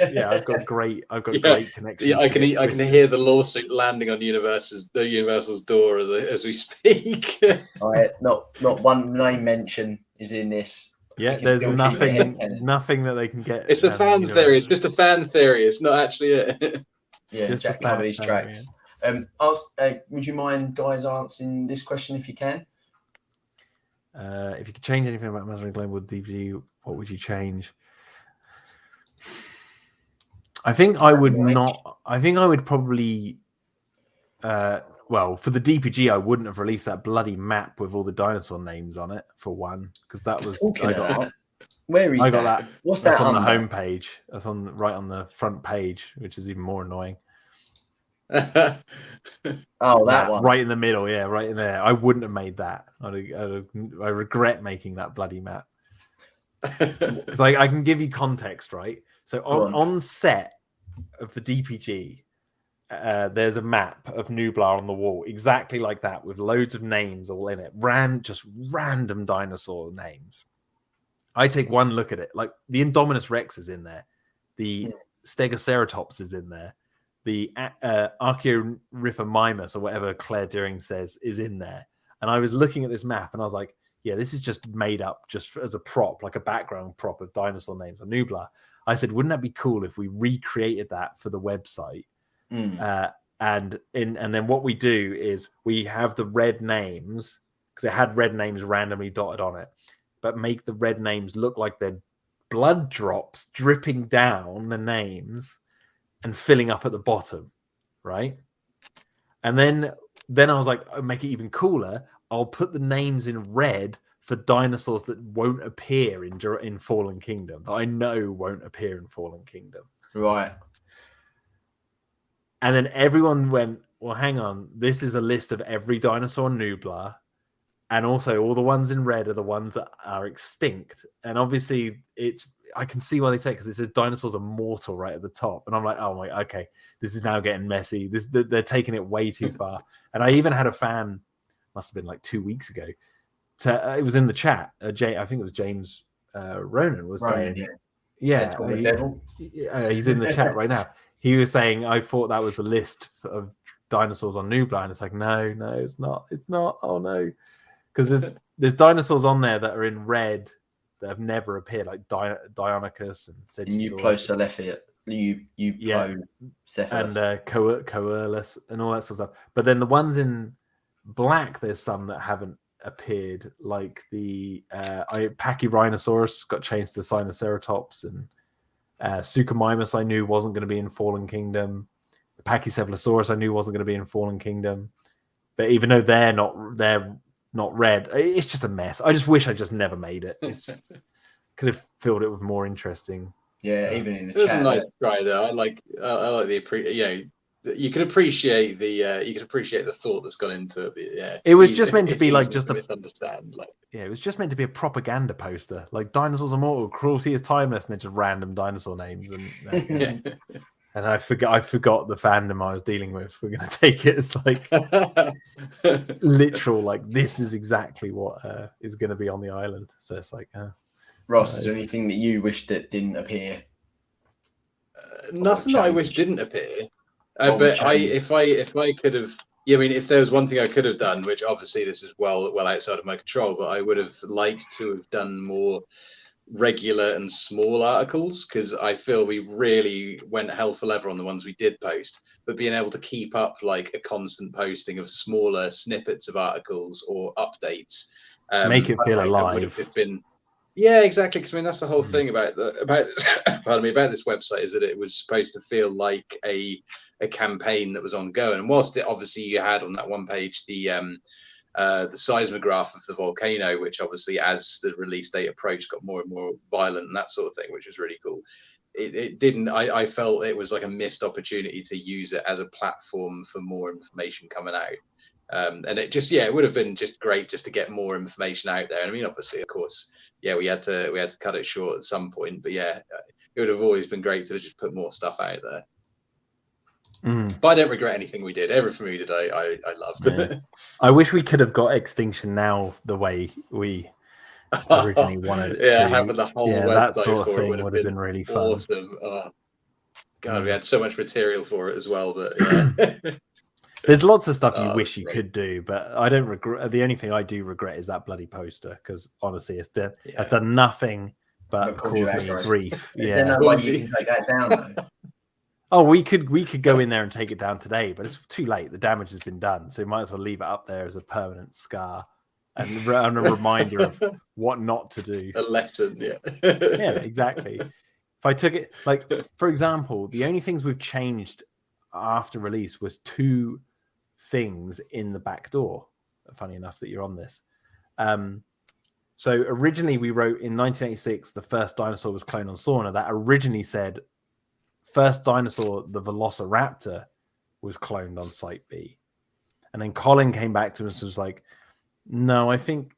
great connections. Yeah, I can hear the lawsuit landing on Universal's door as we speak. All right, not one name mention is in this. Yeah, there's nothing that they can get. It's a fan theory. It's just a fan theory. It's not actually it. Yeah, just Jack Cavalry's tracks. Would you mind, guys, answering this question if you can? If you could change anything about Masrani Global DPG, what would you change? I think I would not. I think I would probably. Well, for the DPG, I wouldn't have released that bloody map with all the dinosaur names on it, for one, because that was. Where is that? What's that? That's on the home page. That's right on the front page, which is even more annoying. Oh, that one. Right in the middle, yeah, right in there. I wouldn't have made that. I regret making that bloody map. Because I can give you context, right? So on set of the DPG, there's a map of Nublar on the wall, exactly like that, with loads of names all in it. Just random dinosaur names. I take one look at it, like the Indominus Rex is in there, the Stegoceratops is in there, the Archaeorhynchomymus, or whatever Claire Deering says, is in there. And I was looking at this map, and I was like, yeah, this is just made up just as a prop, like a background prop of dinosaur names on Nublar. I said, wouldn't that be cool if we recreated that for the website? And then what we do is we have the red names, because it had red names randomly dotted on it, but make the red names look like they're blood drops dripping down the names and filling up at the bottom, right? And then I was like, I'll make it even cooler. I'll put the names in red for dinosaurs that won't appear in Fallen Kingdom, that I know won't appear in Fallen Kingdom. Right. And then everyone went, well, hang on, this is a list of every dinosaur in Nublar, and also all the ones in red are the ones that are extinct. And obviously I can see why they say it, because it says dinosaurs are mortal right at the top. And I'm like, oh my, okay, this is now getting messy. They're taking it way too far. And I even had a fan, must have been like 2 weeks ago, it was in the chat. I think it was James Ronan was saying, yeah, he's in the chat right now. He was saying, I thought that was a list of dinosaurs on Nublar, and it's like, no, it's not. It's not. Oh no, because there's dinosaurs on there that are in red that have never appeared, like Deinonychus and Euplocephalus, and Coelus and all that sort of stuff. But then the ones in black, there's some that haven't appeared, like the Pachyrhinosaurus got changed to Sinoceratops, and Suchomimus I knew wasn't going to be in Fallen Kingdom. The Pachycephalosaurus I knew wasn't going to be in Fallen Kingdom. But even though they're not red, it's just a mess. I just wish I just never made it. It's just, could have filled it with more interesting. Yeah, even in the it was chat. a nice try though. I like the you can appreciate the thought that's gone into it. Yeah, it was just meant to be like just a misunderstand. Like, yeah, it was just meant to be a propaganda poster. Like dinosaurs are mortal, cruelty is timeless, and then just random dinosaur names. And and I forgot the fandom I was dealing with. We're gonna take it as like literal, like this is exactly what is gonna be on the island. So it's like, Ross, is there anything that you wish that didn't appear? Nothing that I wish didn't appear. But if I could have, I mean, if there was one thing I could have done, which obviously this is well outside of my control, but I would have liked to have done more regular and small articles, because I feel we really went hell for leather on the ones we did post. But being able to keep up like a constant posting of smaller snippets of articles or updates, make it feel alive. Would have just been. Yeah, exactly. Because I mean, that's the whole thing about pardon me, about this website, is that it was supposed to feel like a campaign that was ongoing. And whilst obviously you had on that one page the seismograph of the volcano, which obviously as the release date approached got more and more violent and that sort of thing, which was really cool. It didn't. I felt it was like a missed opportunity to use it as a platform for more information coming out. And it just, it would have been just great just to get more information out there. And I mean, obviously, of course, we had to cut it short at some point, but it would have always been great to just put more stuff out there. But I don't regret anything we did. Everything we did, I loved. Yeah. I wish we could have got Extinction now the way we originally wanted it to. Having the whole website that sort of for thing it would have been really fun. Awesome. God, we had so much material for it as well, but yeah. There's lots of stuff you wish you could do, but I don't regret. The only thing I do regret is that bloody poster, because honestly, it's done nothing but cause me grief. Is there no way you can take that down though? Oh, we could go in there and take it down today, but it's too late. The damage has been done, so we might as well leave it up there as a permanent scar and a reminder of what not to do. A lesson, yeah, exactly. If I took it, like for example, the only things we've changed after release was 2 things in the back door. Funny enough that you're on this. So originally we wrote in 1986 the first dinosaur was cloned on Sauna. That originally said first dinosaur, the Velociraptor, was cloned on Site B. And then Colin came back to us and was like, no, I think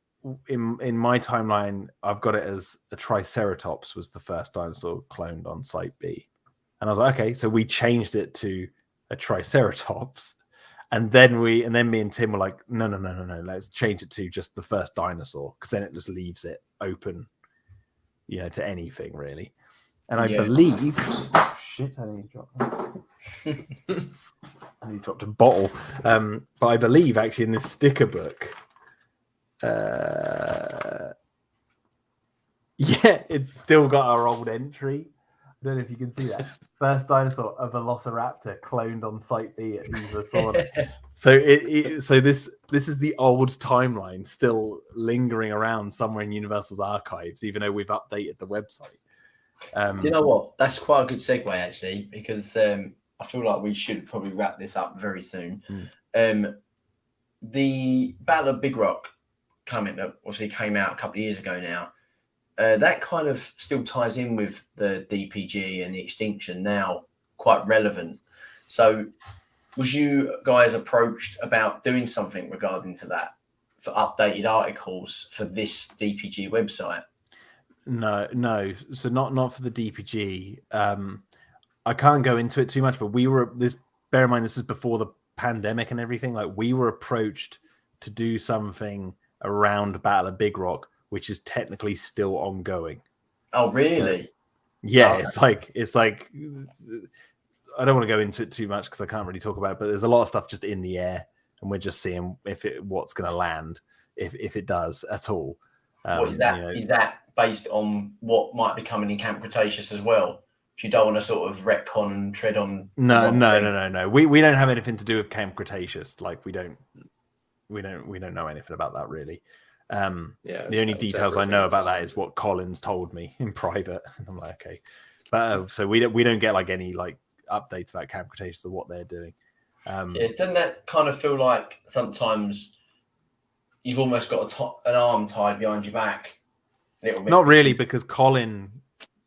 in my timeline, I've got it as a Triceratops was the first dinosaur cloned on Site B. And I was like, okay, so we changed it to a Triceratops. And then me and Tim were like, no, let's change it to just the first dinosaur, because then it just leaves it open, to anything really. And I believe, shit, I nearly dropped a bottle. But I believe actually in this sticker book, it's still got our old entry. I don't know if you can see that. First dinosaur, a Velociraptor cloned on Site B at Dinosaur. So so this is the old timeline still lingering around somewhere in Universal's archives, even though we've updated the website. Do you know what? That's quite a good segue actually, because I feel like we should probably wrap this up very soon. The Battle of Big Rock comic that obviously came out a couple of years ago now, that kind of still ties in with the DPG and the Extinction now, quite relevant. So was you guys approached about doing something regarding to that for updated articles for this DPG website? No. So not for the DPG. I can't go into it too much, but bear in mind, this is before the pandemic and everything. Like, we were approached to do something around Battle of Big Rock, which is technically still ongoing. Oh, really? So, yeah, it's like I don't want to go into it too much because I can't really talk about it, but there's a lot of stuff just in the air, and we're just seeing what's going to land, if it does at all. What is that? Is that based on what might be coming in Camp Cretaceous as well? You don't want to sort of retcon and tread on. No. We don't have anything to do with Camp Cretaceous. Like, we don't know anything about that really. The only details I know about that is what Collins told me in private. And I'm like, okay. But so we don't get like any like updates about Camp Cretaceous or what they're doing. Yeah, doesn't that kind of feel like sometimes you've almost got an arm tied behind your back? Not really, because Colin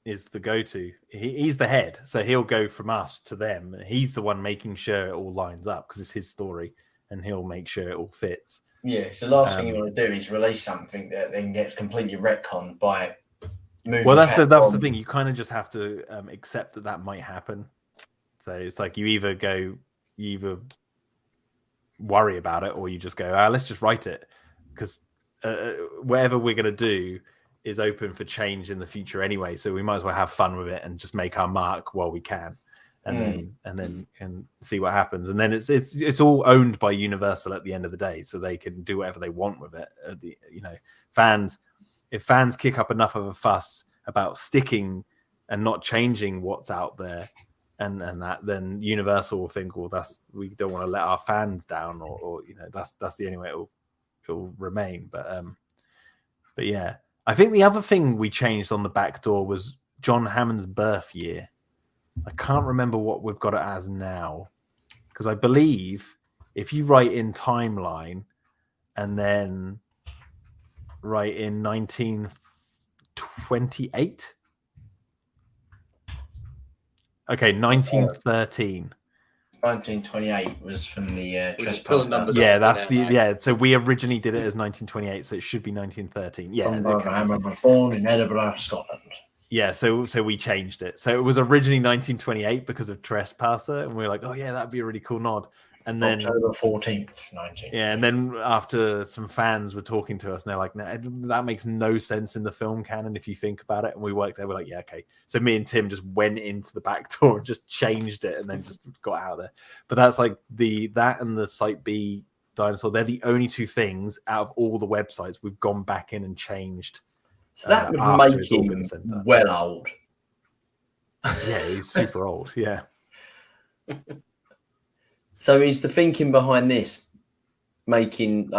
is the go-to. He's the head, so he'll go from us to them. He's the one making sure it all lines up because it's his story, and he'll make sure it all fits. Yeah, so the last thing you want to do is release something that then gets completely retconned by moving. Well, that's the thing. You kind of just have to accept that might happen. So it's like you either worry about it, or you just go, let's just write it, because whatever we're going to do is open for change in the future anyway. So we might as well have fun with it and just make our mark while we can, and then see what happens. And then it's all owned by Universal at the end of the day, so they can do whatever they want with it. Fans, if fans kick up enough of a fuss about sticking and not changing what's out there, and that, then Universal will think, well, we don't want to let our fans down, or that's the only way it'll remain. But yeah, I think the other thing we changed on the back door was John Hammond's birth year. I can't remember what we've got it as now, because I believe if you write in timeline and then write in 1928. Okay, 1913. 1928 was from the Trespass. Yeah, that's yeah. So we originally did it as 1928, so it should be 1913. Yeah, Hammond was born in Edinburgh, Scotland. Yeah, so we changed it. So it was originally 1928 because of Trespasser, and we were like, oh yeah, that'd be a really cool nod. And then October 14th, 19. Yeah, and then after some fans were talking to us, and they're like, no, that makes no sense in the film canon if you think about it. And we worked out, we're like, yeah, okay. So me and Tim just went into the back door and just changed it, and then just got out of there. But that's like that and the Site B Dinosaur, they're the only two things out of all the websites we've gone back in and changed. So that would make him well old. Yeah, he's super old. Yeah. So is the thinking behind this saying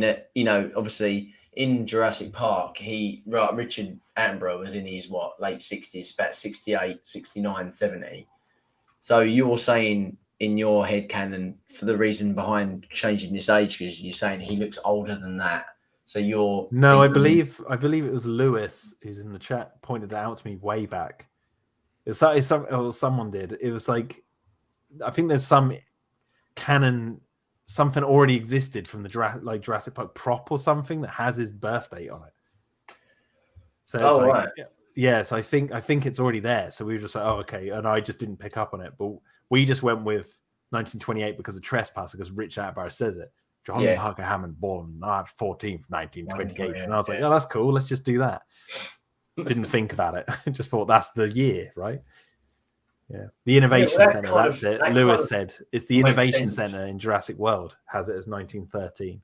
that, obviously in Jurassic Park, Richard Attenborough was in his late 60s, about 68, 69, 70. So you're saying in your head canon, for the reason behind changing this age, because you're saying he looks older than that. So you're I believe it was Lewis who's in the chat pointed it out to me way back. Someone did. It was like, I think there's some canon, something already existed from the Jurassic Park prop or something that has his birth date on it. So right. Yeah, so I think it's already there. So we were just like, oh, okay. And I just didn't pick up on it. But we just went with 1928 because of Trespasser, because Rich Attenborough says it. John Harker Hammond, born March 14th, 1928. And I was like, oh, that's cool. Let's just do that. Didn't think about it. Just thought that's the year, right? Yeah, the Innovation Center. That's it. Lewis said it's the Innovation Center in Jurassic World has it as 1913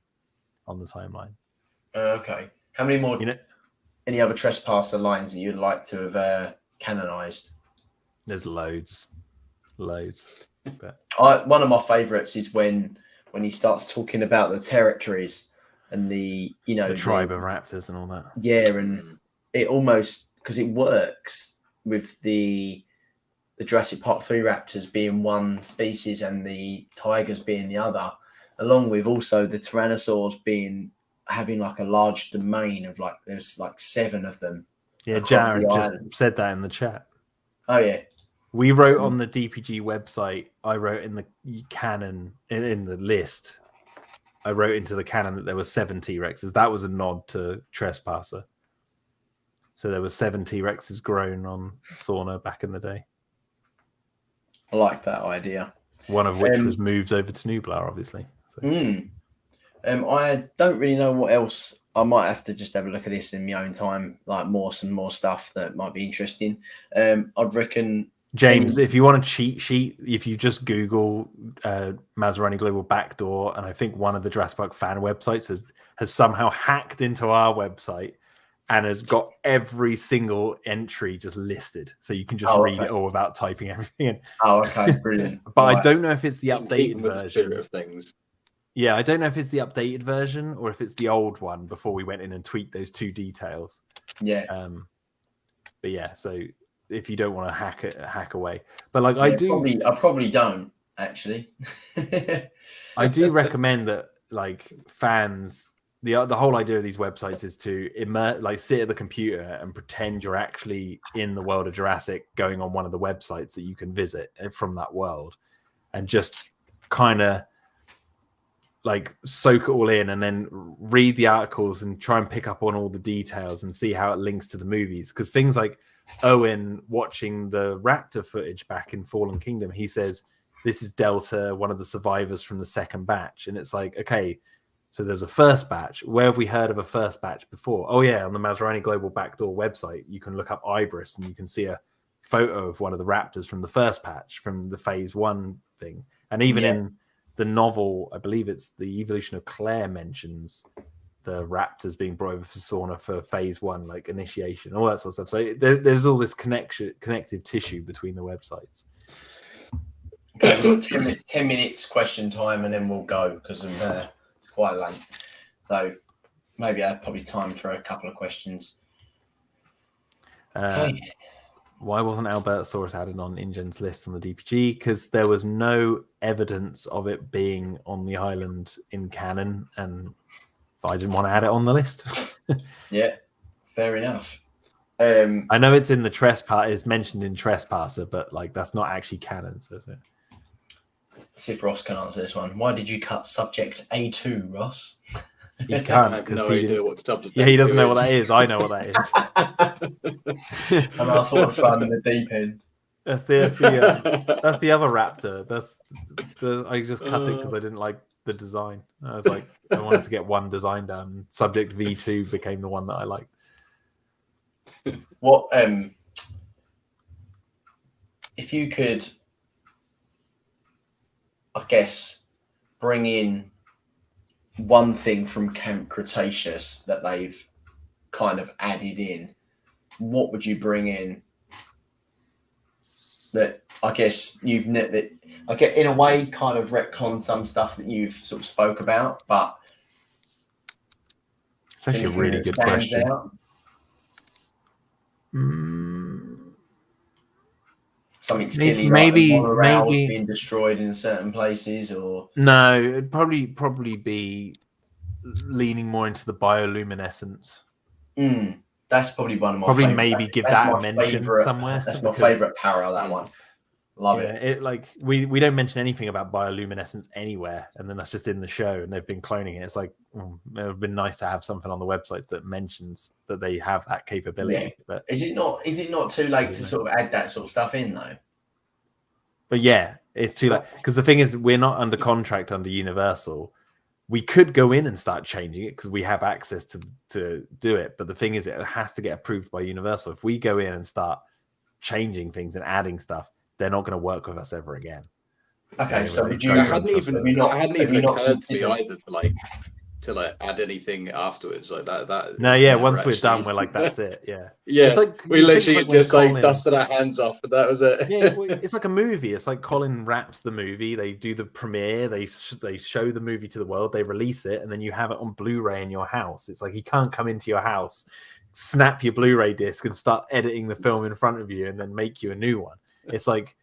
on the timeline. Okay. How many more? Any other Trespasser lines that you'd like to have canonized? There's loads. But one of my favorites is when he starts talking about the territories and the tribe of raptors and all that. Yeah, and it almost, because it works with the Jurassic Park 3 raptors being one species and the tigers being the other, along with also the tyrannosaurs having like a large domain of there's 7 of them. Yeah, Jared just said that in the chat. Oh yeah. We wrote on the DPG website, I wrote in the canon, in the list, I wrote into the canon that there were 7 T-Rexes. That was a nod to Trespasser. So there were 7 T-Rexes grown on Sauna back in the day. I like that idea. One of which was moved over to Nublar, obviously. So. I don't really know what else. I might have to just have a look at this in my own time, some more stuff that might be interesting. I'd reckon... James, if you want a cheat sheet, if you just Google Masrani Glogabl backdoor, and I think one of the Jurassic Park fan websites has somehow hacked into our website and has got every single entry just listed. So you can just read it all without typing everything in. Oh, okay, brilliant. But I don't know if it's the updated version of things. Yeah, I don't know if it's the updated version or if it's the old one before we went in and tweaked those 2 details. Yeah. But yeah, so if you don't want to hack away. But like I probably don't actually. I do recommend that like fans. The whole idea of these websites is to sit at the computer and pretend you're actually in the world of Jurassic, going on one of the websites that you can visit from that world, and just kind of like soak it all in, and then read the articles and try and pick up on all the details and see how it links to the movies. Because things like Owen watching the raptor footage back in Fallen Kingdom, he says this is Delta, one of the survivors from the second batch, and it's like, okay. So there's a first batch. Where have we heard of a first batch before? Oh yeah, on the Masrani Glogabl backdoor website, you can look up Ibris and you can see a photo of one of the raptors from the first batch, from the phase 1 thing. And even in the novel, I believe it's The Evolution of Claire mentions the raptors being brought over for Sauna for phase 1, like initiation, all that sort of stuff. So there's all this connective tissue between the websites. Okay, 10 minutes question time, and then we'll go because it's quite late. So maybe I have probably time for a couple of questions. Okay. Why wasn't Albertosaurus added on InGen's list on the DPG? Because there was no evidence of it being on the island in canon, and I didn't want to add it on the list. Yeah, fair enough. I know it's in the it's mentioned in Trespasser, but like that's not actually canon. So. Let's see if Ross can answer this one. Why did you cut subject A2, Ross? He can't I have because no idea what subject. Yeah, he doesn't know what that is. I know what that is. And I thought of throwing in the deep end. That's the other raptor. I just cut it because I didn't like the design. I was like, I wanted to get one design done. Subject V2 became the one that I liked. What if you could, I guess, bring in one thing from Camp Cretaceous that they've kind of added in, what would you bring in that I guess I get in a way kind of retcon some stuff that you've sort of spoke about, but it's actually a really good question. Something silly, maybe being destroyed in certain places, or no, it'd probably be leaning more into the bioluminescence. That's probably one of my favorite. Maybe give that a mention somewhere. That's my favorite para. That one, love it. It like we don't mention anything about bioluminescence anywhere, and then that's just in the show, and they've been cloning it. It's like it would have been nice to have something on the website that mentions that they have that capability. Yeah. But is it not too late to sort of add that sort of stuff in though? But yeah, it's too late because the thing is, we're not under contract under Universal. We could go in and start changing it because we have access to do it. But the thing is, it has to get approved by Universal. If we go in and start changing things and adding stuff, they're not going to work with us ever again. Okay, so it hadn't even occurred to me either to add anything afterwards like that. No, yeah. Once we're done, we're like, that's it. Yeah, yeah. It's like, we literally just dusted our hands off, but that was it. Yeah, it's like a movie. It's like Colin wraps the movie. They do the premiere. They show the movie to the world. They release it, and then you have it on Blu-ray in your house. It's like he can't come into your house, snap your Blu-ray disc, and start editing the film in front of you, and then make you a new one. It's like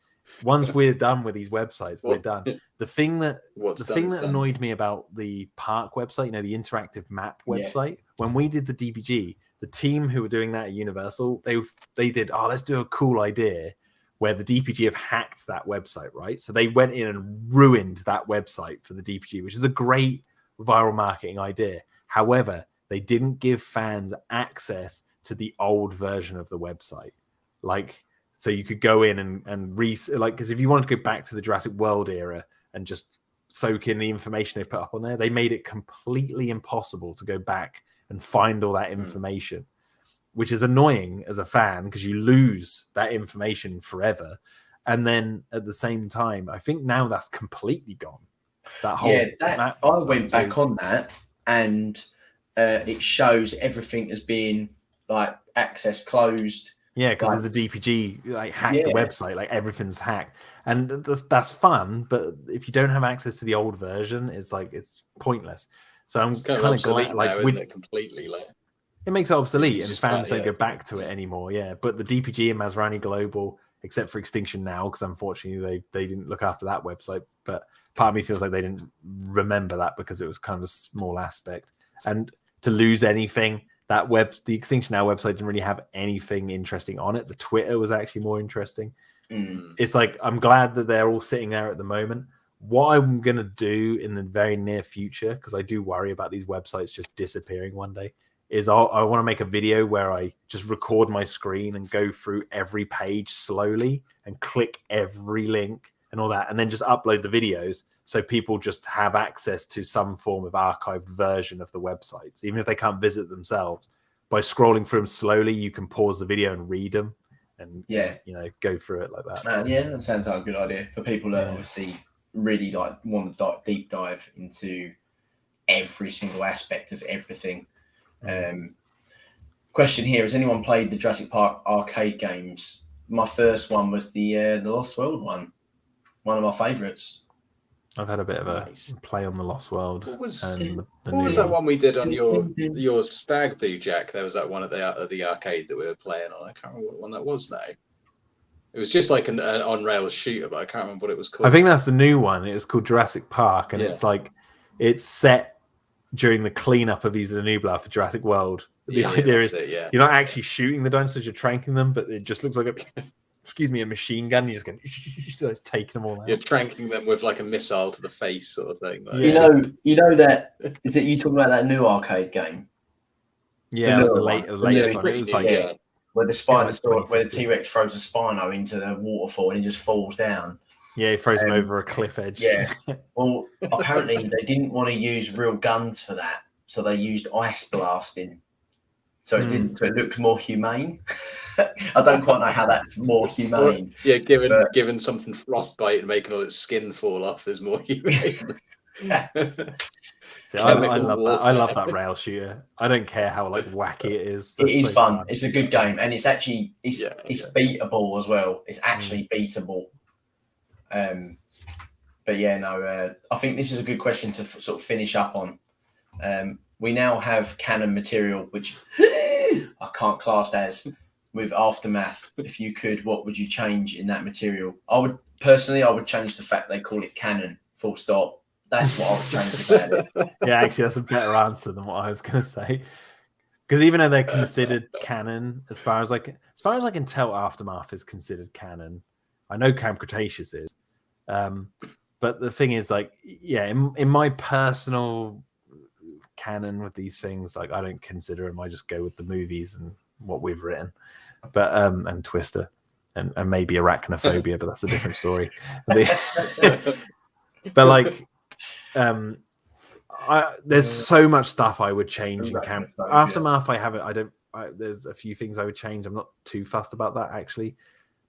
once we're done with these websites, we're done. The thing that annoyed me about the park website, the interactive map website, when we did the DPG, the team who were doing that at Universal, they did, let's do a cool idea where the DPG have hacked that website, right? So they went in and ruined that website for the DPG, which is a great viral marketing idea. However, they didn't give fans access to the old version of the website. So you could go in and because if you wanted to go back to the Jurassic World era and just soak in the information they put up on there, they made it completely impossible to go back and find all that information, which is annoying as a fan because you lose that information forever. And then at the same time, I think now that's completely gone. That whole I went back on that, and it shows everything as being like access closed. Yeah, because of the DPG hacked the website, everything's hacked, and that's fun. But if you don't have access to the old version, it's pointless. So I'm kind of glad, now, isn't it? Completely It makes it obsolete, You and just fans start- don't go back to it anymore. Yeah, but the DPG and Masrani Global, except for Extinction now, because unfortunately they didn't look after that website. But part of me feels like they didn't remember that because it was kind of a small aspect. And to lose anything, the Extinction Now website didn't really have anything interesting on it. The Twitter was actually more interesting. It's like, I'm glad that they're all sitting there at the moment. What I'm going to do in the very near future, because I do worry about these websites just disappearing one day, is I want to make a video where I just record my screen and go through every page slowly and click every link and all that, and then just upload the videos so people just have access to some form of archived version of the websites, even if they can't visit themselves. By scrolling through them slowly, you can pause the video and read them, and go through it like that. Yeah, that sounds like a good idea for people that obviously really want to deep dive into every single aspect of everything. Question here: has anyone played the Jurassic Park arcade games? My first one was the Lost World one of my favourites. I've had a bit of a play on the Lost World. What was the that one we did on your stag do, Jack? There was that one at the arcade that we were playing on. I can't remember what one that was now. It was just like an on-rails shooter, but I can't remember what it was called. I think that's the new one. It was called Jurassic Park, and it's like it's set during the cleanup of Isla Nublar for Jurassic World. The idea is you're not actually shooting the dinosaurs, you're tranking them, but it just looks like a machine gun. You're just going taking them all out. You're tranking them with like a missile to the face, sort of thing. Like, You know that is it? You talking about that new arcade game? Yeah, the latest one. It was like where the Spinosaurus, where the T-Rex throws a Spino into the waterfall and he just falls down. Yeah, he throws him over a cliff edge. Yeah. Well, apparently they didn't want to use real guns for that, so they used ice blasting. So it didn't. So it looked more humane. I don't quite know how that's more humane. Well, given something frostbite and making all its skin fall off is more humane. See, I love that. I love that rail shooter. I don't care how wacky it is. It is fun. It's a good game, and it's actually it's beatable as well. It's actually beatable. But I think this is a good question to sort of finish up on. We now have canon material, which I can't class as with Aftermath. If you could, what would you change in that material? I would change the fact they call it canon. Full stop. That's what I would change about it. Yeah, actually, that's a better answer than what I was going to say. Because even though they're considered canon, as far as I can tell, Aftermath is considered canon. I know Camp Cretaceous is, but the thing is, in my personal canon with these things, I don't consider them. I just go with the movies and what we've written, but and Twister and maybe Arachnophobia, but that's a different story. But there's so much stuff I would change in Camp Aftermath. There's a few things I would change. I'm not too fussed about that actually,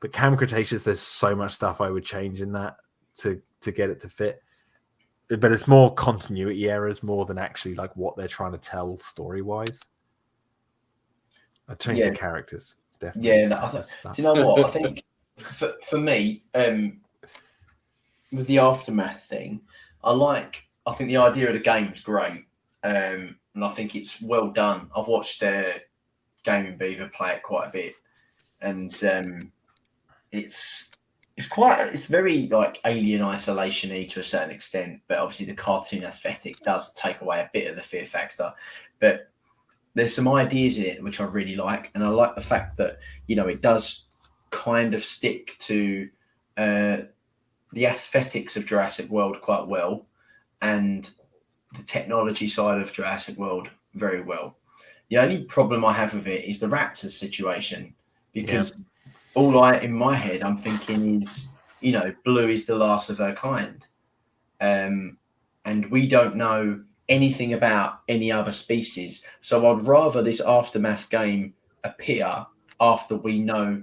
but Camp Cretaceous, there's so much stuff I would change in that to get it to fit. But it's more continuity errors more than actually what they're trying to tell story wise. I changed the characters definitely. Yeah, do you know what? I think for me, with the Aftermath thing, I think the idea of the game is great, and I think it's well done. I've watched Gaming Beaver play it quite a bit, and it's very Alien Isolation-y to a certain extent, but obviously the cartoon aesthetic does take away a bit of the fear factor. But there's some ideas in it which I really like, and I like the fact that it does kind of stick to the aesthetics of Jurassic World quite well, and the technology side of Jurassic World very well. The only problem I have with it is the Raptors situation, because in my head I'm thinking is, Blue is the last of her kind, and we don't know anything about any other species. So I'd rather this Aftermath game appear after we know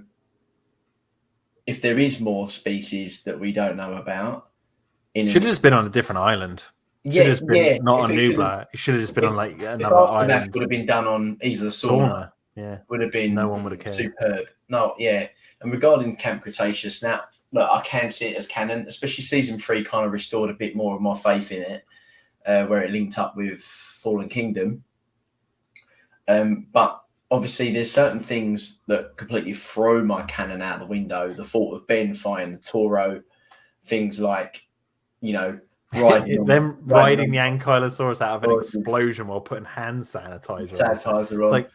if there is more species that we don't know about. Should have just been on a different island. Not on Nublar. It should have just been on another Aftermath island. would have been done on Isla Sorna. Yeah, would have been no one would have cared. Superb. No, yeah. And regarding Camp Cretaceous, now look, I can see it as canon, especially season 3 kind of restored a bit more of my faith in it, where it linked up with Fallen Kingdom. But obviously, there's certain things that completely throw my canon out the window. The thought of Ben firing the Toro, things like, you know, riding the Ankylosaurus out of an explosion while putting hand sanitizer on. It's like,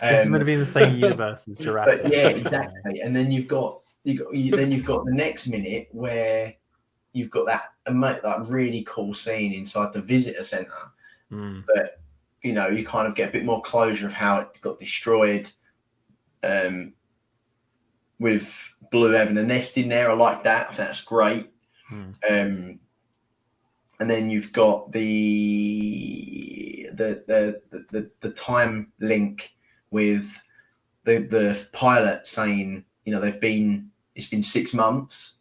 this is meant to be in the same universe as Jurassic. But yeah, exactly. And then you've got the next minute where you've got that really cool scene inside the visitor center. But you know, you kind of get a bit more closure of how it got destroyed. With Blue having a nest in there, I like that. I think that's great. And then you've got the time link with the pilot saying, you know, it's been 6 months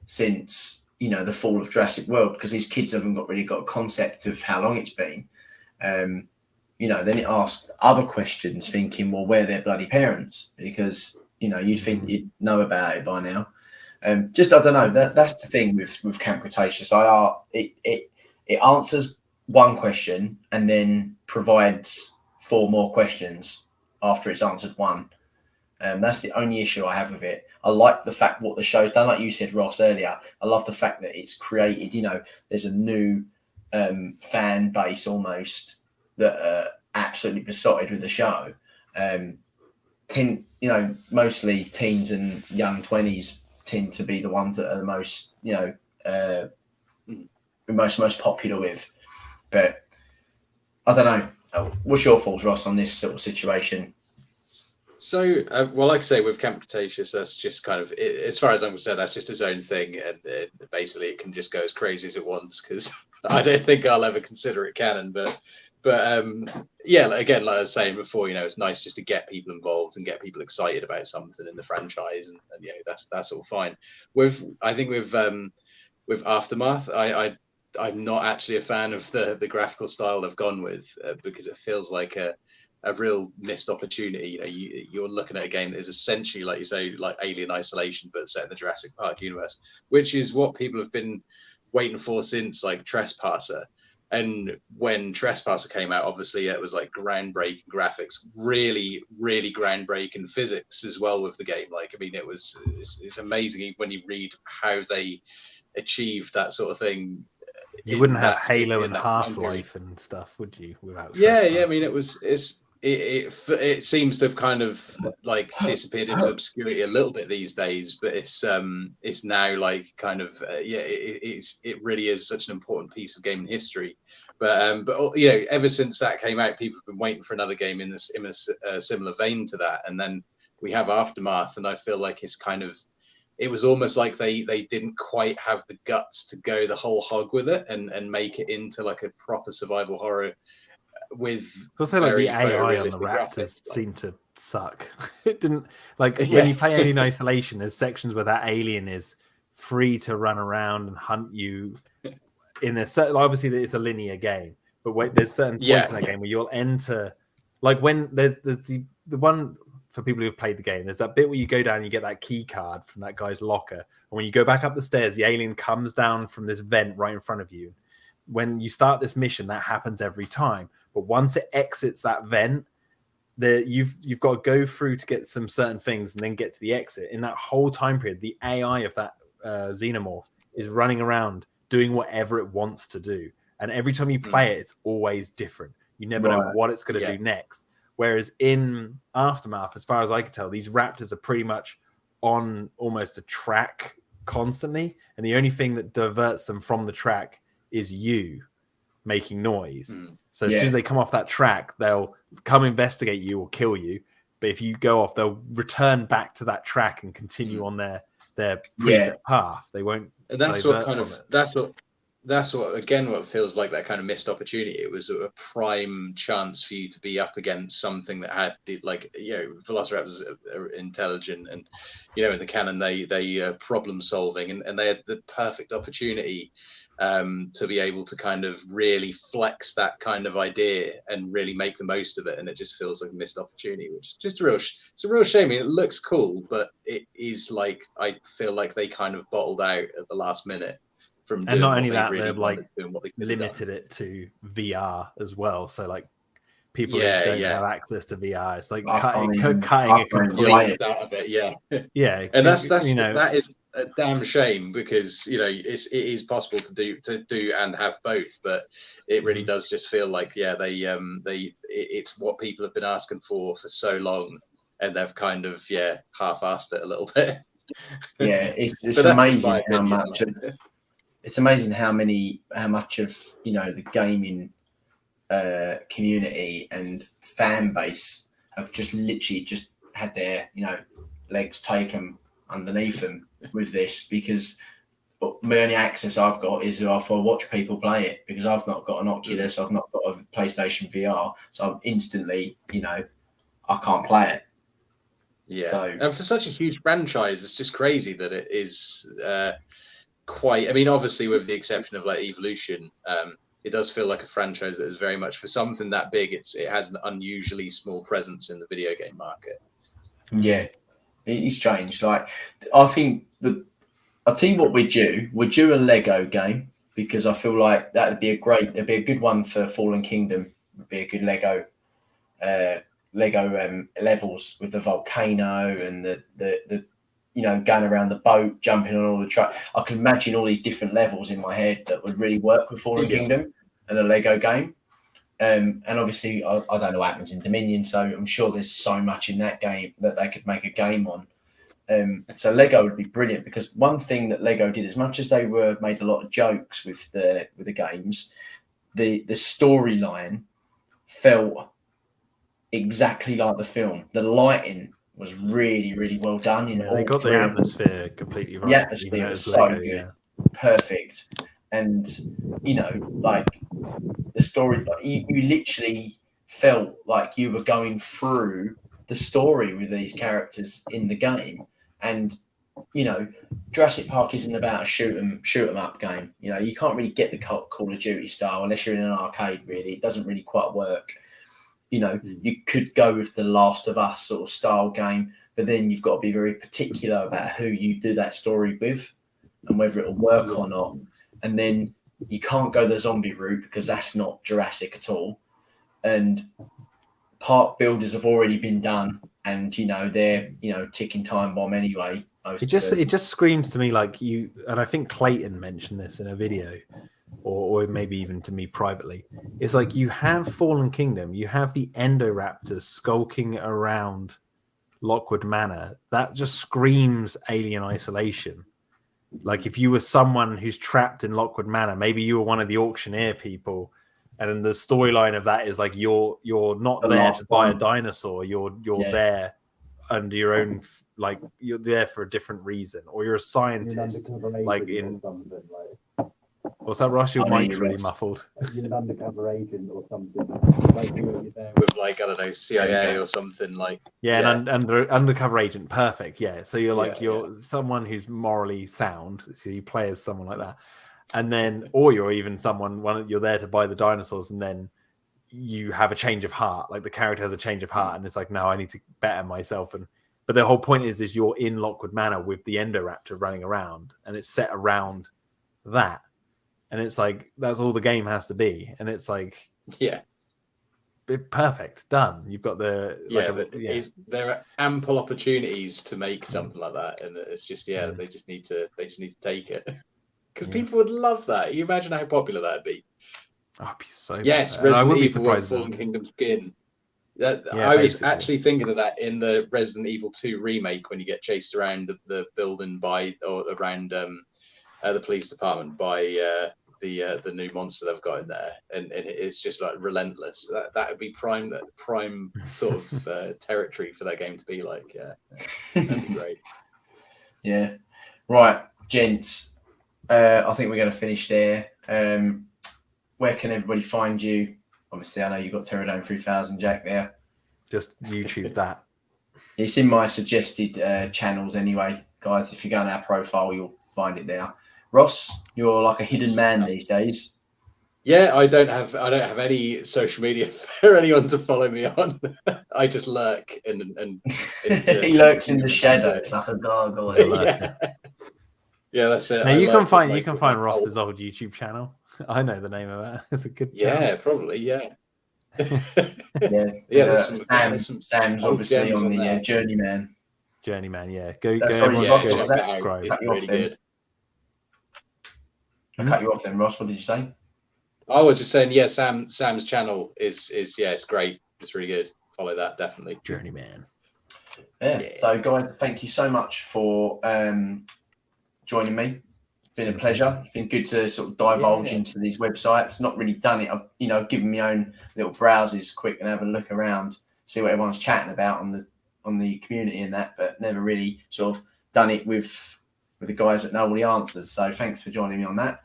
since, you know, the fall of Jurassic World, because these kids haven't really got a concept of how long it's been. You know, then it asked other questions, thinking, well, where are their bloody parents? Because, you know, you'd think you'd know about it by now. I don't know. That's the thing with Camp Cretaceous. It answers one question and then provides 4 more questions after it's answered one. That's the only issue I have with it. I like the fact what the show's done, like you said, Ross, earlier. I love the fact that it's created, you know, there's a new fan base almost that are absolutely besotted with the show. You know, mostly teens and young 20s tend to be the ones that are the most, you know, most popular with. But I don't know. What's your thoughts, Ross, on this sort of situation? So, well, like I say, with Camp Cretaceous, that's just kind of, as far as I'm concerned, that's just its own thing. And basically it can just go as crazy as it wants, because I don't think I'll ever consider it canon. But yeah, again, like I was saying before, you know, it's nice just to get people involved and get people excited about something in the franchise, and you know, that's all fine. I think with Aftermath, I'm not actually a fan of the graphical style they've gone with, because it feels like a real missed opportunity. You know, you're looking at a game that is essentially, like you say, like Alien Isolation, but set in the Jurassic Park universe, which is what people have been waiting for since like Trespasser. And when Trespasser came out, obviously it was like groundbreaking graphics, really, really groundbreaking physics as well with the game. Like, I mean, it's amazing when you read how they achieved that sort of thing. You wouldn't have Halo and Half-Life and stuff, would you? Without yeah. I mean, it seems to have kind of like disappeared into obscurity a little bit these days, but it's now like kind of it really is such an important piece of gaming history. But you know, ever since that came out, people have been waiting for another game in a similar vein to that, and then we have Aftermath, and I feel like it was almost like they didn't quite have the guts to go the whole hog with it and make it into like a proper survival horror. With also like the AI on the raptors seemed to suck. It didn't like when you play Alien Isolation, there's sections where that alien is free to run around and hunt you in a certain, obviously it's a linear game, but there's certain points in that game where you'll enter, like when there's the one for people who've played the game, there's that bit where you go down and you get that key card from that guy's locker, and when you go back up the stairs, the alien comes down from this vent right in front of you. When you start this mission, that happens every time. But once it exits that vent, you've got to go through to get some certain things and then get to the exit. In that whole time period, the AI of that xenomorph is running around doing whatever it wants to do. And every time you play it, it's always different. You never know what it's going to do next. Whereas in Aftermath, as far as I can tell, these raptors are pretty much on almost a track constantly. And the only thing that diverts them from the track is you making noise. So as soon as they come off that track, they'll come investigate you or kill you. But if you go off, they'll return back to that track and continue on their preset path. They won't. And that's what kind of that's what again what feels like that kind of missed opportunity. It was a prime chance for you to be up against something that had, like, you know, Velociraptors are intelligent, and you know, in the canon they problem solving, and they had the perfect opportunity to be able to kind of really flex that kind of idea and really make the most of it. And it just feels like a missed opportunity, which is just it's a real shame. I mean, it looks cool, but it is like, I feel like they kind of bottled out at the last minute from doing, and not only that, really they've like limited it to VR as well. So like people who don't have access to VR. It's like cutting it completely completely out of it. Yeah, yeah, and that's you know, that is a damn shame, because you know it is possible to do and have both, but it really does just feel like it's what people have been asking for so long, and they've kind of half-assed it a little bit. Yeah, it's amazing how much. It's amazing how much of the gaming community and fan base have just literally just had their legs taken underneath them with this, because the only access I've got is if I watch people play it, because I've not got an Oculus, I've not got a PlayStation VR, so I'm instantly I can't play it. Yeah, so, and for such a huge franchise, it's just crazy that it is quite. I mean, obviously, with the exception of like Evolution, it does feel like a franchise that is very much, for something that big, it has an unusually small presence in the video game market. Yeah, it's strange. Like, I think I'll tell you what we're due. We're due a Lego game, because I feel like it'd be a good one for Fallen Kingdom. It'd be a good Lego levels with the volcano and the going around the boat, jumping on all the truck. I can imagine all these different levels in my head that would really work with Fallen Kingdom and a Lego game. And obviously, I don't know what happens in Dominion, so I'm sure there's so much in that game that they could make a game on. So Lego would be brilliant, because one thing that Lego did, as much as they made a lot of jokes with the games, the storyline felt exactly like the film. The lighting was really, really well done. They got the atmosphere completely right. The atmosphere was so good. Yeah. Perfect. And, like the story, you literally felt like you were going through the story with these characters in the game. And, Jurassic Park isn't about a shoot 'em up game. You can't really get the Call of Duty style unless you're in an arcade, really. It doesn't really quite work. You could go with the Last of Us sort of style game, but then you've got to be very particular about who you do that story with and whether it'll work or not. And then you can't go the zombie route, because that's not Jurassic at all. And park builders have already been done, and they're ticking time bomb anyway. It just screams to me like you, and I think Clayton mentioned this in a video, or maybe even to me privately. It's like you have Fallen Kingdom, you have the Endoraptors skulking around Lockwood Manor. That just screams Alien Isolation. Like, if you were someone who's trapped in Lockwood Manor, maybe you were one of the auctioneer people, and then the storyline of that is like you're not there to buy a dinosaur, you're there under your own, like, you're there for a different reason, or you're a scientist, like in what's that, Ross? Your mic's really muffled. You're an undercover agent or something, like you're there with, like, I don't know, CIA or something, like. And undercover agent, perfect. Yeah, so you're like you're someone who's morally sound, so you play as someone like that, and then, or you're even you're there to buy the dinosaurs, and then you have a change of heart. Like, the character has a change of heart, and it's like, no, I need to better myself. But the whole point is you're in Lockwood Manor with the Endoraptor running around, and it's set around that. And it's like, that's all the game has to be. And it's like, perfect, done. You've got the there are ample opportunities to make something like that, and it's just they just need to take it, because people would love that. You imagine how popular that'd be. Oh, it'd be so Resident Evil with Fallen Kingdom skin. I was actually thinking of that in the Resident Evil 2 remake, when you get chased around the building around the police department by the new monster they've got in there, and it's just like relentless. That would be prime sort of territory for that game to be like. That'd be great. Yeah, right, gents. I think we're going to finish there. Where can everybody find you? Obviously, I know you've got Pterodome 3000, Jack, there. Just YouTube that. It's in my suggested channels anyway, guys. If you go on our profile, you'll find it there. Ross, you're like a hidden man these days. Yeah, I don't have any social media for anyone to follow me on. I just lurk and he lurks in the shadows like a gargoyle. Yeah, that's it. Now, you can find Ross's old YouTube channel. I know the name of that. It's a good channel. Yeah, probably. Yeah. Sam's obviously on the Journeyman. Journeyman, yeah. Go sorry, everyone Ross, go what was that? subscribe. It's really good. I cut you off then, Ross. What did you say? I was just saying, yeah, Sam's channel is it's great. It's really good. Follow that, definitely. Journeyman. Yeah. So, guys, thank you so much for joining me. It's been a pleasure. It's been good to sort of divulge into these websites. Not really done it. I've given my own little browses quick and have a look around, see what everyone's chatting about on the community and that, but never really sort of done it with the guys that know all the answers. So thanks for joining me on that.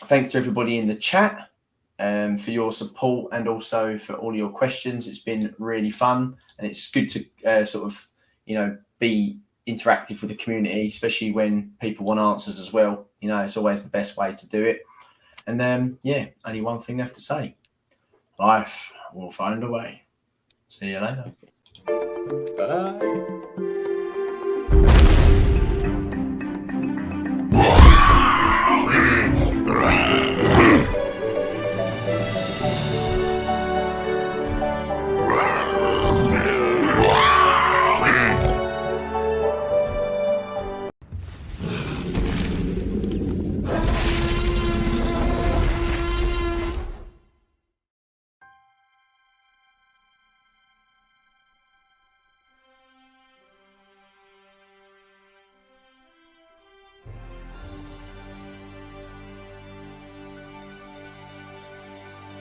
Thanks to everybody in the chat for your support and also for all your questions. It's been really fun, and it's good to sort of be interactive with the community, especially when people want answers as well. It's always the best way to do it. And only one thing left to say: life will find a way. See you later. Bye.